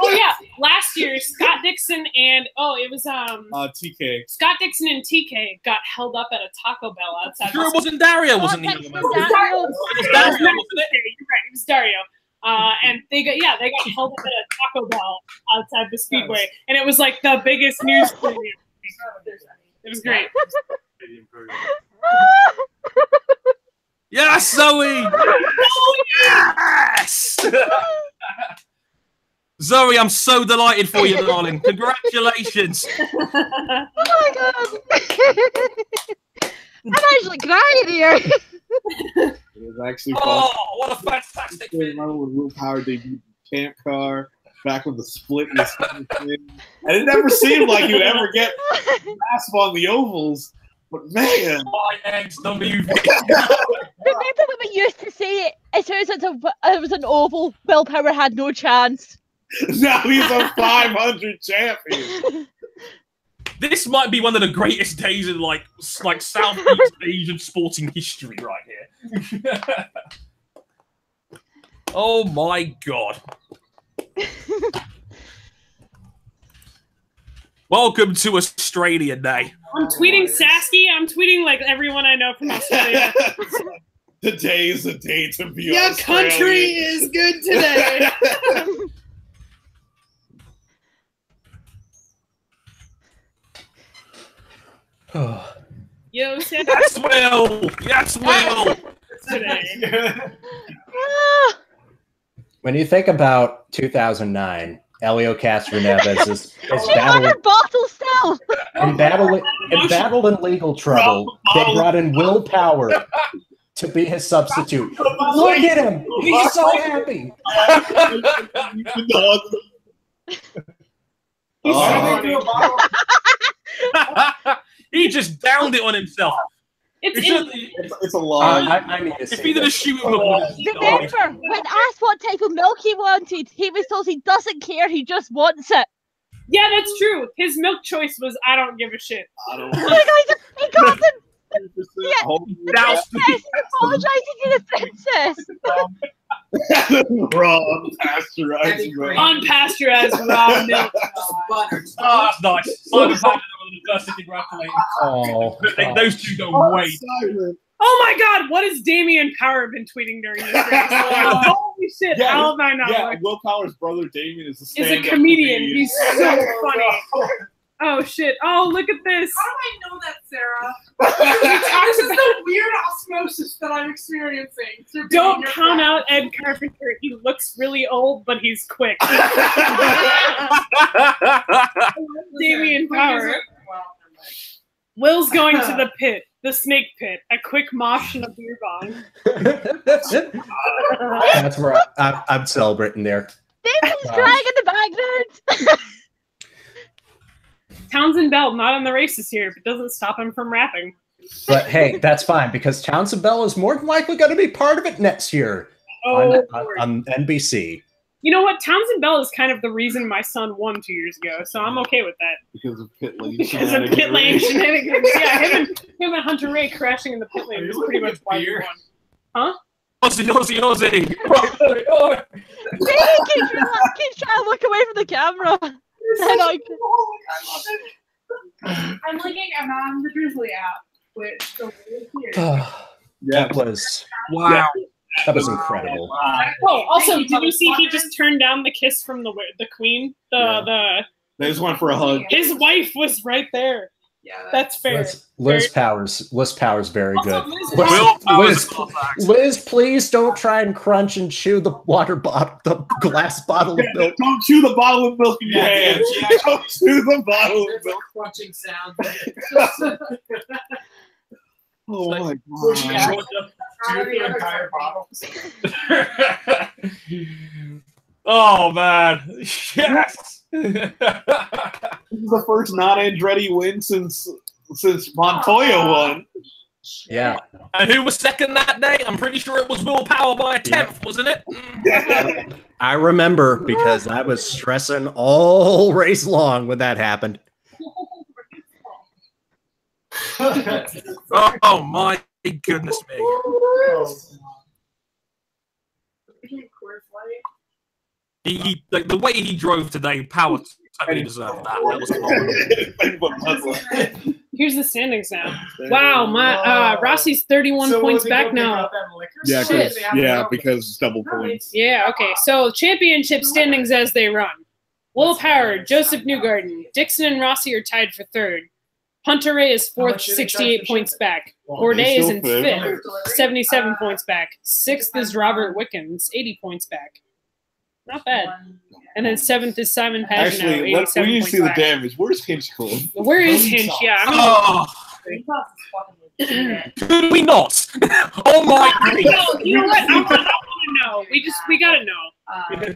Oh yeah. Last year, Scott Dixon and it was TK. Scott Dixon and TK got held up at a Taco Bell outside. Sure, it wasn't Dario, wasn't he? Dario. It was Dario, wasn't it? You're right. It was Dario. And they got held up at a Taco Bell outside the Speedway, and it was like the biggest news story. It was great. Yes, Zoe! Yes! Zoe, I'm so delighted for you, darling. Congratulations. Oh my god. I'm actually crying here. It was actually fun. Oh, what a fantastic I remember when Will Power debuted the camp car. back when the split was and it never seemed like you'd ever get grasp on the ovals. But man, WV. Remember when we used to say it as soon as it was an oval, Willpower had no chance. Now he's a 500 champion. This might be one of the greatest days in like Southeast Asian sporting history right here. Oh my god. Welcome to Australia Day. I'm tweeting Sasky. I'm tweeting like everyone I know from Australia. Today is a day to be Your Australian. country is good today. Yo, Sasky. Yes, Will. Yes, Will. Today. When you think about 2009, Elio Castro Neves is Another battling bottle still. in battle and legal trouble. They brought in Willpower to be his substitute. Look at him. He's so happy. He just downed it on himself. It's a lie. I need to If say he didn't this. shoot him, it Remember, when asked what type of milk he wanted, he was told he doesn't care, he just wants it. Yeah, that's true. His milk choice was I don't give a shit. I don't Oh my god, he got him! Yeah, the Now- princess apologizing to the princess. raw, unpasteurized milk. Unpasteurized raw milk. Oh, that's nice. Simon Patrick on the first to congratulate. Oh, Those two go way. Oh my god, what has Damian Power been tweeting during this race? Holy shit, Yeah, how have I not Yeah, looked? Willpower's brother Damien is a Is stand-up a comedian. He's so funny. Oh shit. Oh, look at this. How do I know that, Sarah? This is the weird osmosis that I'm experiencing. through being Don't your count friend. out Ed Carpenter. He looks really old, but he's quick. Damian Power. Will's going to the pit, the snake pit, a quick mosh and a beer bong. that's where I'm celebrating there. David's crying in the background. Townsend Bell not in the race this year, but doesn't stop him from rapping. But hey, that's fine because Townsend Bell is more than likely going to be part of it next year Oh, on NBC. you know what? Townsend Bell is kind of the reason my son won 2 years ago, so I'm okay with that. because of pit lane Because of pit lane shenanigans. Yeah, him and Hunter Ray crashing in the pit lane is pretty much why he won. Huh? Aussie. David keeps trying to look away from the camera. I'm looking. I'm on the Drizzly app, which the weird here. That was incredible. Oh, also, did you see he just turned down the kiss from the queen? They just went for a hug. His wife was right there. Yeah, That's fair. Liz Powers very good. Will Liz, please don't try and crunch and chew the water bottle, the glass bottle of milk. Don't chew the bottle of milk in your hands. Don't chew the bottle of milk. crunching sound. Oh my the entire bottle. Oh man, yes. This is the first non-Andretti win since Montoya won. Yeah. And who was second that day? I'm pretty sure it was Willpower by a 10th, wasn't it? I remember because I was stressing all race long when that happened. Oh my goodness me. He like the way he drove today, Power totally deserved that. That was Here's the standings now. Wow, my Rossi's 31 points back now. Yeah, because it's double points. Yeah, okay. So championship standings as they run. Willpower, Joseph Newgarden, Dixon and Rossi are tied for third. Hunter Ray is fourth, 68 points back. Bourdais is in fifth, 77 points back. Sixth is Robert Wickens, 80 points back. Not bad. And then seventh is Simon Pagenaud, Actually, 87 we need to points see the back. damage. Where's Hinchcliffe? Where is Hinch? Yeah, Could we not? Oh my you know what? I want to know. We gotta know.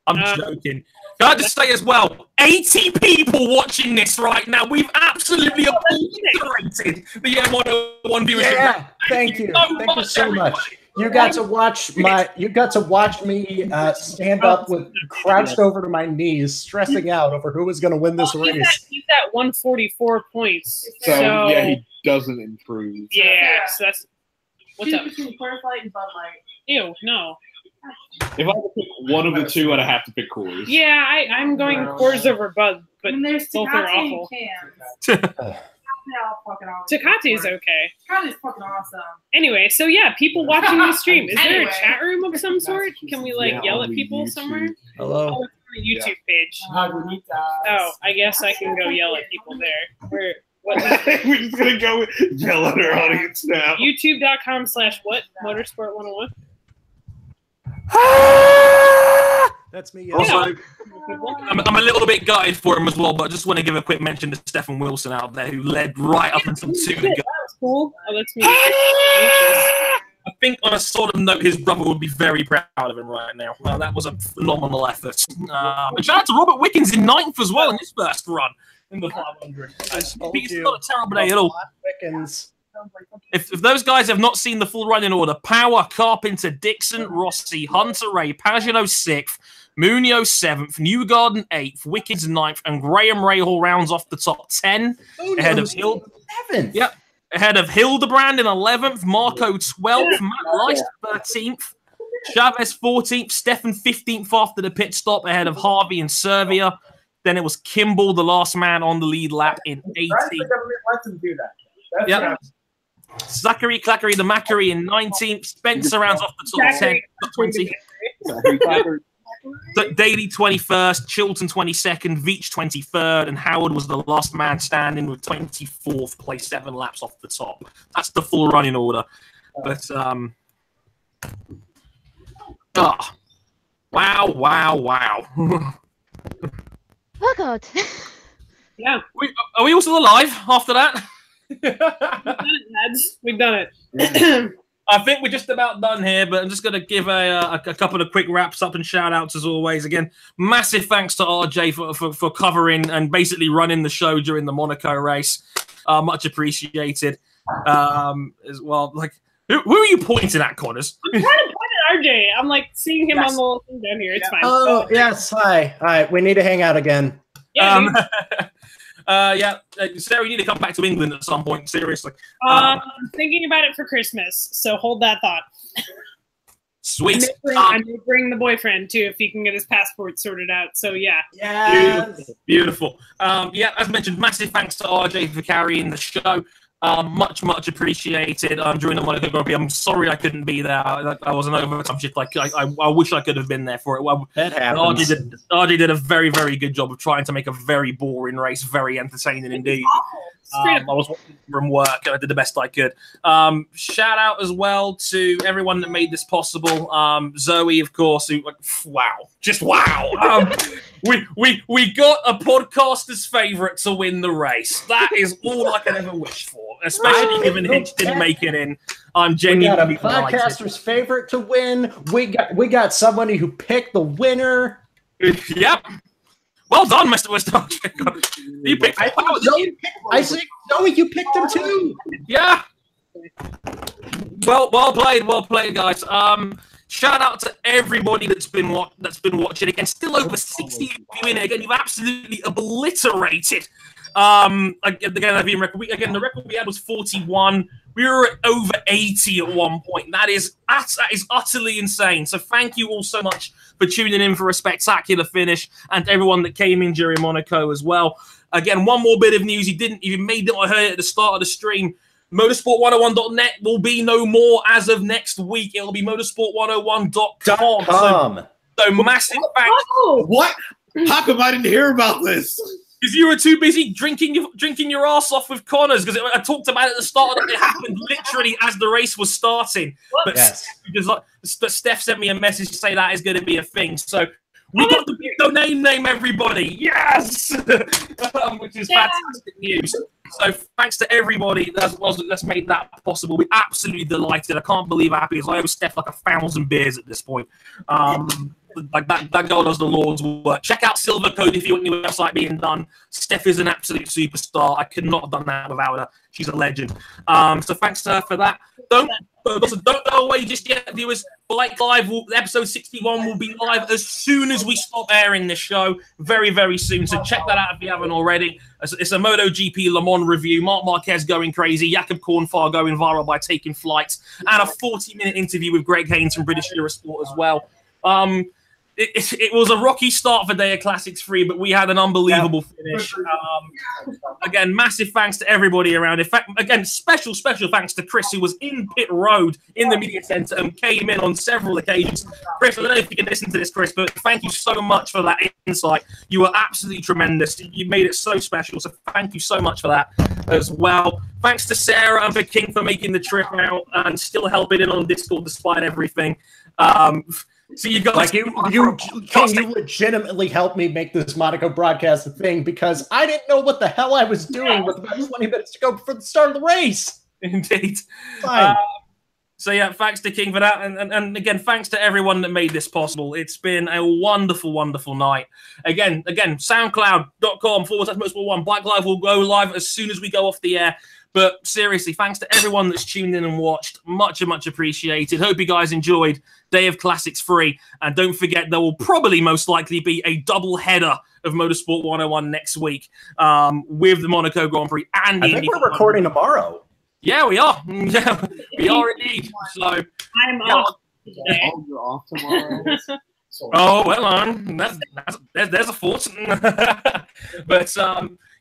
I'm joking. Can I just say as well, 80 people watching this right now. We've absolutely obliterated the M101 viewership. Yeah, thank you. Thank you so much. You got to watch me stand up with crouched over to my knees, stressing out over who was going to win this race. He's at 144 points. So yeah, he doesn't improve. Yeah, so that's what's up. Between Coors Light and Bud Light. Ew, no. If I had to pick one of the two, I'd have to pick Coors. Yeah, I'm going Coors over Bud, but There's both are Tecate awful. cans. Tecate is okay. Tecate is fucking awesome. Anyway, so yeah, people watching the stream. Is there a chat room of some sort? Can we yell at people somewhere? Hello. Oh, it's on the YouTube page. Oh, I guess I can go yell at people there. What? We're just gonna go yell at our audience now. YouTube.com/what? Motorsport 101. That's me. Also, I'm a little bit gutted for him as well, but I just want to give a quick mention to Stephen Wilson out there, who led right up until 2 to go. That was cool. Oh, that's me. I think on a sort of note, his brother would be very proud of him right now. Well, that was a phenomenal effort. And shout out to Robert Wickens in 9th as well in his first run in the 500. It's not a terrible day at all. Wickens. If those guys have not seen the full running order, Power, Carpenter, Dixon, Rossi, Hunter Ray, Pagano 6th, Munoz 7th, Newgarden 8th, Wickens 9th, and Graham Rahal rounds off the top 10 ahead of 11th. Yep. Ahead of Hildebrand in 11th, Marco 12th, Matt Rice 13th, Chavez 14th, Stefan 15th after the pit stop ahead of Harvey and Servia. Then it was Kimball, the last man on the lead lap in 18th. The government lets him do that. Yep. Zachary Clackery, the Mackery in 19th. Spencer rounds off the top 10, top 20. Daly 21st, Chilton 22nd, Veach 23rd, and Howard was the last man standing with 24th place, 7 laps off the top. That's the full running order. But wow. Oh God. Yeah. Are we all still alive after that? We've done it, lads. We've done it. I think we're just about done here, but I'm just going to give a couple of quick wraps up and shout outs as always. Again, massive thanks to RJ for covering and basically running the show during the Monaco race. Much appreciated. As well, who are you pointing at, Connors? I'm trying to point at RJ. I'm seeing him on the little thing down here. It's fine. Oh, yes. Hi. All right. We need to hang out again. Yeah. Sarah, you need to come back to England at some point. Seriously. I'm thinking about it for Christmas, so hold that thought. Sweet. I may bring the boyfriend too if he can get his passport sorted out. So yeah. Yes. Beautiful. As mentioned, massive thanks to RJ for carrying the show. Much appreciated during the Monaco Grand Prix. I'm sorry I couldn't be there. I wasn't over some shit. I wish I could have been there for it. Well, that happens. RJ did a very good job of trying to make a very boring race very entertaining indeed. I was watching from work and I did the best I could. Shout out as well to everyone that made this possible. Zoe, of course, who wow. We got a podcaster's favourite to win the race. That is all I could ever wish for, especially given Hinch didn't make it in. I'm genuinely we got a podcaster's favourite to win. We got somebody who picked the winner. Yep. Well done, Mr. Weston. You picked. I think Zoe, you picked him too. Yeah. Well played, guys. Shout out to everybody that's been watching. Again, still over 60 of you in. Again, you've absolutely obliterated. Again, the record we had was 41. We were at over 80 at one point. That is utterly insane. So thank you all so much for tuning in for a spectacular finish, and everyone that came in during Monaco as well. Again, one more bit of news. You may not have heard it at the start of the stream. Motorsport101.net will be no more as of next week. It'll be motorsport101.com. So massive thanks. What? How come I didn't hear about this? Because you were too busy drinking your ass off with Connors. Because I talked about it at the start. It happened literally as the race was starting. But yes. Steph sent me a message to say that is going to be a thing. So we got the big name, everybody. Yes, which is fantastic news. So thanks to everybody that's made that possible. We're absolutely delighted. I can't believe how happy I owe Steph 1,000 beers at this point. like that girl does the Lord's work. Check out Silver Code if you want your website being done. Steph is an absolute superstar. I could not have done that without her. She's a legend. So thanks to her for that. Don't go away just yet, viewers. Blake Live episode 61 will be live as soon as we stop airing this show. Very, very soon. So check that out if you haven't already. It's a MotoGP Le Mans review. Marc Marquez going crazy. Jakob Kornfar going viral by taking flights. And a 40-minute interview with Greg Haynes from British Eurosport as well. It was a rocky start for Day of Classics 3, but we had an unbelievable finish. Again, massive thanks to everybody around. In fact, again, special thanks to Chris, who was in pit road in the media center and came in on several occasions. Chris, I don't know if you can listen to this, Chris, but thank you so much for that insight. You were absolutely tremendous. You made it so special, so thank you so much for that as well. Thanks to Sarah and for King for making the trip out and still helping in on Discord despite everything. So you guys, like you legitimately helped me make this Monaco broadcast a thing because I didn't know what the hell I was doing with about 20 minutes to go before the start of the race. Indeed. Fine. So yeah, thanks to King for that, and again, thanks to everyone that made this possible. It's been a wonderful, wonderful night. Again, SoundCloud.com/Motorsport1. Black Live will go live as soon as we go off the air. But seriously, thanks to everyone that's tuned in and watched. Much appreciated. Hope you guys enjoyed Day of Classics 3. And don't forget, there will probably most likely be a double header of Motorsport 101 next week with the Monaco Grand Prix and the I think we're recording tomorrow. Yeah, we are. Yeah, we are indeed. So I'm off today. Oh, you're off tomorrow. Oh, well, there's a thought. But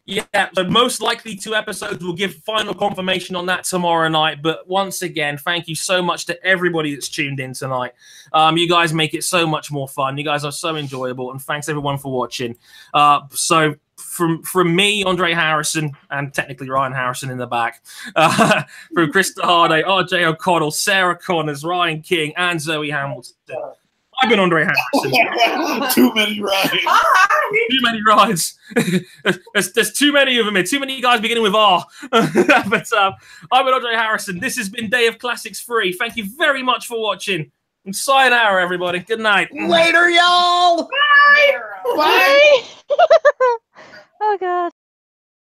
yeah, so most likely 2 episodes. We'll give final confirmation on that tomorrow night. But once again, thank you so much to everybody that's tuned in tonight. You guys make it so much more fun. You guys are so enjoyable, and thanks everyone for watching. So from me, Andre Harrison, and technically Ryan Harrison in the back, from Krista Harday, RJ O'Connell, Sarah Connors, Ryan King, and Zoe Hamilton. I've been Andre Harrison. Too many rides. Too many rides. there's too many of them here. Too many guys beginning with R. But I've been Andre Harrison. This has been Day of Classics 3. Thank you very much for watching. And sayonara, everybody. Good night. Later, y'all. Bye. Bye. Oh, God.